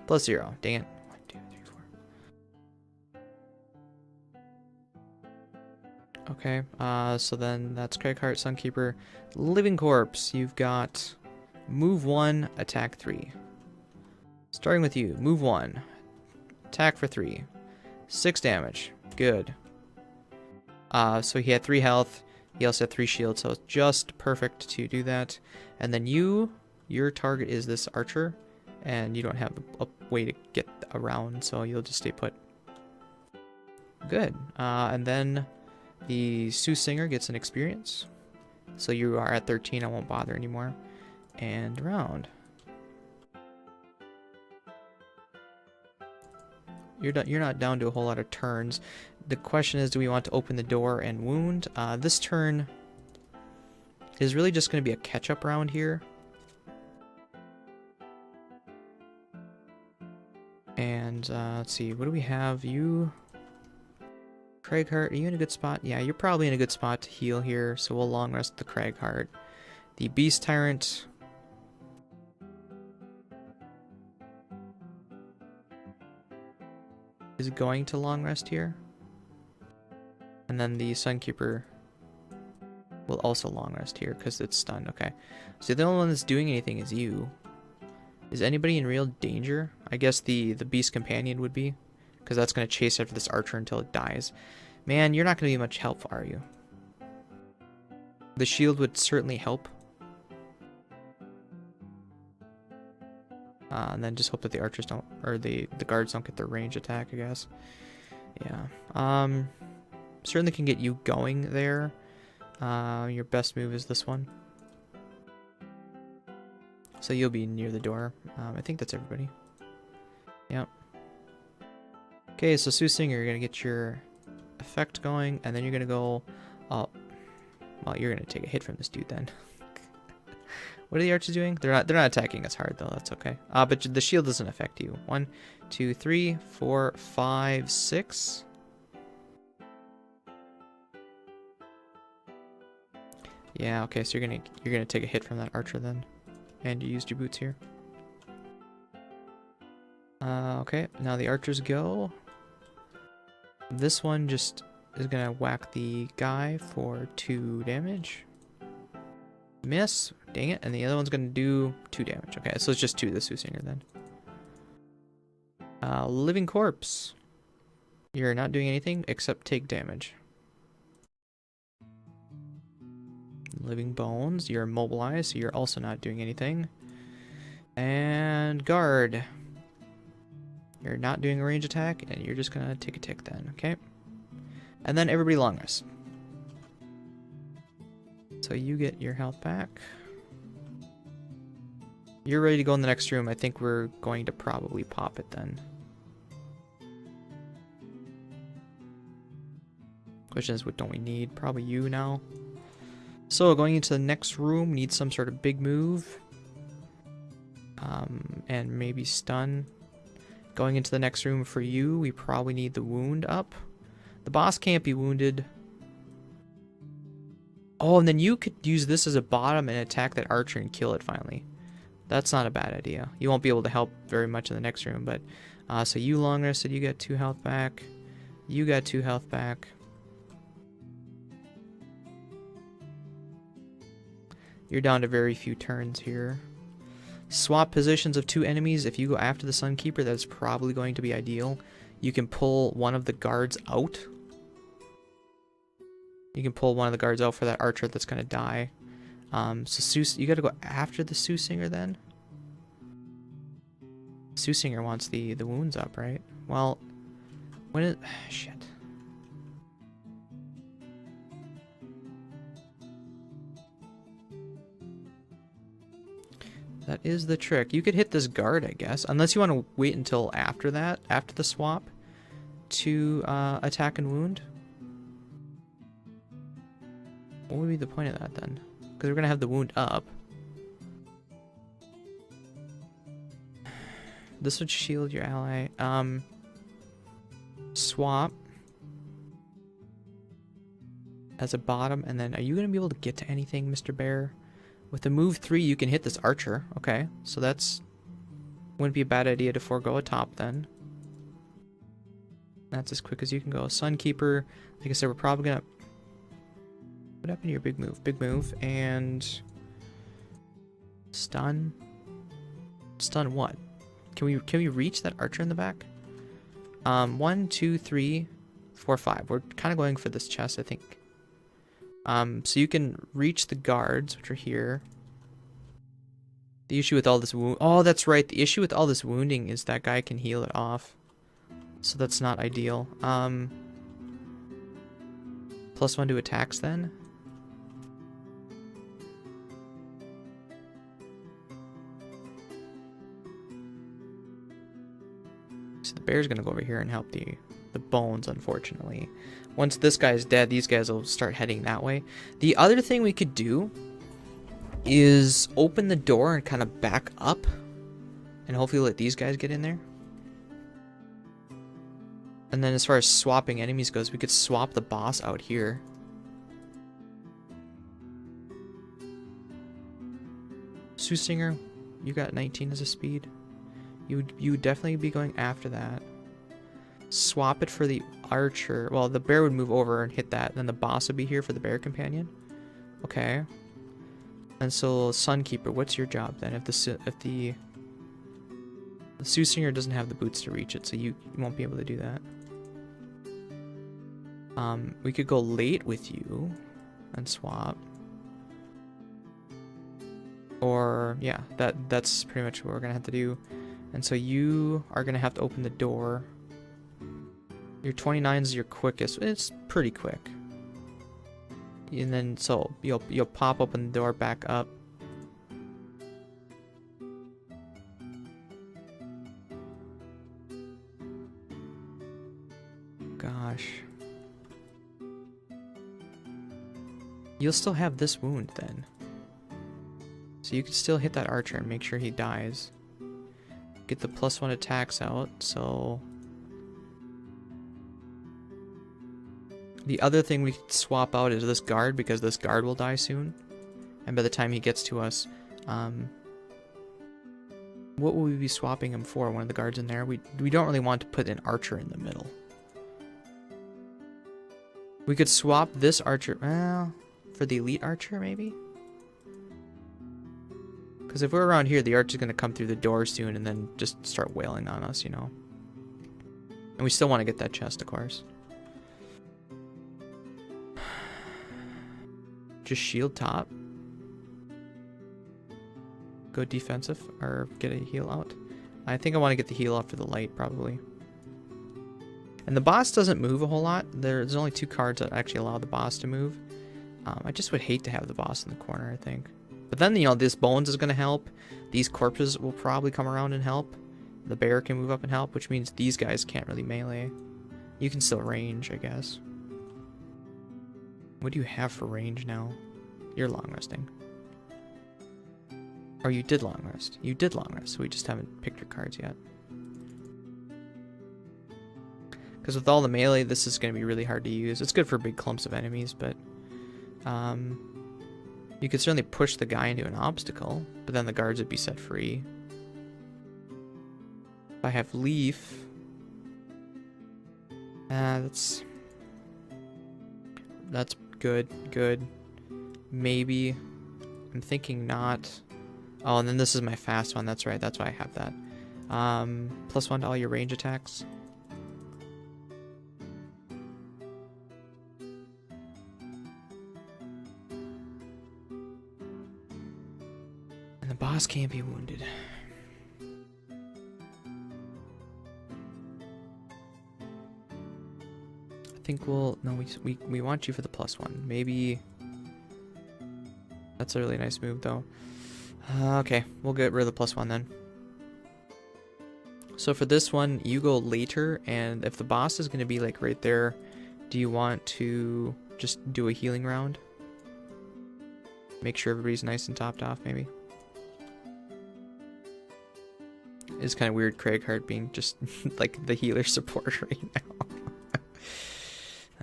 Plus 0. Dang it. 1, 2, 3, 4. Okay, so then that's Cragheart, Sunkeeper. Living Corpse, you've got move 1, attack 3. Starting with you, move 1, attack for 3. 6 damage. Good. So he had 3 health. He also had 3 shields, so it's just perfect to do that. And then your target is this archer, and you don't have a way to get around, so you'll just stay put. Good. And then the Soothsinger gets an experience. So you are at 13, I won't bother anymore. And round. You're not down to a whole lot of turns. The question is, do we want to open the door and wound? This turn is really just going to be a catch-up round here. And let's see, what do we have? You, Cragheart, are you in a good spot? Yeah, you're probably in a good spot to heal here, so we'll long rest the Cragheart. The Beast Tyrant... is going to long rest here. And then the Sunkeeper will also long rest here because it's stunned. Okay. So the only one that's doing anything is you. Is anybody in real danger? I guess the Beast Companion would be, because that's going to chase after this archer until it dies. Man, you're not going to be much help, are you? The shield would certainly help. And then just hope that the archers don't, or the guards don't get their range attack, I guess. Yeah. Certainly can get you going there. Your best move is this one. So you'll be near the door. I think that's everybody. Yep. Okay, so Soothsinger, you're going to get your effect going, and then you're going to go... Oh, well, you're going to take a hit from this dude then. What are the archers doing? They're not attacking us hard, though. That's okay. But the shield doesn't affect you. 1, 2, 3, 4, 5, 6. Yeah, okay, so you're gonna take a hit from that archer then. And you used your boots here. Okay, now the archers go. This one just is gonna whack the guy for 2 damage. Miss. Dang it. And the other one's gonna do 2 damage. Okay, so it's just 2 to the Soothsinger then. Living Corpse. You're not doing anything except take damage. Living Bones. You're immobilized, so you're also not doing anything. And guard. You're not doing a range attack, and you're just gonna take a tick then, okay? And then everybody long rest. So you get your health back. You're ready to go in the next room. I think we're going to probably pop it then. Question is, what don't we need? Probably you now. So going into the next room, need some sort of big move. And maybe stun. Going into the next room for you, we probably need the wound up. The boss can't be wounded. Oh, and then you could use this as a bottom and attack that archer and kill it finally. That's not a bad idea. You won't be able to help very much in the next room, but... so you long rested, you got 2 health back. You got 2 health back. You're down to very few turns here. Swap positions of 2 enemies. If you go after the Sunkeeper, that's probably going to be ideal. You can pull one of the guards out. You can pull one of the guards out for that archer that's going to die. So you got to go after the Soothsinger then? Soothsinger wants the wounds up, right? Well, when it... Shit. That is the trick. You could hit this guard, I guess. Unless you want to wait until after that, after the swap, to attack and wound. What would be the point of that then? Because we're going to have the wound up. This would shield your ally. Swap. As a bottom. And then are you going to be able to get to anything, Mr. Bear? With the move 3, you can hit this archer. Okay, so that's... Wouldn't be a bad idea to forego a top then. That's as quick as you can go. Sunkeeper. Like I said, we're probably going to... What happened to your big move? Big move. And... Stun. Stun what? Can we reach that archer in the back? 1, 2, 3, 4, 5. We're kind of going for this chest, I think. So you can reach the guards, which are here. The issue with all this wound... Oh, that's right. The issue with all this wounding is that guy can heal it off. So that's not ideal. +1 to attacks then. So the bear's gonna go over here and help the bones, unfortunately. Once this guy's dead, these guys will start heading that way. The other thing we could do is open the door and kind of back up and hopefully let these guys get in there. And then as far as swapping enemies goes, we could swap the boss out here. Soothsinger, you got 19 as a speed. You would definitely be going after that. Swap it for the archer. Well, the bear would move over and hit that. And then the boss would be here for the bear companion. Okay. And so, Sunkeeper, what's your job then? If the Soothsinger doesn't have the boots to reach it, so you won't be able to do that. We could go late with you and swap. Or, yeah, that's pretty much what we're gonna have to do. And so you are gonna have to open the door. Your 29 is your quickest. It's pretty quick. And then so you'll pop open the door back up. Gosh. You'll still have this wound then. So you can still hit that archer and make sure he dies. Get the +1 attacks out, so... The other thing we could swap out is this guard, because this guard will die soon. And by the time he gets to us, what will we be swapping him for? One of the guards in there? We don't really want to put an archer in the middle. We could swap this archer, well, for the elite archer maybe? Because if we're around here, the archer's going to come through the door soon and then just start wailing on us, you know. And we still want to get that chest, of course. Just shield top. go defensive or get a heal out. I think I want to get the heal after the light probably. And the boss doesn't move a whole lot. There's only 2 cards that actually allow the boss to move. I just would hate to have the boss in the corner, I think. But then, you know, this bones is going to help. These corpses will probably come around and help. The bear can move up and help, which means these guys can't really melee. You can still range, I guess. What do you have for range now? You're long resting. Or you did long rest. You did long rest, so we just haven't picked your cards yet. Because with all the melee, this is going to be really hard to use. It's good for big clumps of enemies, but... you could certainly push the guy into an obstacle, but then the guards would be set free. If I have Leaf... that's good. Maybe. I'm thinking not. Oh, and then this is my fast one. That's right. That's why I have that. +1 to all your range attacks. And the boss can't be wounded. I think we'll... No, we want you for the +1. Maybe... That's a really nice move, though. Okay, we'll get rid of the +1 then. So for this one, you go later, and if the boss is going to be like right there, do you want to just do a healing round? Make sure everybody's nice and topped off, maybe? It's kind of weird, Cragheart being just like the healer support right now.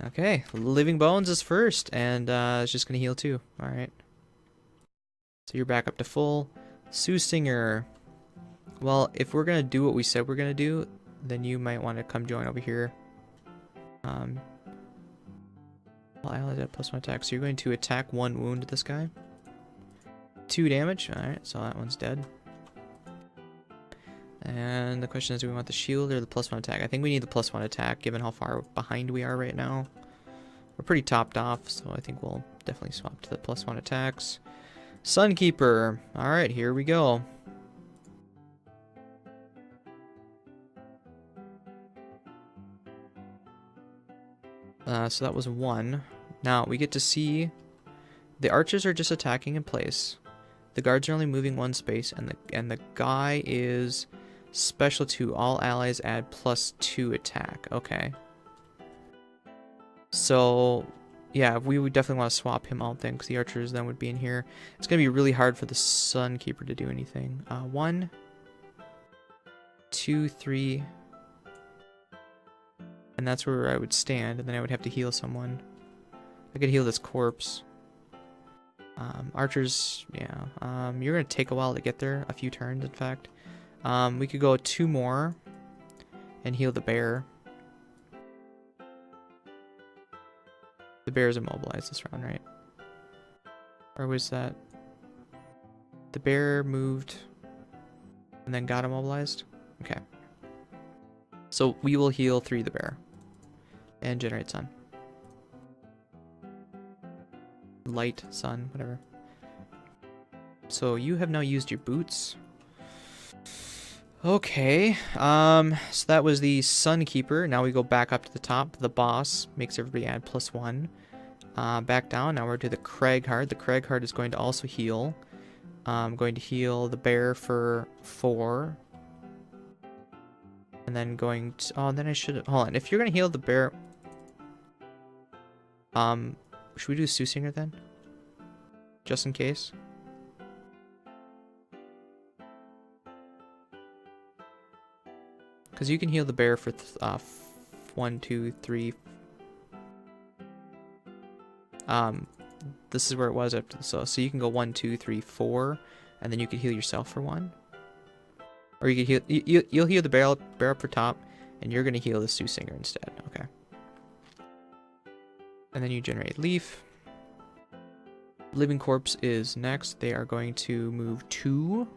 Okay, Living Bones is first, and it's just going to heal too. Alright. So you're back up to full. Soothsinger. Well, if we're going to do what we said we're going to do, then you might want to come join over here. Well, I only did +1 attack, so you're going to attack 1 wound this guy. 2 damage. Alright, so that one's dead. And the question is, do we want the shield or the +1 attack? I think we need the +1 attack, given how far behind we are right now. We're pretty topped off, so I think we'll definitely swap to the +1 attacks. Sunkeeper. Alright, here we go. So that was 1. Now, we get to see the archers are just attacking in place. The guards are only moving 1 space, and the guy is... Special to all allies add +2 attack. Okay. So, yeah, we would definitely want to swap him out then, because the archers then would be in here. It's going to be really hard for the Sunkeeper to do anything. 1, 2, 3. And that's where I would stand, and then I would have to heal someone. I could heal this corpse. Archers, yeah. You're going to take a while to get there. A few turns, in fact. We could go 2 more and heal the bear. The bear is immobilized this round, right? Or was that... The bear moved and then got immobilized? Okay. So we will heal 3 the bear. And generate sun. Light, sun, whatever. So you have now used your boots. Okay, so that was the Sunkeeper. Now we go back up to the top. The boss makes everybody add +1. Back down, now we're to the Cragheart. The Cragheart is going to also heal. I'm going to heal the bear for 4. And then going to... Oh, then I should... Hold on, if you're going to heal the bear... should we do Soothsinger then? Just in case? Because you can heal the bear for 1, 2, 3. This is where it was after so you can go 1, 2, 3, 4, and then you could heal yourself for 1. Or you could heal you'll heal the bear up for top, and you're gonna heal the Soothsinger instead. Okay. And then you generate Leaf. Living Corpse is next. They are going to move 2.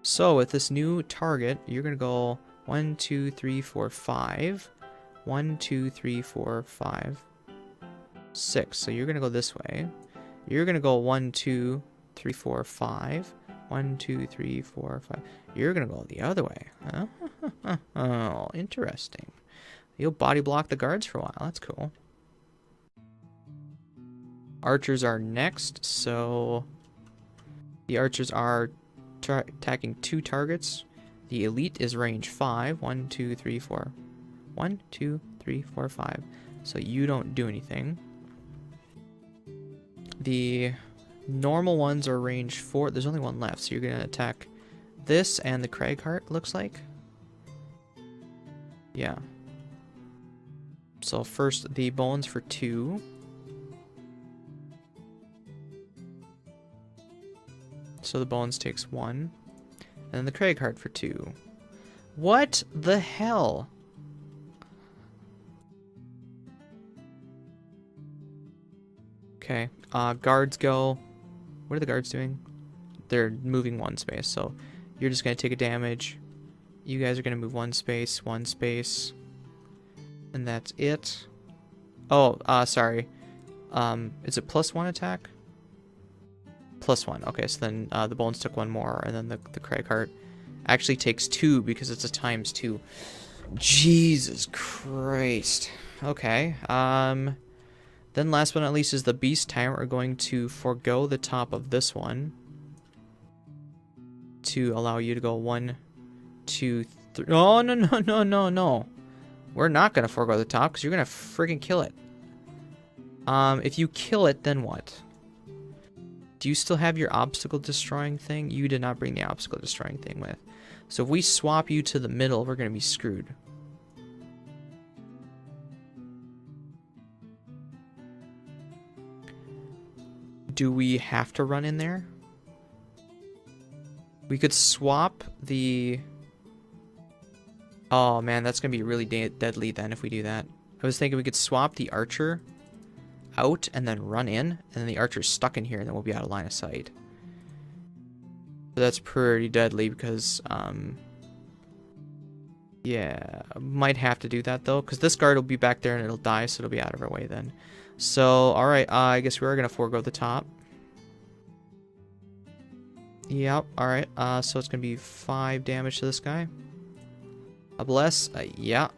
So with this new target, you're gonna go 1, 2, 3, 4, 5. 1, 2, 3, 4, 5, 6. So you're going to go this way. You're going to go 1, 2, 3, 4, 5. 1, 2, 3, 4, 5. You're gonna go the other way. Oh, interesting. You'll body block the guards for a while. That's cool. Archers are next, so the archers are attacking 2 targets. The elite is range 5. 1, 2, 3, 4. 1, 2, 3, 4, 5. So you don't do anything. The normal ones are range 4. There's only one left, so you're gonna attack this and the Cragheart, looks like. Yeah. So first, the bones for 2. So the bones takes 1. And then the Cragheart for 2. What the hell? Okay. Guards go. What are the guards doing? They're moving 1 space, so you're just going to take a damage. You guys are going to move 1 space, 1 space. And that's it. Oh, sorry. Is it +1 attack? +1. Okay, so then the bones took 1 more, and then the Cragheart actually takes 2 because it's a ×2. Jesus Christ. Okay. Then last but not least is the Beast Tyrant. We're going to forego the top of this one to allow you to go 1, 2, 3. Oh, no, no, no, no, no. We're not going to forego the top because you're going to freaking kill it. If you kill it, then what? Do you still have your obstacle destroying thing? You did not bring the obstacle destroying thing with. So if we swap you to the middle, we're going to be screwed. Do we have to run in there? We could swap the... Oh man, that's going to be really deadly then if we do that. I was thinking we could swap the archer out and then run in, and then the archer's stuck in here and then we'll be out of line of sight. So that's pretty deadly because, yeah, might have to do that though, because this guard will be back there and it'll die, so it'll be out of our way then. So, alright, I guess we are going to forego the top. Yep, alright, so it's going to be 5 damage to this guy. A bless, yeah.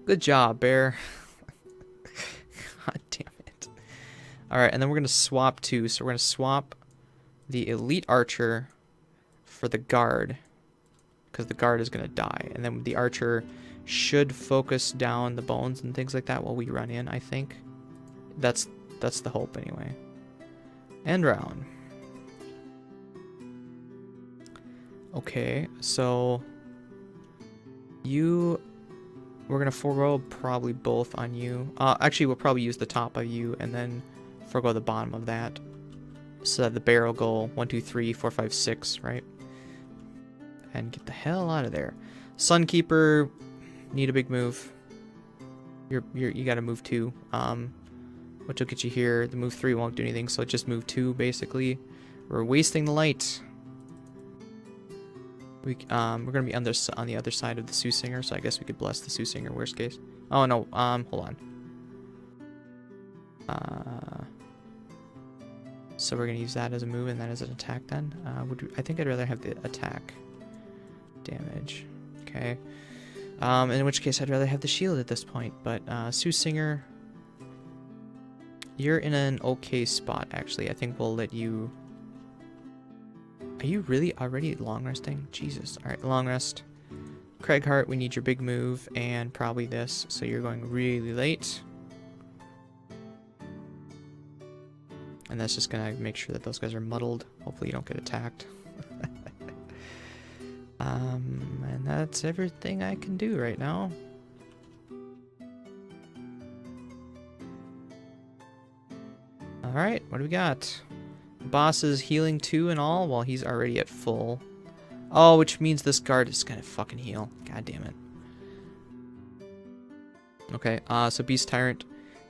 Good job, bear. God damn it. Alright, and then we're going to swap 2. So we're going to swap the elite archer for the guard, because the guard is going to die. And then the archer should focus down the bones and things like that while we run in, I think. That's the hope anyway. End round. Okay, so we're gonna forego probably both on you. Actually, we'll probably use the top of you and then forego the bottom of that, so that the bear will go 1, 2, 3, 4, 5, 6, right? And get the hell out of there. Sunkeeper, need a big move. You gotta move 2, which will get you here. The move 3 won't do anything, so just move 2 basically. We're wasting the light. We're gonna be on the other side of the Soothsinger, so I guess we could bless the Soothsinger worst case. Oh no, hold on. So we're gonna use that as a move and that as an attack then. I think I'd rather have the attack damage. Okay. In which case I'd rather have the shield at this point, but Soothsinger, you're in an okay spot actually. I think we'll let you... Are you really already long resting? Jesus. Alright, long rest. Cragheart, we need your big move and probably this, so you're going really late. And that's just gonna make sure that those guys are muddled. Hopefully you don't get attacked. And that's everything I can do right now. Alright, what do we got? Boss is healing 2 and all, while he's already at full. Oh, which means this guard is gonna fucking heal. God damn it. Okay, so Beast Tyrant,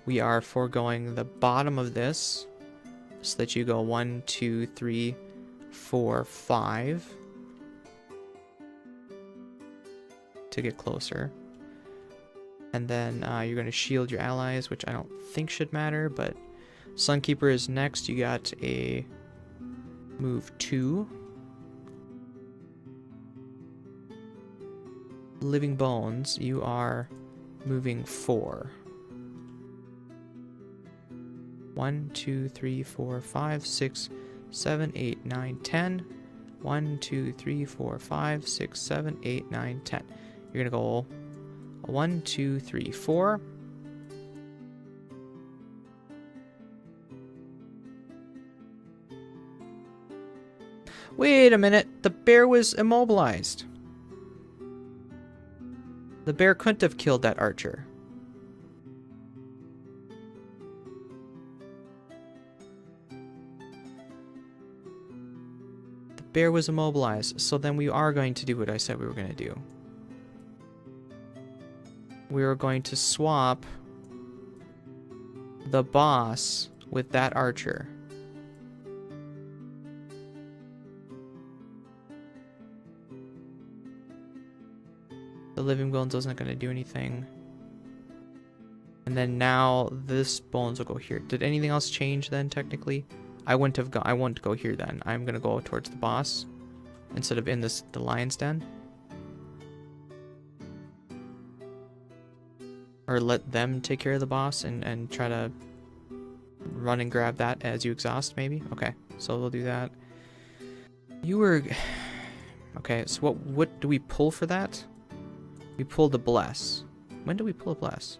we are foregoing the bottom of this, so that you go 1, 2, 3, 4, 5 to get closer. And then you're going to shield your allies, which I don't think should matter, but Sunkeeper is next. You got a move 2. Living Bones, you are moving 4. 1, 2, 3, 4, 5, 6, 7, 8, 9, 10. 1, 2, 3, 4, 5, 6, 7, 8, 9, 10. You're gonna go 1, 2, 3, 4. Wait a minute, the bear was immobilized. The bear couldn't have killed that archer. The bear was immobilized, so then we are going to do what I said we were going to do. We are going to swap the boss with that archer. The Living Bones isn't going to do anything. And then now this bones will go here. Did anything else change then, technically? I wouldn't go here then. I'm going to go towards the boss instead of in the lion's den. Or let them take care of the boss and try to run and grab that as you exhaust, maybe? Okay, so we'll do that. You were... Okay, so what do we pull for that? We pulled the Bless. When do we pull a Bless?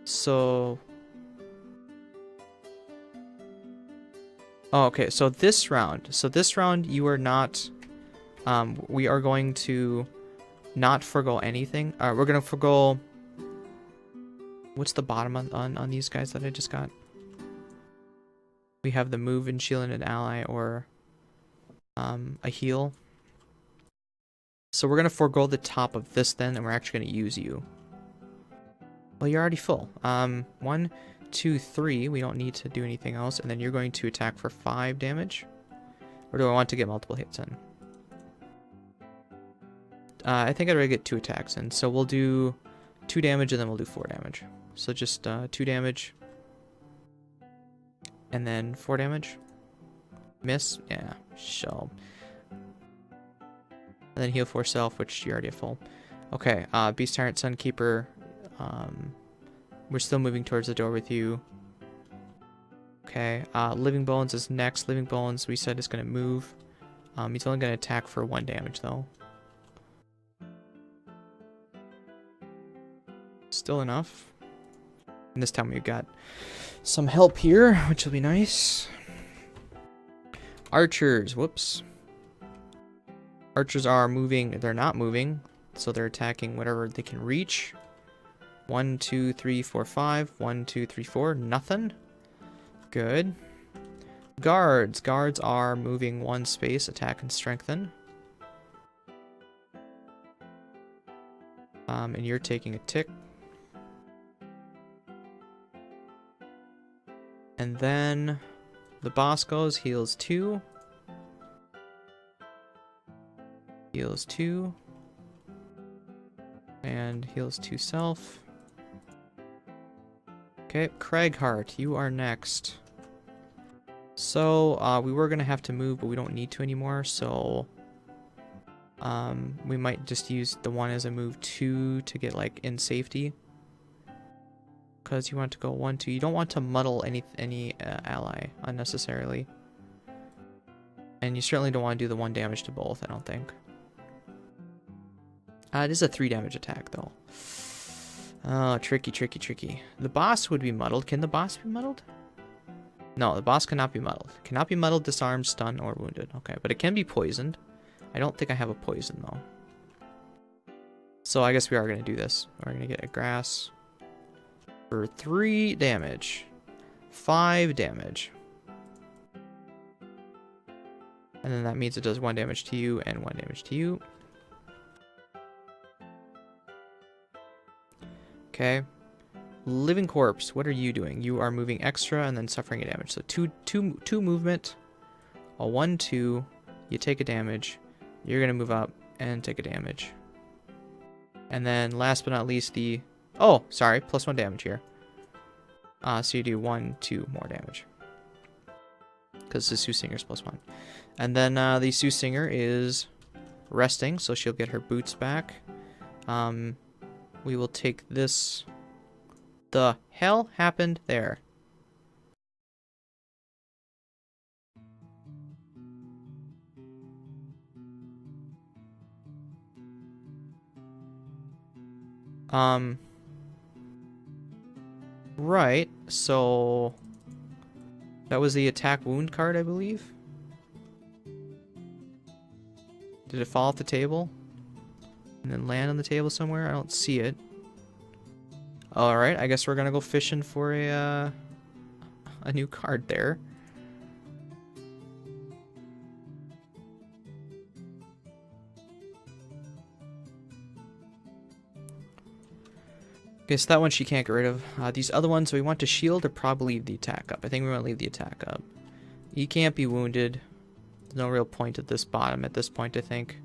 So... Oh, okay, so this round you are not... we are going to not forgo anything. We're going to forgo... What's the bottom on these guys that I just got? We have the move and shield and an ally or a heal. So we're going to forego the top of this then, and we're actually going to use you. Well, you're already full. 1, 2, 3. We don't need to do anything else. And then you're going to attack for 5 damage. Or do I want to get multiple hits in? I think I'd rather get 2 attacks in. So we'll do 2 damage and then we'll do 4 damage. So just 2 damage. And then 4 damage. Miss? Yeah, so. And then heal for self, which you already have full. Okay, Beast Tyrant, Sunkeeper. We're still moving towards the door with you. Okay, Living Bones is next. Living Bones, we said, is going to move. He's only going to attack for 1 damage, though. Still enough. And this time we've got some help here, which will be nice. Archers, whoops. Archers are moving, they're not moving, so they're attacking whatever they can reach. 1, 2, 3, 4, 5. 1, 2, 3, 4. Nothing. Good. Guards. Guards are moving 1 space, attack and strengthen. And you're taking a tick. And then the boss goes, heals 2. Heals 2. And heals 2 self. Okay, Cragheart, you are next. So, we were going to have to move, but we don't need to anymore, so... we might just use the 1 as a move 2 to get, like, in safety. Because you want to go 1, 2. You don't want to muddle any ally unnecessarily. And you certainly don't want to do the 1 damage to both, I don't think. It is a 3 damage attack, though. Oh, tricky, tricky, tricky. The boss would be muddled. Can the boss be muddled? No, the boss cannot be muddled. Cannot be muddled, disarmed, stunned, or wounded. Okay, but it can be poisoned. I don't think I have a poison, though. So I guess we are going to do this. We're going to get a grass for 3 damage. 5 damage. And then that means it does 1 damage to you and 1 damage to you. Okay. Living Corpse, what are you doing? You are moving extra and then suffering a damage. So two movement, a 1, 2, you take a damage. You're going to move up and take a damage. And then last but not least, the... Oh, sorry, +1 damage here. So you do 1, 2 more damage. Because the Soothinger's +1. And then the Soothsinger is resting, so she'll get her boots back. We will take this... The hell happened there? Right, so that was the attack wound card, I believe. Did it fall off the table? And then land on the table somewhere? I don't see it. Alright, I guess we're gonna go fishing for a new card there. Okay, so that one she can't get rid of. These other ones we want to shield or probably leave the attack up. I think we want to leave the attack up. You can't be wounded. There's no real point at this bottom at this point, I think.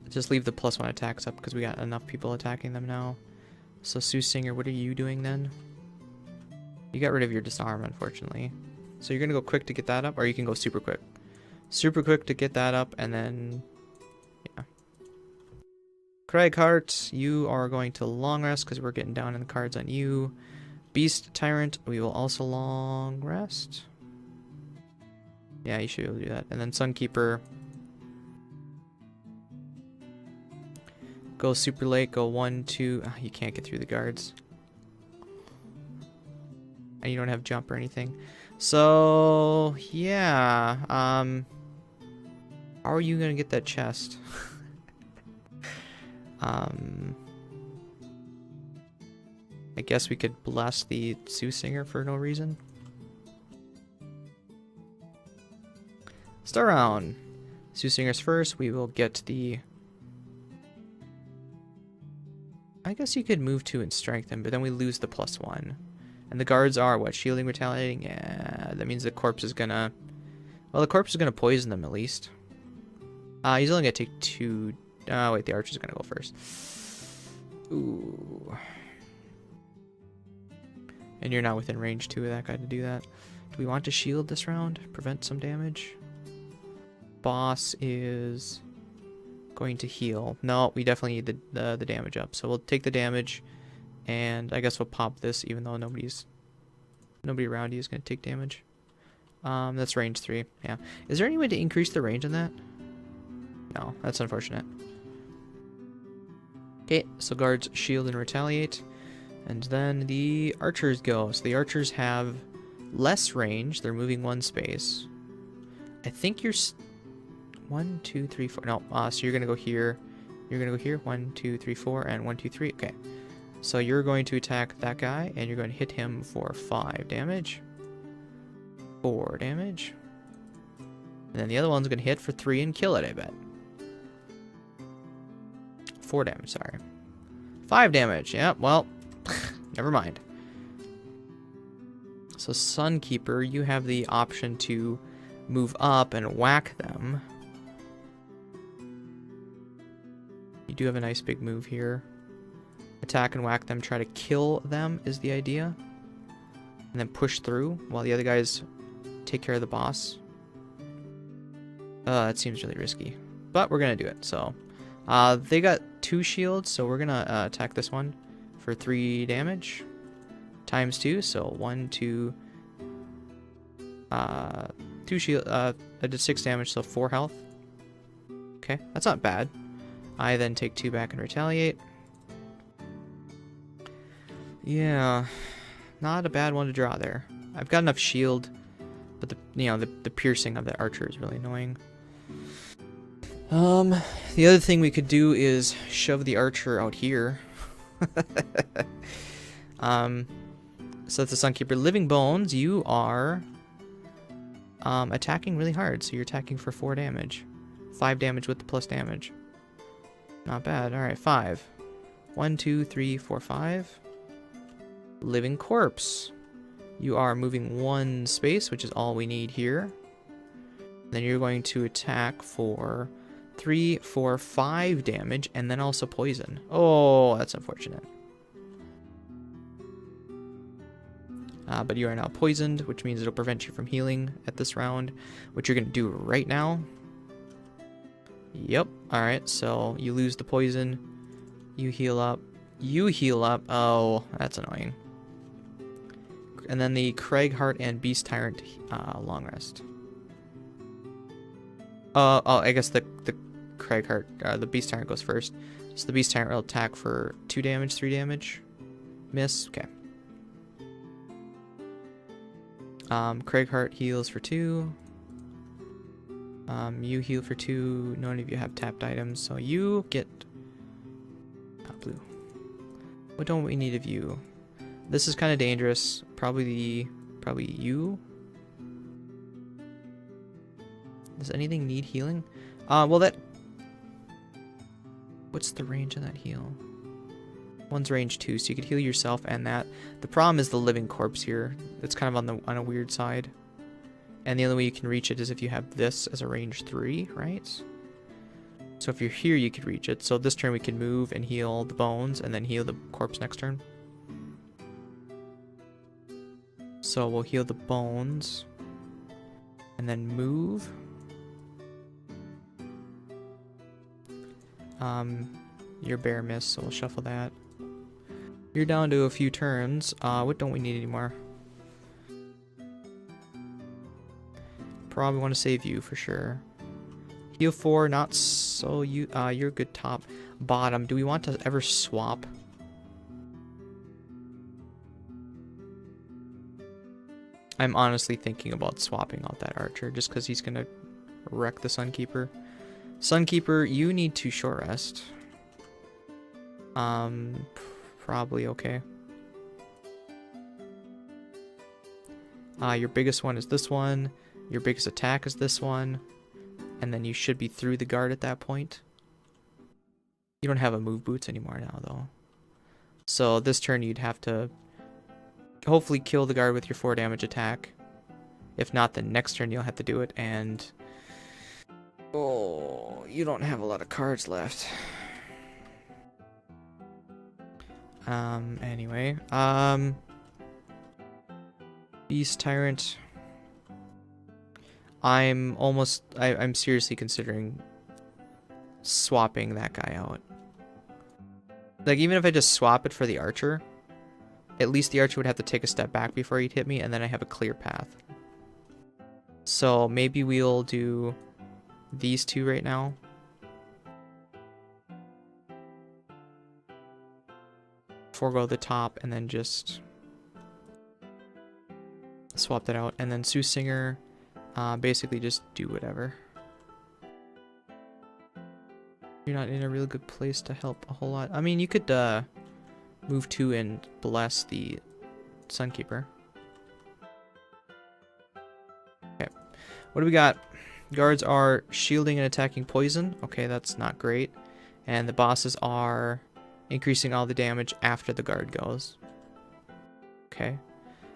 Just leave the +1 attacks up because we got enough people attacking them now. So Soothsinger, what are you doing then? You got rid of your disarm, unfortunately. So you're going to go quick to get that up, or you can go super quick. Super quick to get that up, and then... Yeah. Cragheart, you are going to long rest, because we're getting down in the cards on you. Beast Tyrant, we will also long rest. Yeah, you should be able to do that. And then Sunkeeper. Go super late, go 1, 2... Oh, you can't get through the guards. And you don't have jump or anything. So, yeah, how are you gonna get that chest? I guess we could bless the Soothsinger for no reason. Start round. Soothsinger's first, we will get the... I guess you could move 2 and strengthen, but then we lose the +1. And the guards are, what, shielding, retaliating? Yeah, that means the corpse is gonna... Well, the corpse is gonna poison them, at least. He's only gonna take 2... wait, the archer's gonna go first. Ooh. And you're not within range, too, of that guy to do that. Do we want to shield this round? Prevent some damage? Boss is... going to heal. No, we definitely need the damage up. So we'll take the damage... And I guess we'll pop this even though nobody around you is going to take damage. That's range 3. Yeah. Is there any way to increase the range on that? No, that's unfortunate. Okay, so guards shield and retaliate. And then the archers go. So the archers have less range. They're moving 1 space. I think you're... 1, 2, 3, 4. No, so you're going to go here. You're going to go here. 1, 2, 3, 4, and 1, 2, 3. Okay. So you're going to attack that guy, and you're going to hit him for 5 damage. 4 damage. And then the other one's going to hit for 3 and kill it, I bet. 4 damage, sorry. 5 damage, yeah, well, never mind. So Sunkeeper, you have the option to move up and whack them. You do have a nice big move here. Attack and whack them, try to kill them is the idea. And then push through while the other guys take care of the boss. That seems really risky. But we're going to do it, so. They got 2 shields, so we're going to attack this one for 3 damage. Times 2, so 1, 2... 2 shield, I did 6 damage, so 4 health. Okay, that's not bad. I then take 2 back and retaliate. Yeah, not a bad one to draw there. I've got enough shield, but the piercing of the archer is really annoying. The other thing we could do is shove the archer out here. So that's the Sunkeeper. Living Bones, you are attacking really hard, so you're attacking for 4 damage. 5 damage with the plus damage. Not bad. Alright, 5. 1, 2, 3, 4, 5. Living Corpse. You are moving 1 space, which is all we need here. Then you're going to attack for 3, 4, 5 damage, and then also poison. Oh, that's unfortunate. But you are now poisoned, which means it'll prevent you from healing at this round, which you're going to do right now. Yep. Alright, so you lose the poison. You heal up. You heal up. Oh, that's annoying. And then the Cragheart and Beast Tyrant long rest. Oh, I guess the Cragheart, the Beast Tyrant goes first. So the Beast Tyrant will attack for 2 damage, 3 damage. Miss. Okay. Cragheart heals for 2. You heal for 2. None of you have tapped items, so you get blue. What don't we need of you? This is kind of dangerous. Probably you. Does anything need healing? Well that... What's the range of that heal? One's range 2, so you could heal yourself and that. The problem is the living corpse here. It's kind of on a weird side. And the only way you can reach it is if you have this as a range 3, right? So if you're here, you could reach it. So this turn we can move and heal the bones and then heal the corpse next turn. So we'll heal the bones and then move. Your bear miss, so we'll shuffle that. You're down to a few turns. What don't we need anymore? Probably want to save you for sure. Heal 4, not so you. You're good top. Bottom. Do we want to ever swap? I'm honestly thinking about swapping out that archer just because he's gonna wreck the Sunkeeper. Sunkeeper, you need to short rest. Probably okay. Your biggest one is this one. Your biggest attack is this one. And then you should be through the guard at that point. You don't have a move boots anymore now, though. So this turn you'd have to hopefully kill the guard with your 4 damage attack. If not, then next turn you'll have to do it, and... Oh, you don't have a lot of cards left. Anyway. Beast Tyrant. I'm seriously considering swapping that guy out. Like, even if I just swap it for the archer, at least the archer would have to take a step back before he'd hit me, and then I have a clear path. So maybe we'll do these 2 right now. Forego the top, and then just swap that out. And then Soothsinger, basically just do whatever. You're not in a really good place to help a whole lot. I mean, you could move 2 and bless the Sunkeeper. Okay. What do we got? Guards are shielding and attacking poison. Okay, that's not great. And the bosses are increasing all the damage after the guard goes. Okay.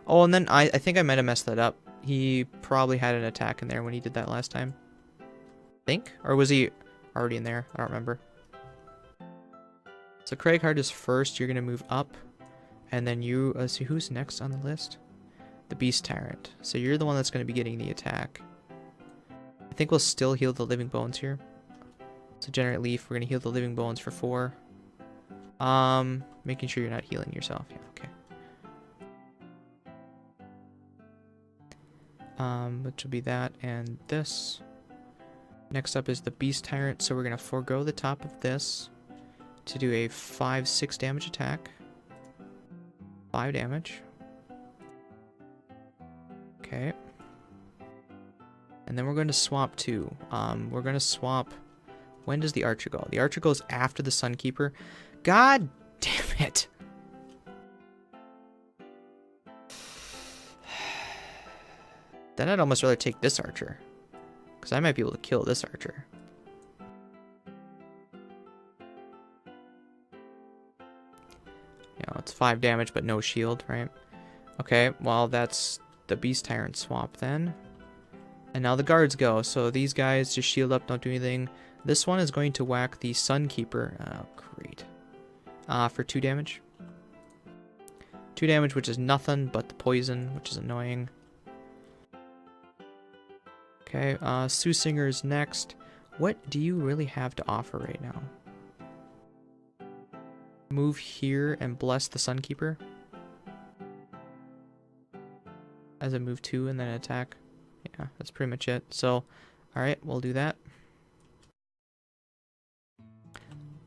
Oh, and then I think I might have messed that up. He probably had an attack in there when he did that last time. I think? Or was he already in there? I don't remember. So Cragheart is first. You're going to move up. And then you... Let's see, who's next on the list? The Beast Tyrant. So you're the one that's going to be getting the attack. I think we'll still heal the living bones here. So Generate Leaf, we're going to heal the living bones for 4. Making sure you're not healing yourself. Yeah, okay. Which will be that and this. Next up is the Beast Tyrant, so we're going to forego the top of this to do a 5-6 damage attack. 5 damage. Okay. And then we're going to swap 2. We're going to swap... When does the Archer go? The Archer goes after the Sunkeeper. God damn it! Then I'd almost rather take this Archer. Because I might be able to kill this Archer. You know, it's 5 damage, but no shield, right? Okay, well, that's the Beast Tyrant swap then. And now the guards go. So these guys just shield up, don't do anything. This one is going to whack the Sunkeeper. Oh, great. For 2 damage. 2 damage, which is nothing but the poison, which is annoying. Okay, Soothsinger is next. What do you really have to offer right now? Move here and bless the Sunkeeper. As a move 2 and then attack. Yeah, that's pretty much it. So, alright, we'll do that.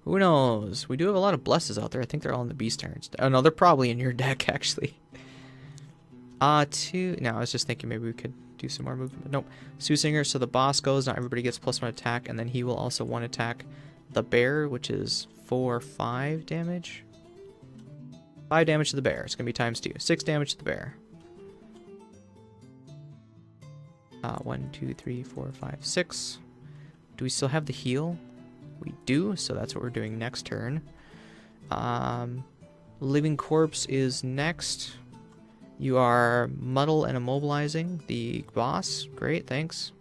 Who knows? We do have a lot of blesses out there. I think they're all in the Beast Tyrants. Oh no, they're probably in your deck, actually. No, I was just thinking maybe we could do some more movement, but nope. Soothsinger, so the boss goes, now everybody gets +1 attack, and then he will also 1 attack the bear, which is 4, 5 damage. 5 damage to the bear. It's going to be times 2. 6 damage to the bear. 1, 2, 3, 4, 5, 6. Do we still have the heal? We do, so that's what we're doing next turn. Living Corpse is next. You are muddle and immobilizing the boss. Great, thanks.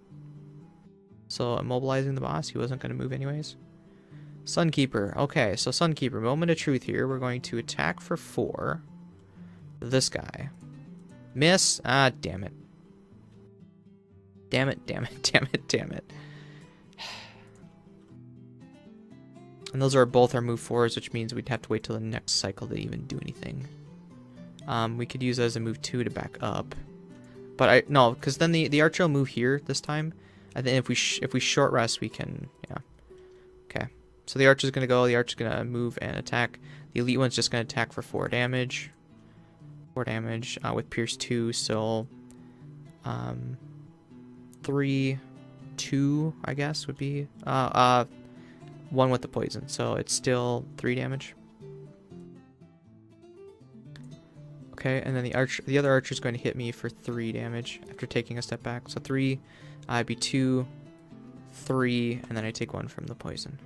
So immobilizing the boss, he wasn't going to move anyways. Sunkeeper. Okay, so Sunkeeper, moment of truth here. We're going to attack for 4. This guy. Miss. Ah, damn it. Damn it, damn it, damn it, damn it. And those are both our move 4s, which means we'd have to wait till the next cycle to even do anything. We could use it as a move 2 to back up. But no, because then the archer will move here this time. And then if we short rest, we can, yeah. Okay. So the archer's going to go, the archer's going to move and attack. The elite one's just going to attack for 4 damage. 4 damage with Pierce 2, so 3, 2, I guess, would be 1 with the poison, so it's still 3 damage. Okay, and then the other archer is going to hit me for 3 damage after taking a step back. So 3, I'd be 2, 3, and then I take 1 from the poison.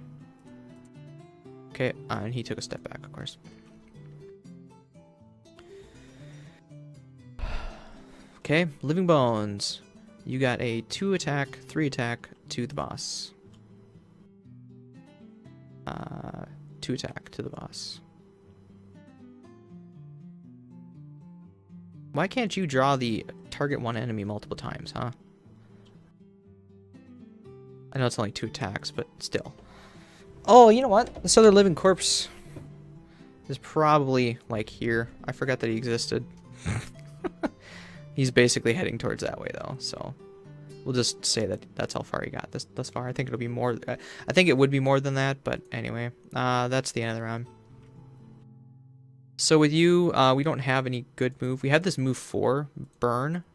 Okay, and he took a step back, of course. Okay, Living Bones. You got a 2 attack, 3 attack to the boss. 2 attack to the boss. Why can't you draw the target 1 enemy multiple times, huh? I know it's only 2 attacks, but still. Oh, you know what? This other Living Corpse is probably, like, here. I forgot that he existed. He's basically heading towards that way, though, so we'll just say that that's how far he got thus far. I think it'll be more. I think it would be more than that, but anyway, that's the end of the round. So with you, we don't have any good move. We have this move 4, Burn,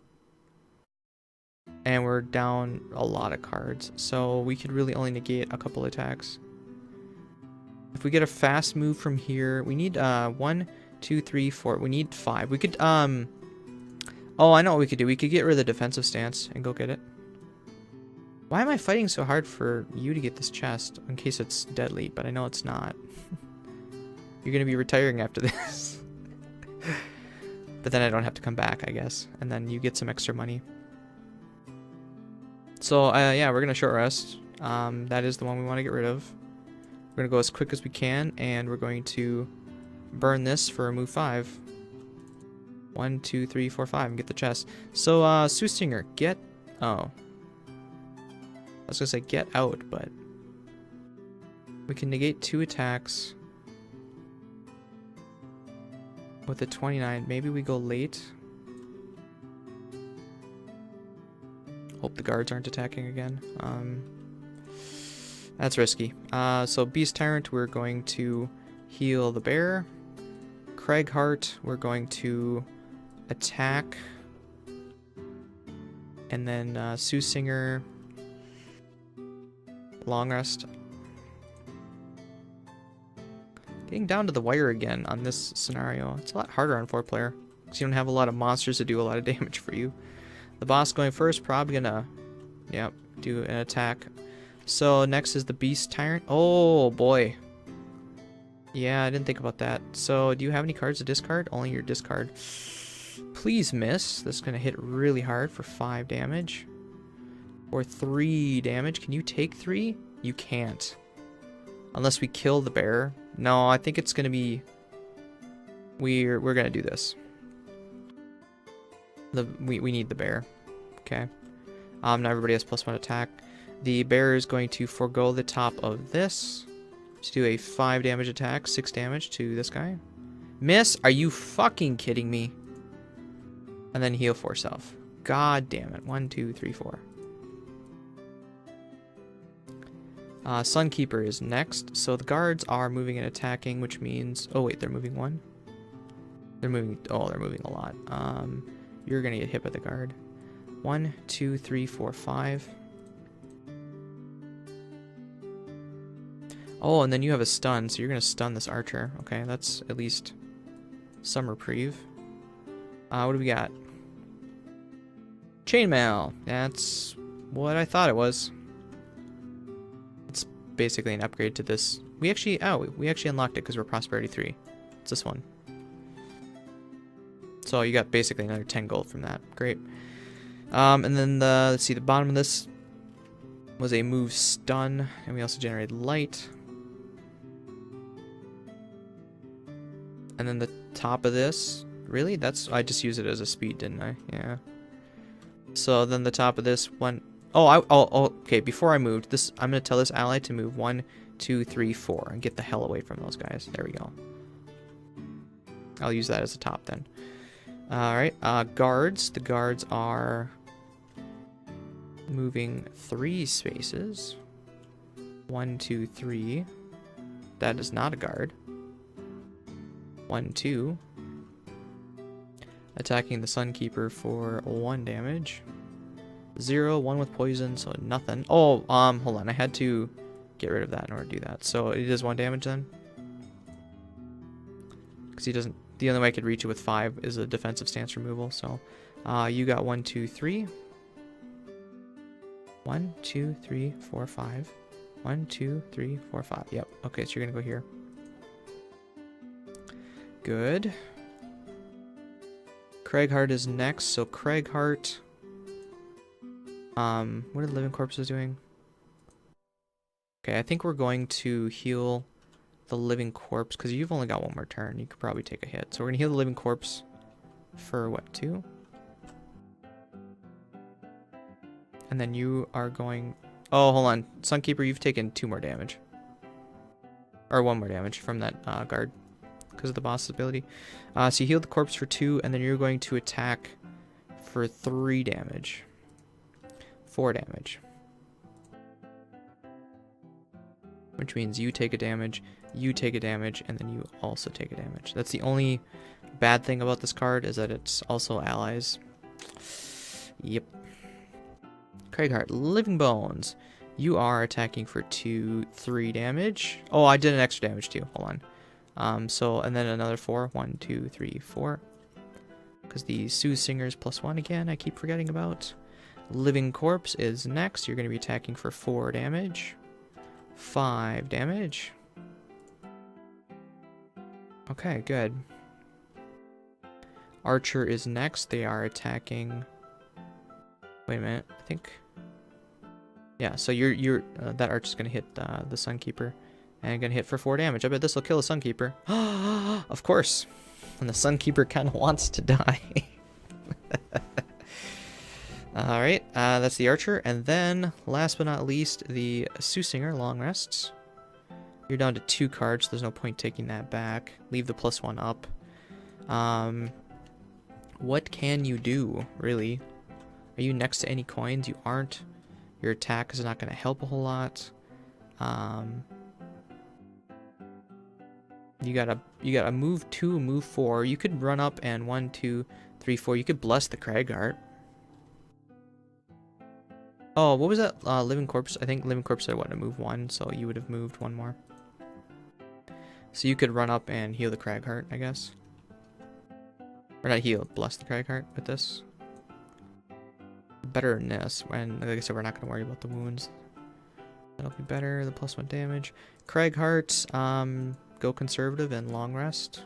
and we're down a lot of cards, so we could really only negate a couple attacks. If we get a fast move from here, we need 1, 2, 3, 4. We need 5. We could Oh, I know what we could do. We could get rid of the defensive stance and go get it. Why am I fighting so hard for you to get this chest in case it's deadly? But I know it's not. You're going to be retiring after this. But then I don't have to come back, I guess. And then you get some extra money. So, yeah, we're going to short rest. That is the one we want to get rid of. We're going to go as quick as we can. And we're going to burn this for a move 5. 1, 2, 3, 4, 5, and get the chest. So, Soothsinger, get... Oh. I was gonna say get out, but... We can negate 2 attacks. With a 29. Maybe we go late. Hope the guards aren't attacking again. That's risky. So, Beast Tyrant, we're going to heal the bear. Cragheart, we're going to... attack, and then Soothsinger, long rest. Getting down to the wire again on this scenario. It's a lot harder on 4-player because you don't have a lot of monsters to do a lot of damage for you. The boss going first, probably gonna, yep, do an attack. So next is the Beast Tyrant. Oh boy. Yeah, I didn't think about that. So do you have any cards to discard? Only your discard. Please miss. This is going to hit really hard for 5 damage. Or 3 damage. Can you take 3? You can't. Unless we kill the bear. No, I think it's going to be... We're going to do this. We need the bear. Okay. Now everybody has +1 attack. The bear is going to forego the top of this to do a 5 damage attack, 6 damage to this guy. Miss? Are you fucking kidding me? And then heal for self. God damn it. 1, 2, 3, 4. Sunkeeper is next. So the guards are moving and attacking, which means... Oh, wait, they're moving 1? They're moving... Oh, they're moving a lot. You're going to get hit by the guard. 1, 2, 3, 4, 5. Oh, and then you have a stun, so you're going to stun this archer. Okay, that's at least some reprieve. What do we got? Chainmail. That's what I thought it was. It's basically an upgrade to this. We actually unlocked it because we're Prosperity 3. It's this one. So you got basically another 10 gold from that. Great. And then let's see, the bottom of this was a move stun, and we also generated light. And then the top of this, really? I just used it as a speed, didn't I? Yeah. So then the top of this one, okay, before I moved, I'm going to tell this ally to move 1, 2, 3, 4, and get the hell away from those guys. There we go. I'll use that as a top then. Alright, guards. The guards are moving 3 spaces. 1, 2, 3. That is not a guard. 1, 2. Attacking the Sunkeeper for 1 damage. 0, 1 with poison, so nothing. Oh, hold on. I had to get rid of that in order to do that. So it is 1 damage then? Because he doesn't... The only way I could reach it with 5 is a defensive stance removal, so... you got 1, 2, 3. 1, 2, 3, 4, 5. 1, 2, 3, 4, 5. Yep. Okay, so you're gonna go here. Good. Cragheart is next. So Cragheart. What are the living corpses doing? Okay, I think we're going to heal the living corpse because you've only got 1 more turn. You could probably take a hit. So we're gonna heal the living corpse for what, 2? And then you are going. Oh, hold on, Sunkeeper. You've taken 2 more damage, or 1 more damage from that guard. Because of the boss's ability. So you heal the corpse for 2, and then you're going to attack for 3 damage. 4 damage. Which means you take a damage, you take a damage, and then you also take a damage. That's the only bad thing about this card, is that it's also allies. Yep. Cragheart, Living Bones. You are attacking for 2, 3 damage. Oh, I did an extra damage too. Hold on. And then another 4. 1, 2, 3, 4. Because the Soothsinger is +1 again, I keep forgetting about. Living Corpse is next. You're going to be attacking for 4 damage. 5 damage. Okay, good. Archer is next. They are attacking... Wait a minute, I think... Yeah, so that archer's going to hit the Sunkeeper. And gonna hit for 4 damage. I bet this will kill a Sunkeeper. Of course. And the Sunkeeper kind of wants to die. Alright, that's the archer. And then, last but not least, the Soothsinger, long rests. You're down to 2 cards, so there's no point taking that back. Leave the +1 up. What can you do, really? Are you next to any coins? You aren't. Your attack is not going to help a whole lot. You gotta move 2, move 4. You could run up and 1, 2, 3, 4. You could bless the Cragheart. Oh, what was that? Living Corpse. I think Living Corpse said what, to move 1, so you would have moved 1 more. So you could run up and heal the Cragheart, I guess. Or not heal, bless the Cragheart with this. Better than this. And like I said, we're not gonna worry about the wounds. That'll be better. The +1 damage. Cragheart. Go conservative and long rest.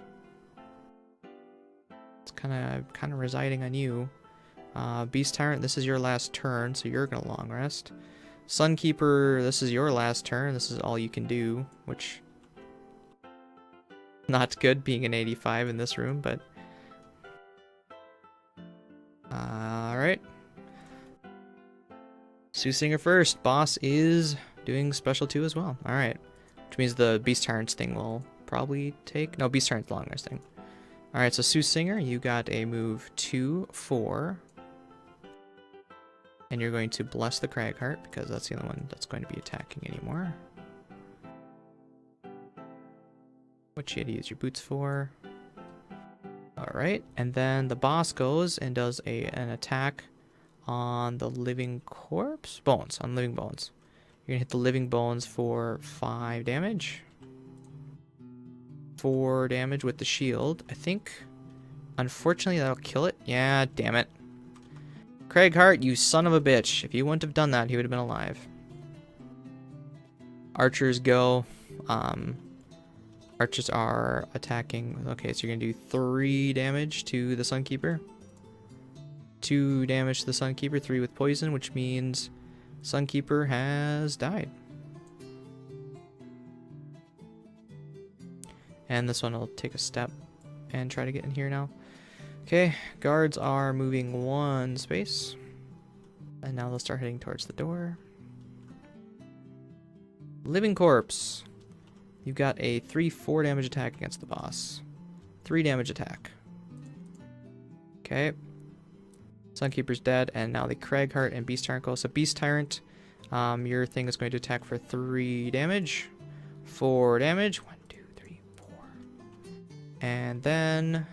It's kind of residing on you. Beast Tyrant, this is your last turn, so you're gonna long rest. Sunkeeper, this is your last turn. This is all you can do, which not good being an 85 in this room, but all right. Soothsinger first. Boss is doing special 2 as well. All right, which means the Beast Tyrant's thing will probably take. No, Beast Tyrant's long resting. All right, so Soothsinger, you got a move 2, 4. And you're going to bless the Cragheart because that's the only one that's going to be attacking anymore. What you had to use your boots for. Alright, and then the boss goes and does an attack on the living corpse? Bones, on living bones. You're going to hit the living bones for 5 damage. 4 damage with the shield. I think, unfortunately, that'll kill it. Yeah, damn it. Cragheart, you son of a bitch. If you wouldn't have done that, he would have been alive. Archers go. Archers are attacking. Okay, so you're going to do 3 damage to the Sunkeeper. 2 damage to the Sunkeeper, 3 with poison, which means Sunkeeper has died. And this one will take a step and try to get in here now. Okay, guards are moving 1 space. And now they'll start heading towards the door. Living corpse. You've got a 3-4 damage attack against the boss. 3 damage attack. Okay. Sunkeeper's dead, and now the Cragheart and Beast Tyrant go. So Beast Tyrant, your thing is going to attack for 3 damage. 4 damage. 1, 2, 3, 4. And then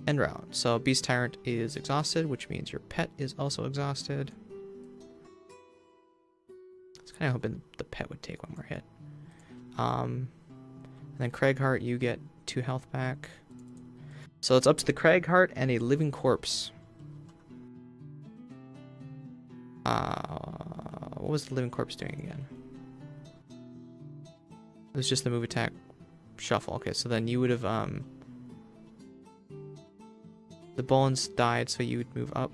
end round. So Beast Tyrant is exhausted, which means your pet is also exhausted. I was kind of hoping the pet would take 1 more hit. And then Cragheart, you get 2 health back. So it's up to the Cragheart and a living corpse. What was the living corpse doing again? It was just the move, attack, shuffle. Okay, so then you would have the bones died, so you would move up.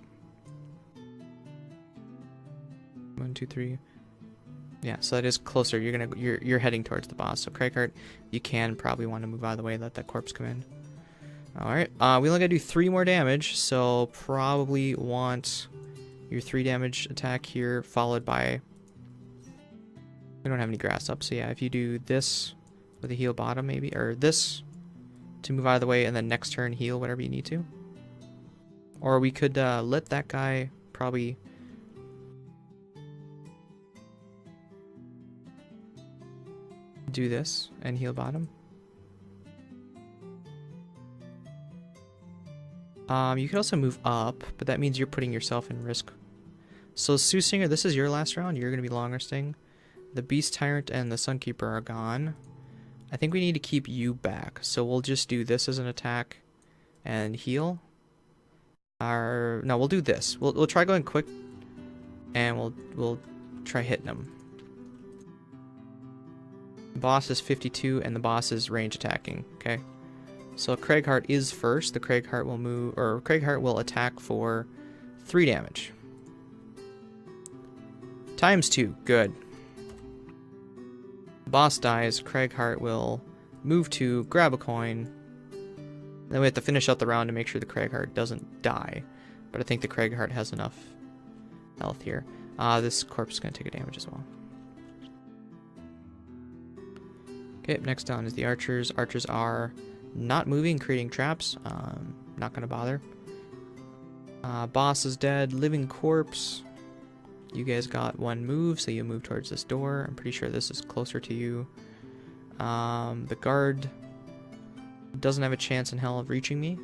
1, 2, 3. Yeah, so that is closer. You're heading towards the boss. So Cragheart, you can probably want to move out of the way, let that corpse come in. All right. We only gotta do 3 more damage, so probably want your 3 damage attack here, followed by. We don't have any grass up, so yeah, if you do this with a heal bottom, maybe, or this to move out of the way, and then next turn heal whatever you need to. Or we could let that guy probably. Do this and heal bottom. You could also move up, but that means you're putting yourself in risk. So Soothsinger, this is your last round. You're going to be long resting. The Beast Tyrant and the Sunkeeper are gone. I think we need to keep you back. So we'll just do this as an attack and heal. No, we'll do this. We'll try going quick, and we'll try hitting him. Boss is 52, and the boss is range attacking. Okay, so Cragheart is first. The Cragheart will move, or Cragheart will attack for 3 damage. Times 2, good. Boss dies. Cragheart will move to grab a coin. Then we have to finish out the round to make sure the Cragheart doesn't die. But I think the Cragheart has enough health here. This corpse is going to take a damage as well. Okay, next down is the archers. Archers are not moving, creating traps. Not going to bother. Boss is dead. Living corpse. You guys got 1 move, so you move towards this door. I'm pretty sure this is closer to you. The guard doesn't have a chance in hell of reaching me.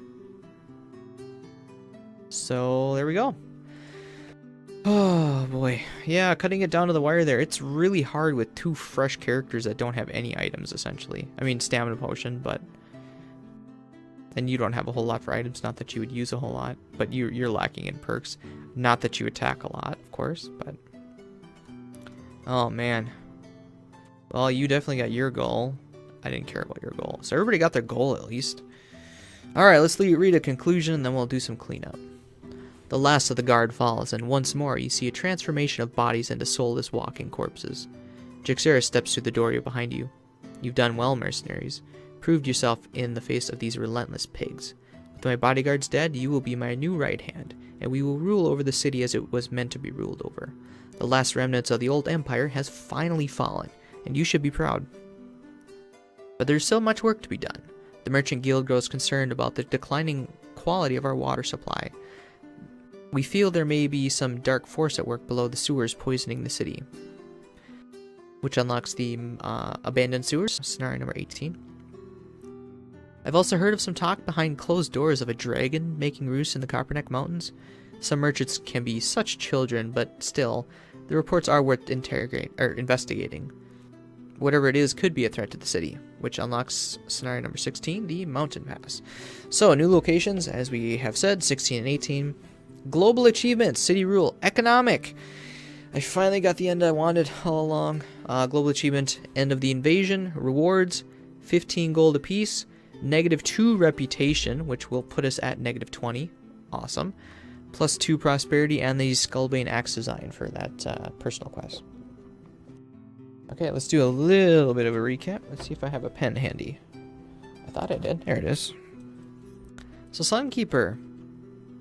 So there we go. Oh boy. Yeah, cutting it down to the wire there. It's really hard with 2 fresh characters that don't have any items, essentially. I mean, stamina potion, but then you don't have a whole lot for items. Not that you would use a whole lot, but you're lacking in perks. Not that you attack a lot, of course, but oh man. Well, you definitely got your goal. I didn't care about your goal. So everybody got their goal at least. Alright, let's read a conclusion and then we'll do some cleanup. The last of the guard falls, and once more you see a transformation of bodies into soulless walking corpses. Jixera steps through the doorway behind you. You've done well, mercenaries. Proved yourself in the face of these relentless pigs. With my bodyguards dead, you will be my new right hand, and we will rule over the city as it was meant to be ruled over. The last remnants of the old empire has finally fallen, and you should be proud. But there's still much work to be done. The Merchant Guild grows concerned about the declining quality of our water supply. We feel there may be some dark force at work below the sewers poisoning the city. Which unlocks the abandoned sewers, scenario number 18. I've also heard of some talk behind closed doors of a dragon making roosts in the Copperneck Mountains. Some merchants can be such children, but still, the reports are worth investigating. Whatever it is could be a threat to the city, which unlocks scenario number 16, the Mountain Pass. So, new locations, as we have said, 16 and 18. Global achievements, city rule, economic. I finally got the end I wanted all along. Global achievement, end of the invasion, rewards, 15 gold apiece, -2 reputation, which will put us at -20. Awesome. +2 prosperity, and the Skullbane axe design for that personal quest. Okay, let's do a little bit of a recap. Let's see if I have a pen handy. I thought I did. There it is. So, Sunkeeper,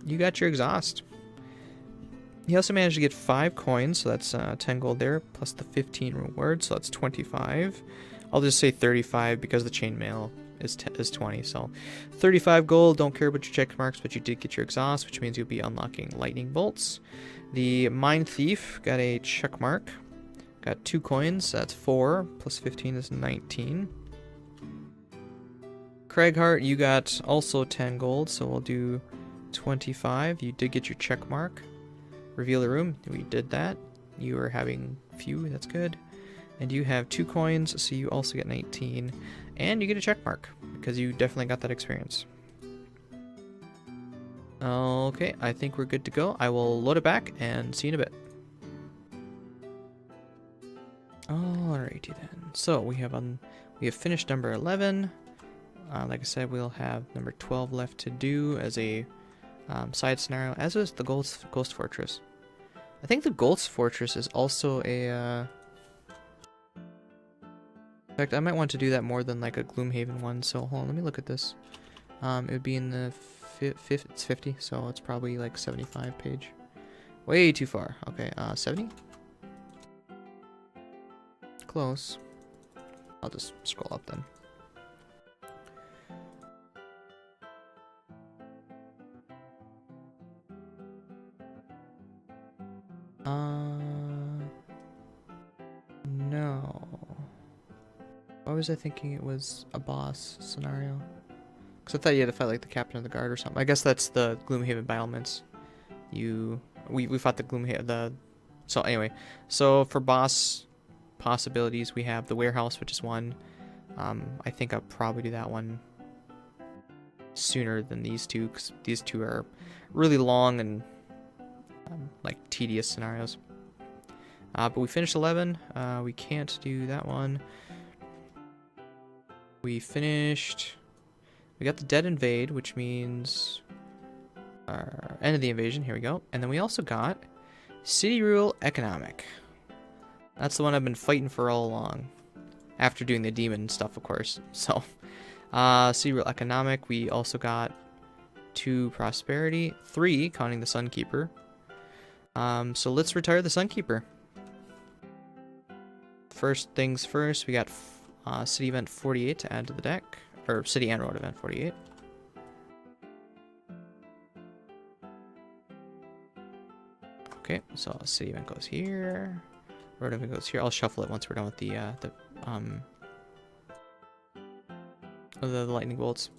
you got your exhaust. He also managed to get 5 coins, so that's 10 gold there, plus the 15 reward, so that's 25. I'll just say 35 because the chainmail is 20, so 35 gold. Don't care about your check marks, but you did get your exhaust, which means you'll be unlocking lightning bolts. The Mine Thief got a check mark. Got 2 coins, so that's 4, plus 15 is 19. Cragheart, you got also 10 gold, so we'll do 25. You did get your check mark. Reveal the room, we did that. You are having few, that's good. And you have 2 coins, so you also get 19. And you get a check mark, because you definitely got that experience. Okay, I think we're good to go. I will load it back and see you in a bit. Alrighty then. So we have finished number 11. Like I said, we'll have number 12 left to do as a side scenario, as is the Ghost Fortress. I think the Ghost Fortress is also a... In fact, I might want to do that more than like a Gloomhaven one, so hold on, let me look at this. It would be in the it's 50, so it's probably like 75 page. Way too far. Okay, 70? Close. I'll just scroll up then. No. Why was I thinking it was a boss scenario? Because I thought you had to fight like the captain of the guard or something. I guess that's the Gloomhaven battlements. We fought the Gloomhaven. So anyway, so for boss possibilities, we have the warehouse, which is one. I think I'll probably do that one sooner than these two, because these two are really long and like tedious scenarios. But we finished 11. We can't do that one. We got the Dead Invade, which means end of the invasion. Here we go. And then we also got City Rule Economic. That's the one I've been fighting for all along. After doing the demon stuff, of course. So, City Rule Economic. We also got 2 prosperity. 3, counting the Sunkeeper. So let's retire the Sunkeeper. First things first, we got City Event 48 to add to the deck. Or City and Road Event 48. Okay, so City Event goes here. Road Event goes here. I'll shuffle it once we're done with the lightning bolts.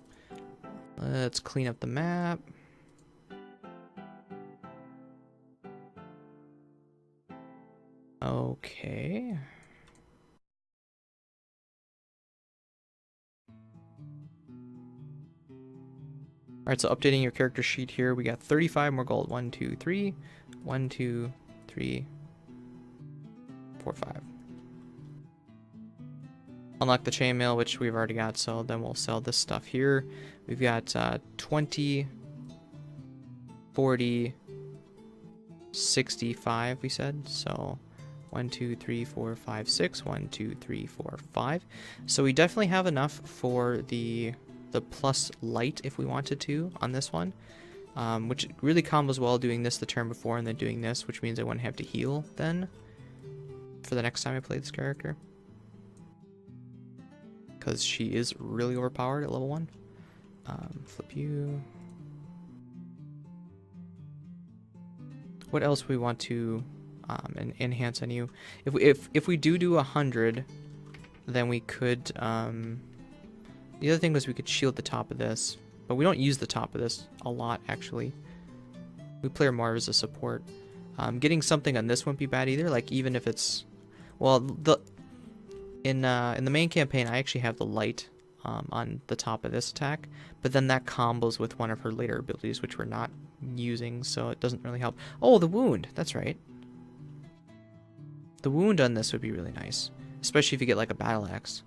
Let's clean up the map. Okay. Alright, so updating your character sheet here, we got 35 more gold. 1, 2, 3. 1, 2, 3, 4, 5. unlock the chainmail, which we've already got, so then we'll sell this stuff here. We've got 20, 40, 65, we said. So 1, 2, 3, 4, 5, 6. 1, 2, 3, 4, 5. So we definitely have enough for the plus light if we wanted to on this one. Which really combos well doing this the turn before and then doing this, which means I wouldn't have to heal then for the next time I play this character. Because she is really overpowered at level 1. Flip you. What else we want to enhance on you? If we do 100, then we could. The other thing was we could shield the top of this, but we don't use the top of this a lot actually. We play her more as a support. Getting something on this wouldn't be bad either. Like even if it's, well, in the main campaign I actually have the light on the top of this attack, but then that combos with one of her later abilities, which we're not using, so it doesn't really help. Oh, the wound. That's right. The wound on this would be really nice, especially if you get like a battle axe.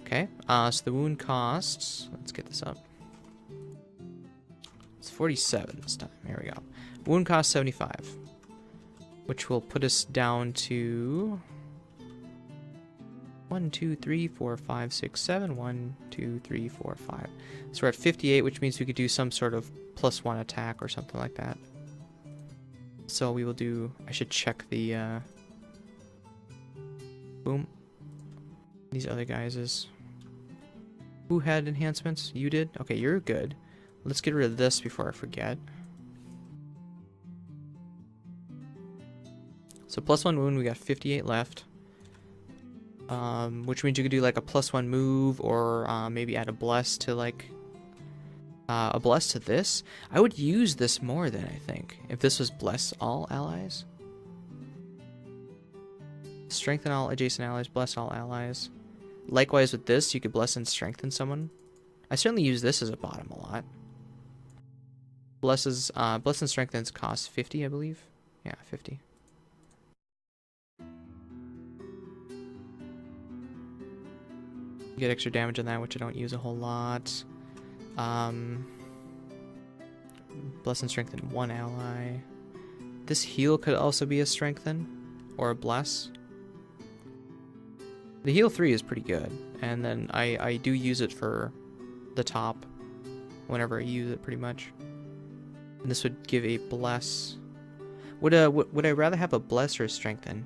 Okay, so the wound costs, let's get this up. It's 47 this time. Here we go. Wound costs 75, which will put us down to 1, 2, 3, 4, 5, 6, 7. 1, 2, 3, 4, 5. So we're at 58, which means we could do some sort of +1 attack or something like that. So we will do, I should check the, boom. These other guys is, who had enhancements? You did? Okay, you're good. Let's get rid of this before I forget. So +1 wound, we got 58 left. Which means you could do like a +1 move, or maybe add a bless to like a bless to this. I would use this more than I think if this was bless all allies. Strengthen all adjacent allies, bless all allies. Likewise with this, you could bless and strengthen someone. I certainly use this as a bottom a lot. Bless and strengthens cost 50, I believe. Yeah, 50. Get extra damage on that, which I don't use a whole lot. Bless and strengthen one ally. This heal could also be a strengthen or a bless. The heal 3 is pretty good, and then I do use it for the top whenever I use it, pretty much. And this would give a bless. Would I rather have a bless or a strengthen?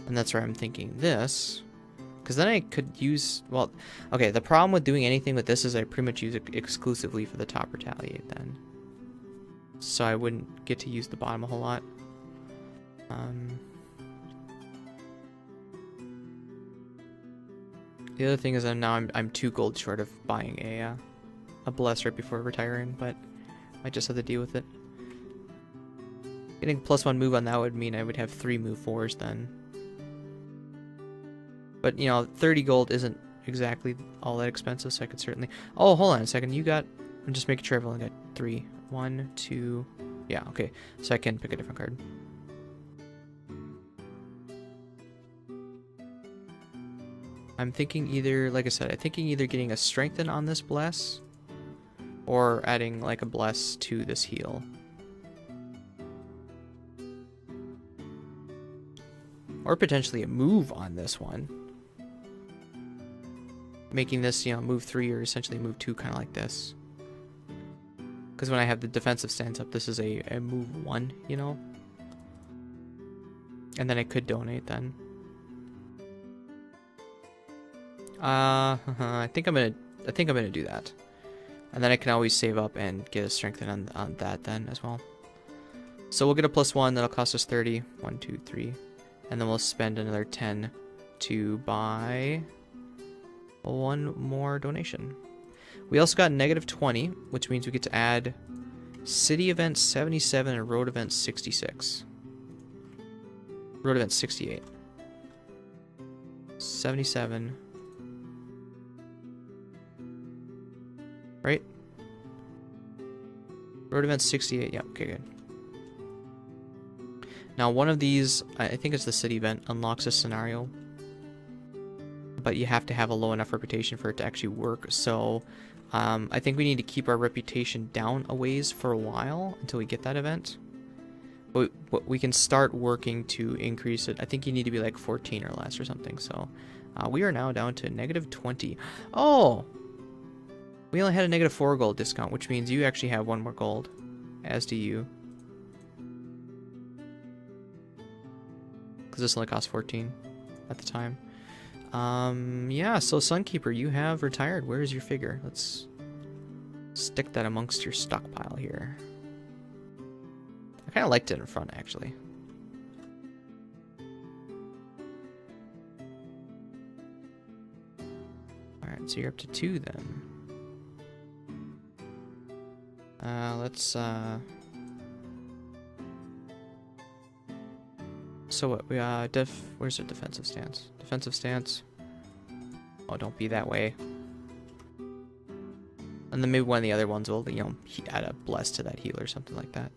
And that's where I'm thinking this, because then I could use, well, okay, the problem with doing anything with this is I pretty much use it exclusively for the top retaliate then. So I wouldn't get to use the bottom a whole lot. The other thing is that now I'm 2 gold short of buying a bless right before retiring, but I just have to deal with it. Getting +1 move on that would mean I would have 3 move 4s then. But, you know, 30 gold isn't exactly all that expensive, so I could certainly... Oh, hold on a second. You got... I'm just making sure I've only got 3. 1, 2... Yeah, okay. So I can pick a different card. I'm thinking either... Like I said, I'm thinking either getting a strengthen on this bless, or adding, like, a bless to this heal. Or potentially a move on this one. Making this, you know, move 3 or essentially move 2, kind of like this. Because when I have the defensive stance up, this is a move 1, you know? And then I could donate then. I think I'm gonna do that. And then I can always save up and get a strengthen on that then as well. So we'll get a +1, that'll cost us 30. 1, 2, 3. And then we'll spend another 10 to buy 1 more donation. We also got -20, which means we get to add city event 77 and road event 66. Road event 68. 77. Right? Road event 68. Yeah, okay, good. Now, one of these, I think it's the city event, unlocks a scenario. but you have to have a low enough reputation for it to actually work. So I think we need to keep our reputation down a ways for a while until we get that event. But we can start working to increase it. I think you need to be like 14 or less or something. So we are now down to -20. Oh! We only had a -4 gold discount, which means you actually have 1 more gold. As do you. Because this only cost 14 at the time. Yeah, so Sunkeeper, you have retired. Where is your figure? Let's stick that amongst your stockpile here. I kind of liked it in front, actually. Alright, so you're up to 2 then. Let's, So what, where's their defensive stance? Defensive stance. Oh, don't be that way. And then maybe one of the other ones will, you know, add a bless to that heal or something like that.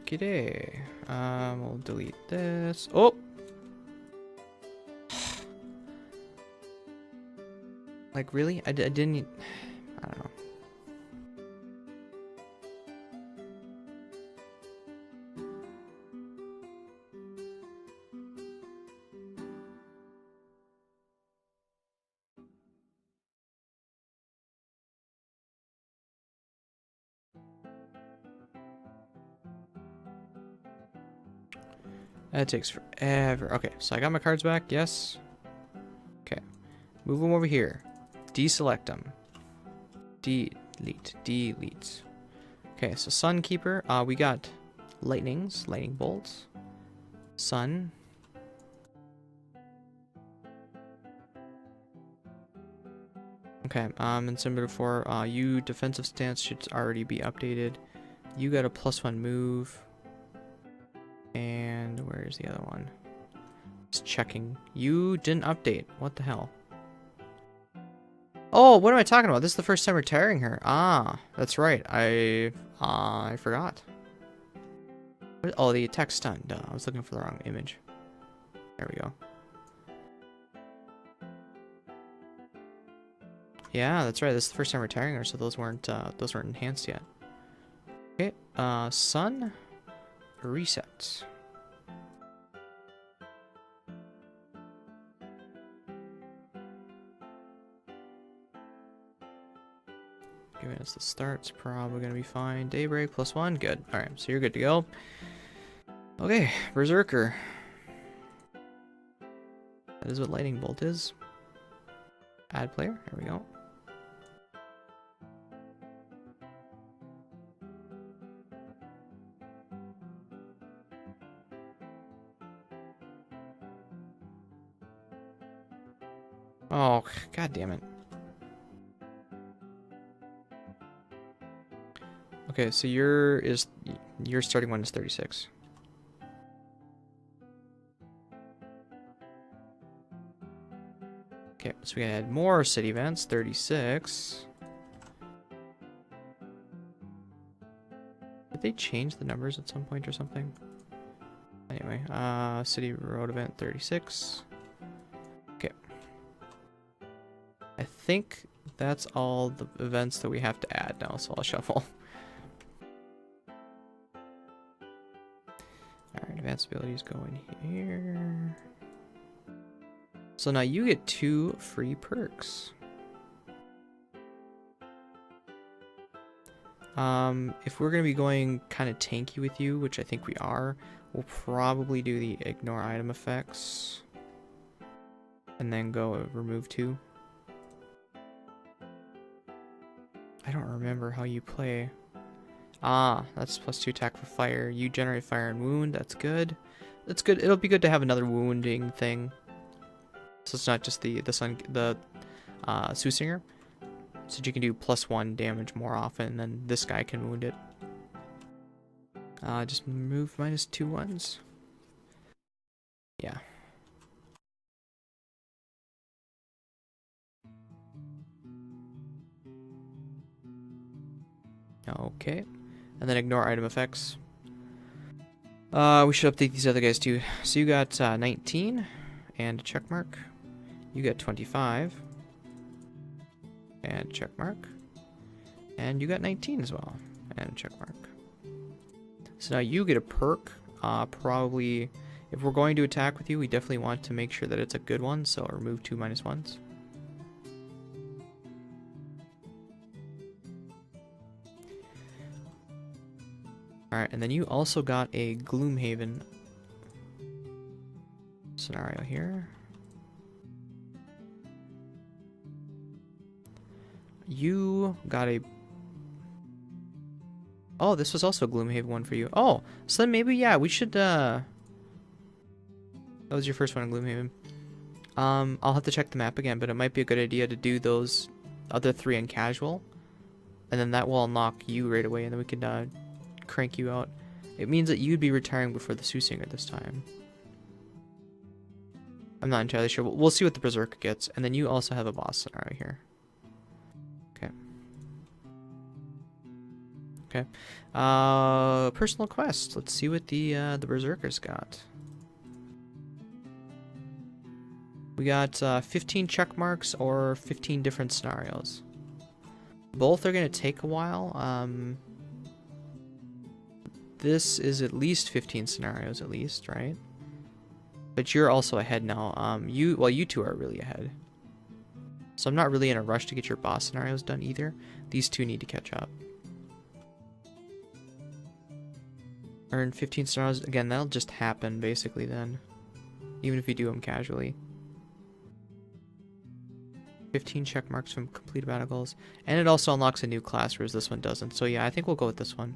Okay, we'll delete this. Oh! Like, really? I didn't... I don't know. That takes forever. Okay, so I got my cards back. Yes. Okay. Move them over here. Deselect them. Delete. Delete. Okay, so Sunkeeper. We got lightning bolts. Sun. Okay, and similar before, you defensive stance should already be updated. You got a +1 move. And where's the other one? Just checking. You didn't update. What the hell? Oh, what am I talking about? This is the first time retiring her. Ah, that's right. I forgot. Oh, the attack stun. Duh, I was looking for the wrong image. There we go. Yeah, that's right. This is the first time retiring her, so those weren't enhanced yet. Okay. Sun. Reset. Giving us the start's probably gonna be fine. Daybreak +1, good. Alright, so you're good to go. Okay, Berserker. That is what Lightning Bolt is. Add player, there we go. Oh, god damn it. Okay, so your starting one is 36. Okay, so we gotta add more city events, 36. Did they change the numbers at some point or something? Anyway, city road event 36. Okay. I think that's all the events that we have to add now, so I'll shuffle. Alright, advanced abilities go in here. So now you get 2 free perks. If we're going to be going kind of tanky with you, which I think we are, we'll probably do the ignore item effects. And then go remove 2. I don't remember how you play. Ah, that's +2 attack for fire. You generate fire and wound. That's good. That's good. It'll be good to have another wounding thing. So it's not just the Soothsinger. So you can do +1 damage more often than this guy can wound it. Just move -2 ones. Yeah. Okay. And then ignore item effects. We should update these other guys too. So you got 19 and a check mark. You got 25 and a check mark. And you got 19 as well and a check mark. So now you get a perk. Probably, if we're going to attack with you, we definitely want to make sure that it's a good one. So remove 2 -1s. Alright, and then you also got a Gloomhaven scenario here. You got a... Oh, this was also a Gloomhaven one for you. Oh, so then maybe, yeah, we should, That was your first one in Gloomhaven. I'll have to check the map again, but it might be a good idea to do those other 3 in casual. And then that will unlock you right away, and then we can, crank you out. It means that you'd be retiring before the Soothsinger this time. I'm not entirely sure. We'll see what the Berserker gets. And then you also have a boss scenario here. Okay. Okay. Personal quest. Let's see what the Berserker's got. We got 15 check marks or 15 different scenarios. Both are going to take a while. This is at least 15 scenarios, at least, right? But you're also ahead now. You two are really ahead. So I'm not really in a rush to get your boss scenarios done either. These two need to catch up. Earn 15 scenarios. Again, that'll just happen, basically, then. Even if you do them casually. 15 check marks from completed battle goals. And it also unlocks a new class, whereas this one doesn't. So yeah, I think we'll go with this one.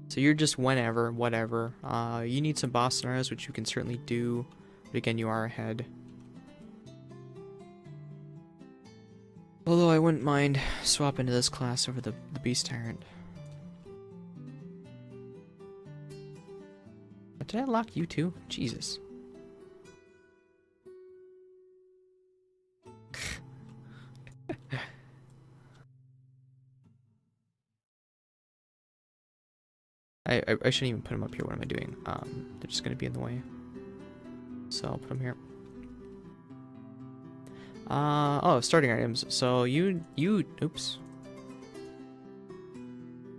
So you're just whenever, whatever. You need some boss scenarios, which you can certainly do. But again, you are ahead. Although I wouldn't mind swapping to this class over the Beast Tyrant. But did I lock you too? Jesus. I shouldn't even put them up here. What am I doing? They're just going to be in the way. So I'll put them here. Oh, starting items. So oops.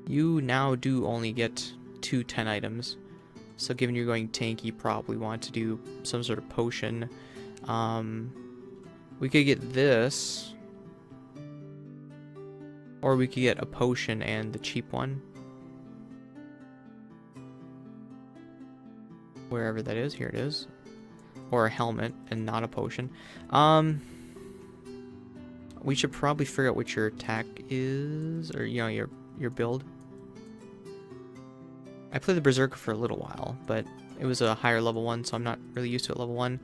You now do only get 2 10 items. So given you're going tank, you probably want to do some sort of potion. We could get this. Or we could get a potion and the cheap one. Wherever that is, here it is. Or a helmet and not a potion. We should probably figure out what your attack is, or you know, your build. I played the Berserker for a little while, but it was a higher level one, so I'm not really used to it level 1.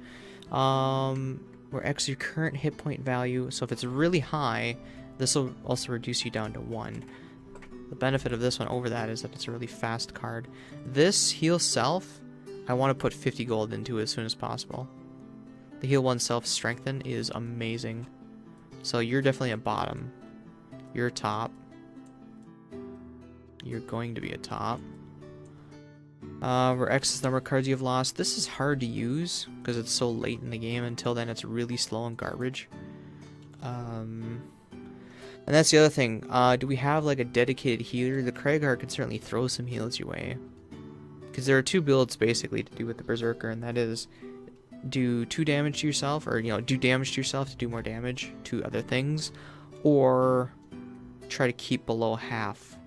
Where X your current hit point value, so if it's really high, this will also reduce you down to 1. The benefit of this one over that is that it's a really fast card. This heal self, I want to put 50 gold into it as soon as possible. The heal 1 self strengthen is amazing. So you're definitely a bottom. You're a top. You're going to be a top. Where X is the number of cards you have lost. This is hard to use because it's so late in the game. Until then, it's really slow and garbage. And that's the other thing. Do we have like a dedicated healer? The Cragheart can certainly throw some heals your way. Because there are 2 builds basically to do with the Berserker, and that is do 2 damage to yourself, or you know, do damage to yourself to do more damage to other things, or try to keep below half.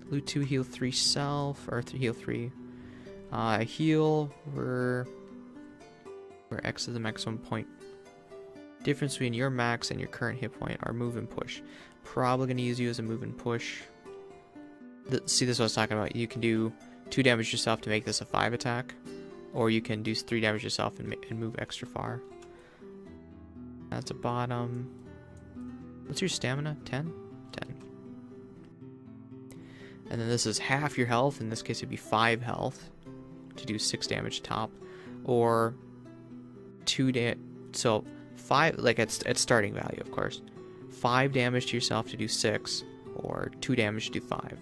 Loot 2, heal 3 self, or heal 3. Heal where X is the maximum point. Difference between your max and your current hit point are move and push. Probably going to use you as a move and push. See, this is what I was talking about. You can do 2 damage yourself to make this a 5 attack, or you can do 3 damage yourself and move extra far. That's a bottom. What's your stamina? 10? 10. And then this is half your health. In this case, it'd be 5 health to do 6 damage top, or 2 damage. So 5, like at starting value, of course. 5 damage to yourself to do 6, or 2 damage to do 5.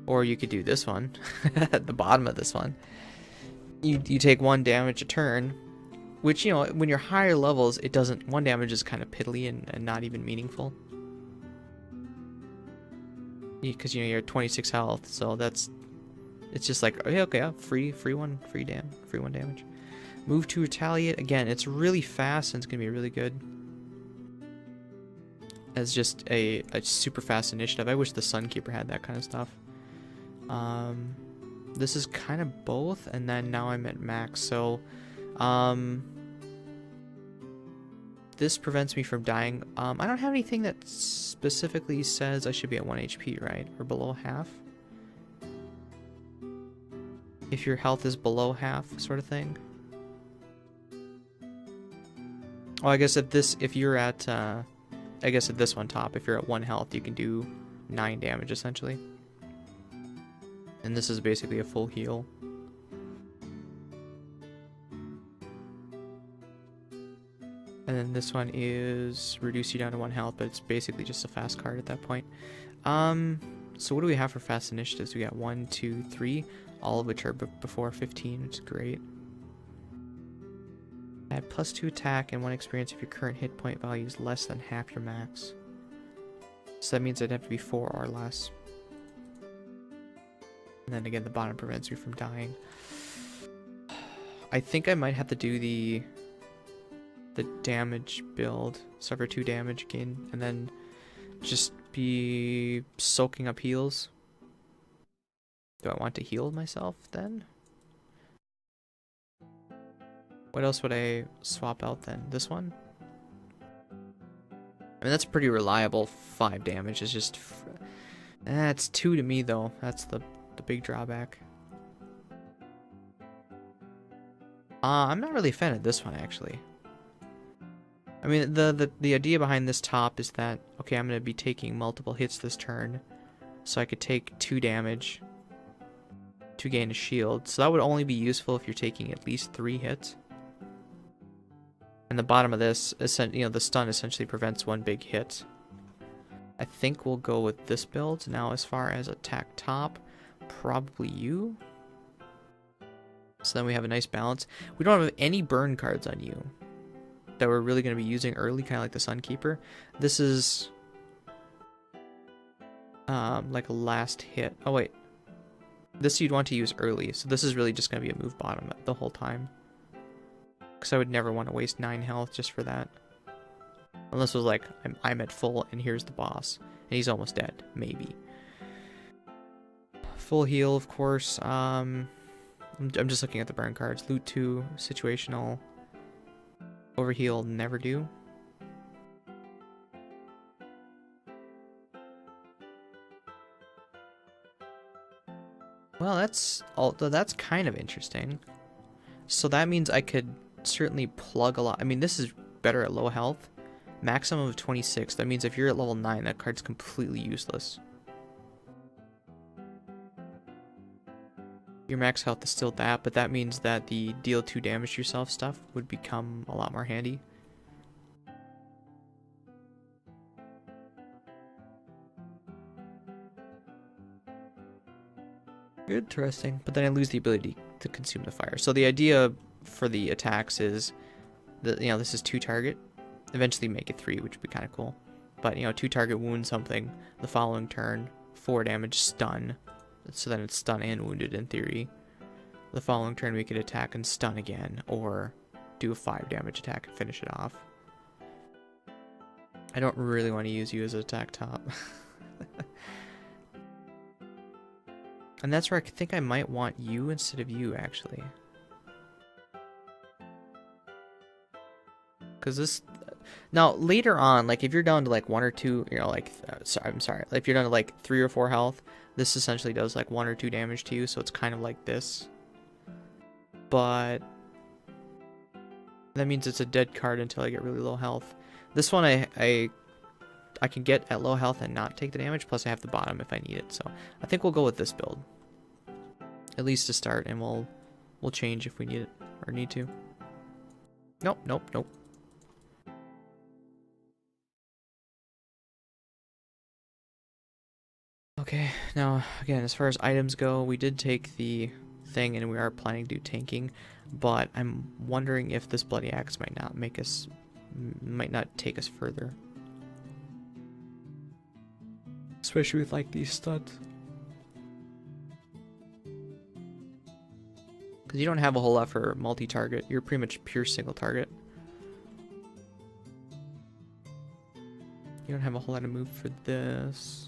Or you could do this one, at the bottom of this one. You take 1 damage a turn, which, you know, when you're higher levels, it doesn't, 1 damage is kind of piddly and not even meaningful. Because, you know, you're at 26 health, so it's just like, oh, yeah, okay, free 1 damage. Move to retaliate, again, it's really fast and it's gonna be really good. As just a super fast initiative. I wish the Sunkeeper had that kind of stuff. This is kind of both, and then now I'm at max, so this prevents me from dying. I don't have anything that specifically says I should be at 1 HP, right? Or below half? If your health is below half, sort of thing. Oh, I guess if you're at, I guess at this one top, if you're at 1 health, you can do 9 damage, essentially. And this is basically a full heal. And then this one is reduce you down to 1 health, but it's basically just a fast card at that point. So what do we have for fast initiatives? We got 1, 2, 3, all of which are before 15, which is great. Add +2 attack and 1 experience if your current hit point value is less than half your max. So that means it'd have to be 4 or less. And then again, the bottom prevents you from dying. I think I might have to do the damage build. Suffer 2 damage again, and then just be soaking up heals. Do I want to heal myself then? What else would I swap out then? This one? I mean, that's pretty reliable. 5 damage is just... That's 2 to me, though. That's the big drawback. I'm not really a fan of this one, actually. I mean, the idea behind this top is that, okay, I'm going to be taking multiple hits this turn, so I could take 2 damage to gain a shield. So that would only be useful if you're taking at least 3 hits. And the bottom of this, you know, the stun essentially prevents 1 big hit. I think we'll go with this build. Now, as far as attack top, probably you. So then we have a nice balance. We don't have any burn cards on you that we're really going to be using early, kind of like the Sunkeeper. This is like a last hit. Oh wait, this you'd want to use early, so this is really just going to be a move bottom the whole time, because I would never want to waste 9 health just for that, unless it was like I'm at full and here's the boss and he's almost dead. Maybe full heal, of course. I'm just looking at the burn cards. Loot 2, situational. Overheal, never do. Well, that's kind of interesting. So that means I could certainly plug a lot. I mean, this is better at low health. Maximum of 26. That means if you're at level 9, that card's completely useless. Your max health is still that, but that means that the deal 2 damage to yourself stuff would become a lot more handy. Interesting. But then I lose the ability to consume the fire. So the idea for the attacks is that, you know, this is 2 target. Eventually make it 3, which would be kind of cool. But, you know, 2 target wound something. The following turn, 4 damage stun. So then it's stun and wounded in theory. The following turn we could attack and stun again, or do a 5 damage attack and finish it off. I don't really want to use you as an attack top. And that's where I think I might want you instead of you, actually. Because this... Now, later on, like, if you're down to, like, 1 or 2, you know, like... I'm sorry. If you're down to, like, 3 or 4 health, this essentially does, like, 1 or 2 damage to you, so it's kind of like this. But... that means it's a dead card until I get really low health. This one I can get at low health and not take the damage, plus I have the bottom if I need it. So I think we'll go with this build, at least to start, and we'll We'll change if we need it or need to. Nope, nope, nope. Okay, now again, as far as items go, we did take the thing and we are planning to do tanking, but I'm wondering if this bloody axe might not take us further. Especially with like these studs. Because you don't have a whole lot for multi-target. You're pretty much pure single target. You don't have a whole lot of move for this.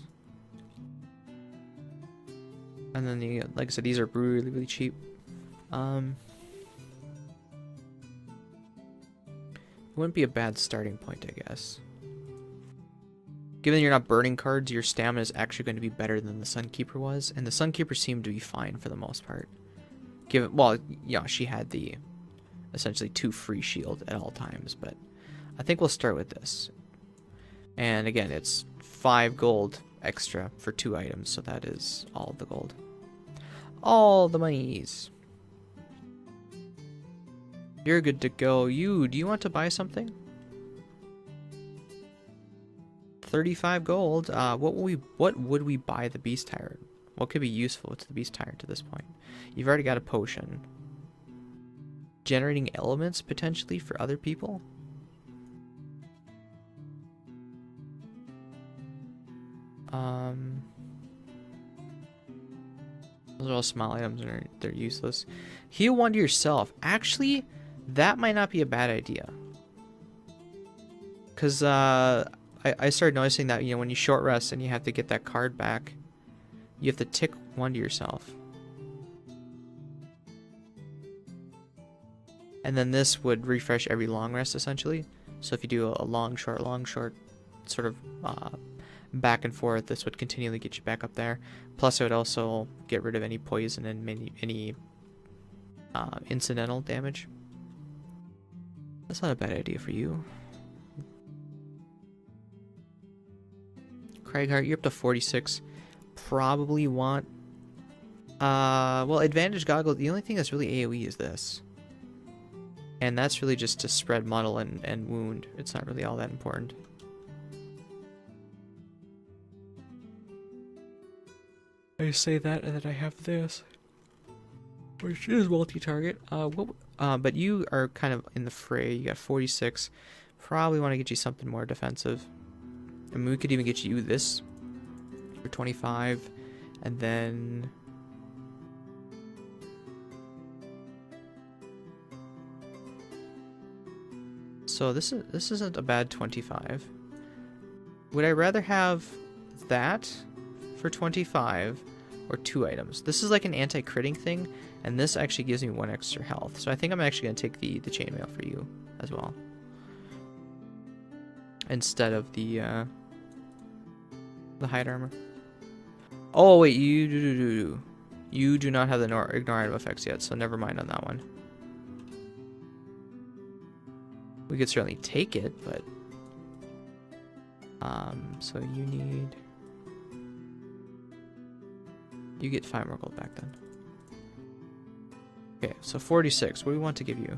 And then the, like I said, these are really, really cheap. It wouldn't be a bad starting point, I guess. Given that you're not burning cards, your stamina is actually going to be better than the Sunkeeper was, and the Sunkeeper seemed to be fine for the most part. Well, yeah, she had the essentially 2 free shield at all times, but I think we'll start with this. And again, it's 5 gold extra for 2 items, so that is all the gold. All the monies. You're good to go. Do you want to buy something? 35 gold. What would we buy the Beast Tyrant? What could be useful to the Beast Tyrant at this point? You've already got a potion. Generating elements potentially for other people? Those are all small items and they're useless. Heal 1 to yourself. Actually, that might not be a bad idea. Because I started noticing that, you know, when you short rest and you have to get that card back, you have to tick 1 to yourself. And then this would refresh every long rest, essentially. So if you do a long, short, sort of back and forth, this would continually get you back up there. Plus, it would also get rid of any poison and any incidental damage. That's not a bad idea for you. Cragheart, you're up to 46. Probably want... well, Advantage Goggle, the only thing that's really AoE is this. And that's really just to spread muddle and wound. It's not really all that important. I say that and then I have this, which is multi-target. But you are kind of in the fray. You got 46. Probably want to get you something more defensive. I mean, we could even get you this for 25, and then so this isn't a bad 25. Would I rather have that for 25 or 2 items? This is like an anti-critting thing, and this actually gives me 1 extra health. So I think I'm actually going to take the chainmail for you as well, instead of the hide armor. Oh wait, you do not have the ignore item effects yet, so never mind on that one. We could certainly take it, but so you get 5 more gold back then. Okay, so 46. What do we want to give you?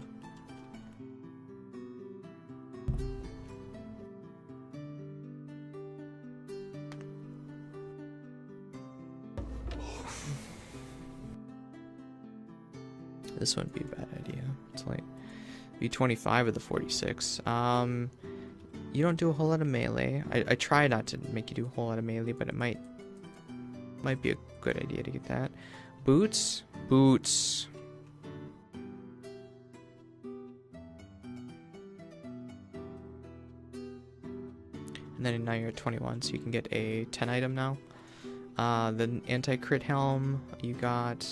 This wouldn't be a bad idea. It's like be 25 of the 46. You don't do a whole lot of melee. I try not to make you do a whole lot of melee, but it might be a good idea to get that. Boots. And then now you're at 21, so you can get a 10 item now. The anti-crit helm, you got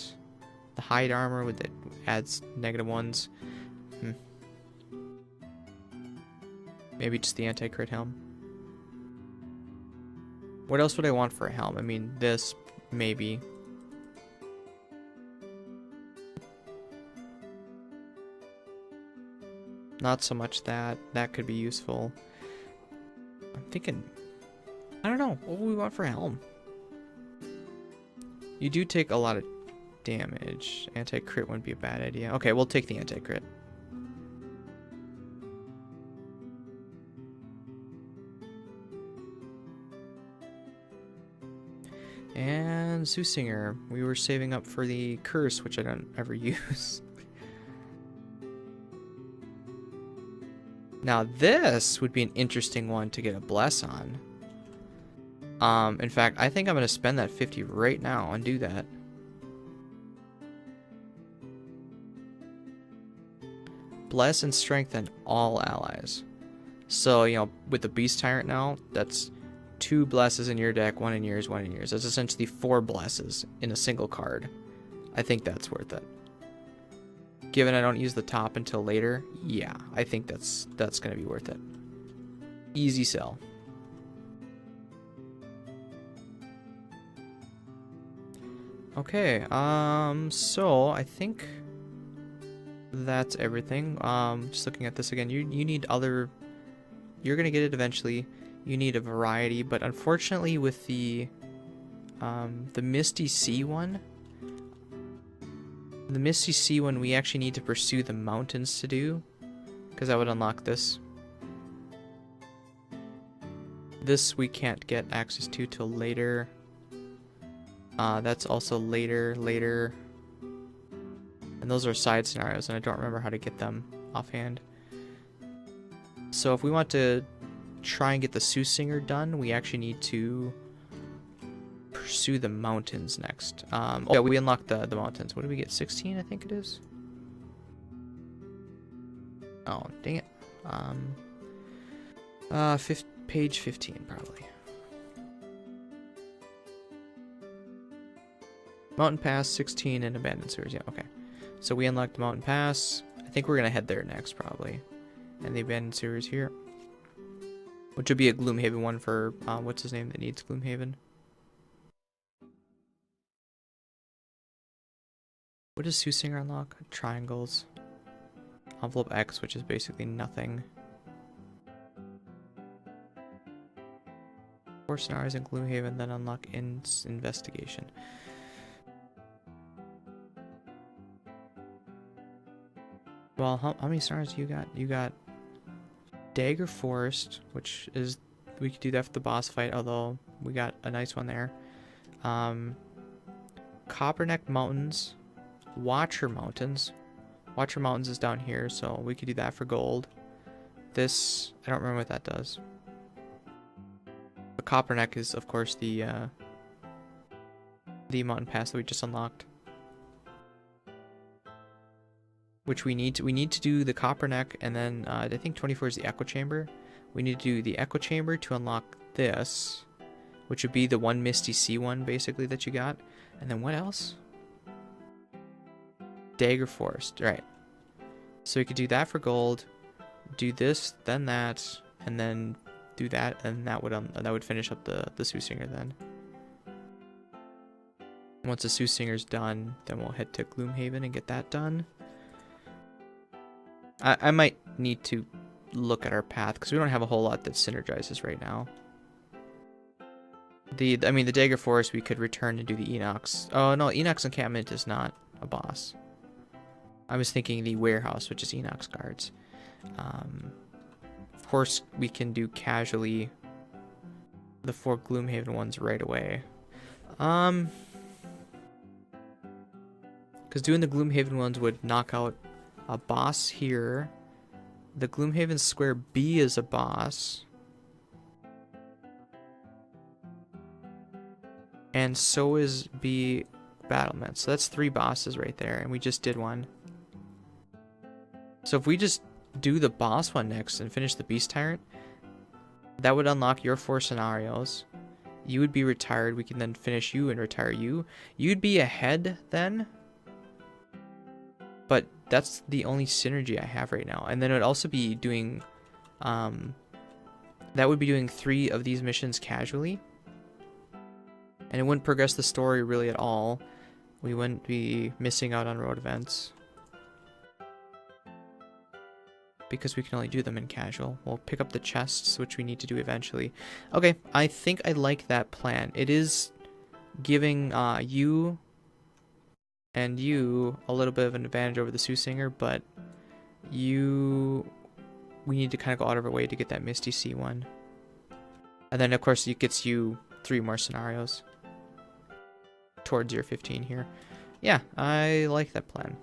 the hide armor with it adds -1s. Maybe just the anti-crit helm. What else would I want for a helm? I mean, this, maybe. Not so much that. That could be useful. I'm thinking... I don't know. What would we want for a helm? You do take a lot of damage. Anti-crit wouldn't be a bad idea. Okay, we'll take the anti-crit. And Soothsinger. We were saving up for the curse, which I don't ever use. Now this would be an interesting one to get a bless on. In fact, I think I'm going to spend that 50 right now and do that. Bless and strengthen all allies. So, you know, with the Beast Tyrant now, that's 2 blesses in your deck, 1 in yours, 1 in yours. That's essentially 4 blesses in a single card. I think that's worth it. Given I don't use the top until later, yeah, I think that's going to be worth it. Easy sell. Okay, so I think that's everything. Just looking at this again, you need other... You're going to get it eventually. You need a variety, but unfortunately with the Misty Sea one, we actually need to pursue the mountains to do, because that would unlock this. This we can't get access to till later. That's also later. And those are side scenarios, and I don't remember how to get them offhand. So if we want to try and get the Soothsinger done, we actually need to pursue the mountains next. Oh, yeah, we unlocked the mountains. What did we get? 16, I think it is. Oh, dang it. Page 15, probably. Mountain Pass, 16, and Abandoned Sewers. Yeah, okay. So we unlocked the Mountain Pass. I think we're going to head there next, probably. And the Abandoned Sewers here. Which would be a Gloomhaven one for, what's his name that needs Gloomhaven? What does Soothsinger unlock? Triangles. Envelope X, which is basically nothing. 4 scenarios in Gloomhaven, then unlock Investigation. Well, how many stars do you got? You got Dagger Forest, which is... We could do that for the boss fight, although we got a nice one there. Copperneck Mountains. Watcher Mountains. Watcher Mountains is down here, so we could do that for gold. This... I don't remember what that does. But Copperneck is, of course, the mountain pass that we just unlocked. Which we need to do the Copperneck, and then I think 24 is the Echo Chamber. We need to do the Echo Chamber to unlock this, which would be the one Misty Sea one, basically, that you got. And then what else? Dagger Forest, right. So we could do that for gold, do this, then that, and then do that, and that would finish up the Soothsinger then. Once the Soothinger's done, then we'll head to Gloomhaven and get that done. I might need to look at our path, because we don't have a whole lot that synergizes right now. The Dagger Forest we could return and do the Enox. Oh no, Enox Encampment is not a boss. I was thinking the Warehouse, which is Enox Guards. Of course, we can do casually the 4 Gloomhaven ones right away. Because doing the Gloomhaven ones would knock out a boss here. The Gloomhaven Square B is a boss. And so is B Battlement. So that's 3 bosses right there, and we just did one. So if we just do the boss one next and finish the Beast Tyrant, that would unlock your 4 scenarios. You would be retired. We can then finish you and retire you. You'd be ahead then. But that's the only synergy I have right now. And then it would also be doing... that would be doing 3 of these missions casually. And it wouldn't progress the story really at all. We wouldn't be missing out on road events. Because we can only do them in casual. We'll pick up the chests, which we need to do eventually. Okay, I think I like that plan. It is giving you and you a little bit of an advantage over the Soothsinger, but we need to kind of go out of our way to get that Misty Sea one. And then, of course, it gets you 3 more scenarios towards your 15 here. Yeah, I like that plan.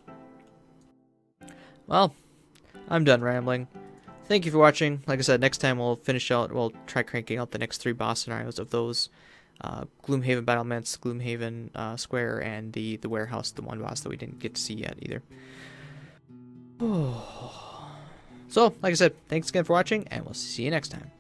Well, I'm done rambling. Thank you for watching. Like I said, next time we'll try cranking out the next 3 boss scenarios of those. Gloomhaven Battlements, Gloomhaven Square, and the warehouse, the one boss that we didn't get to see yet either. So, like I said, thanks again for watching, and we'll see you next time.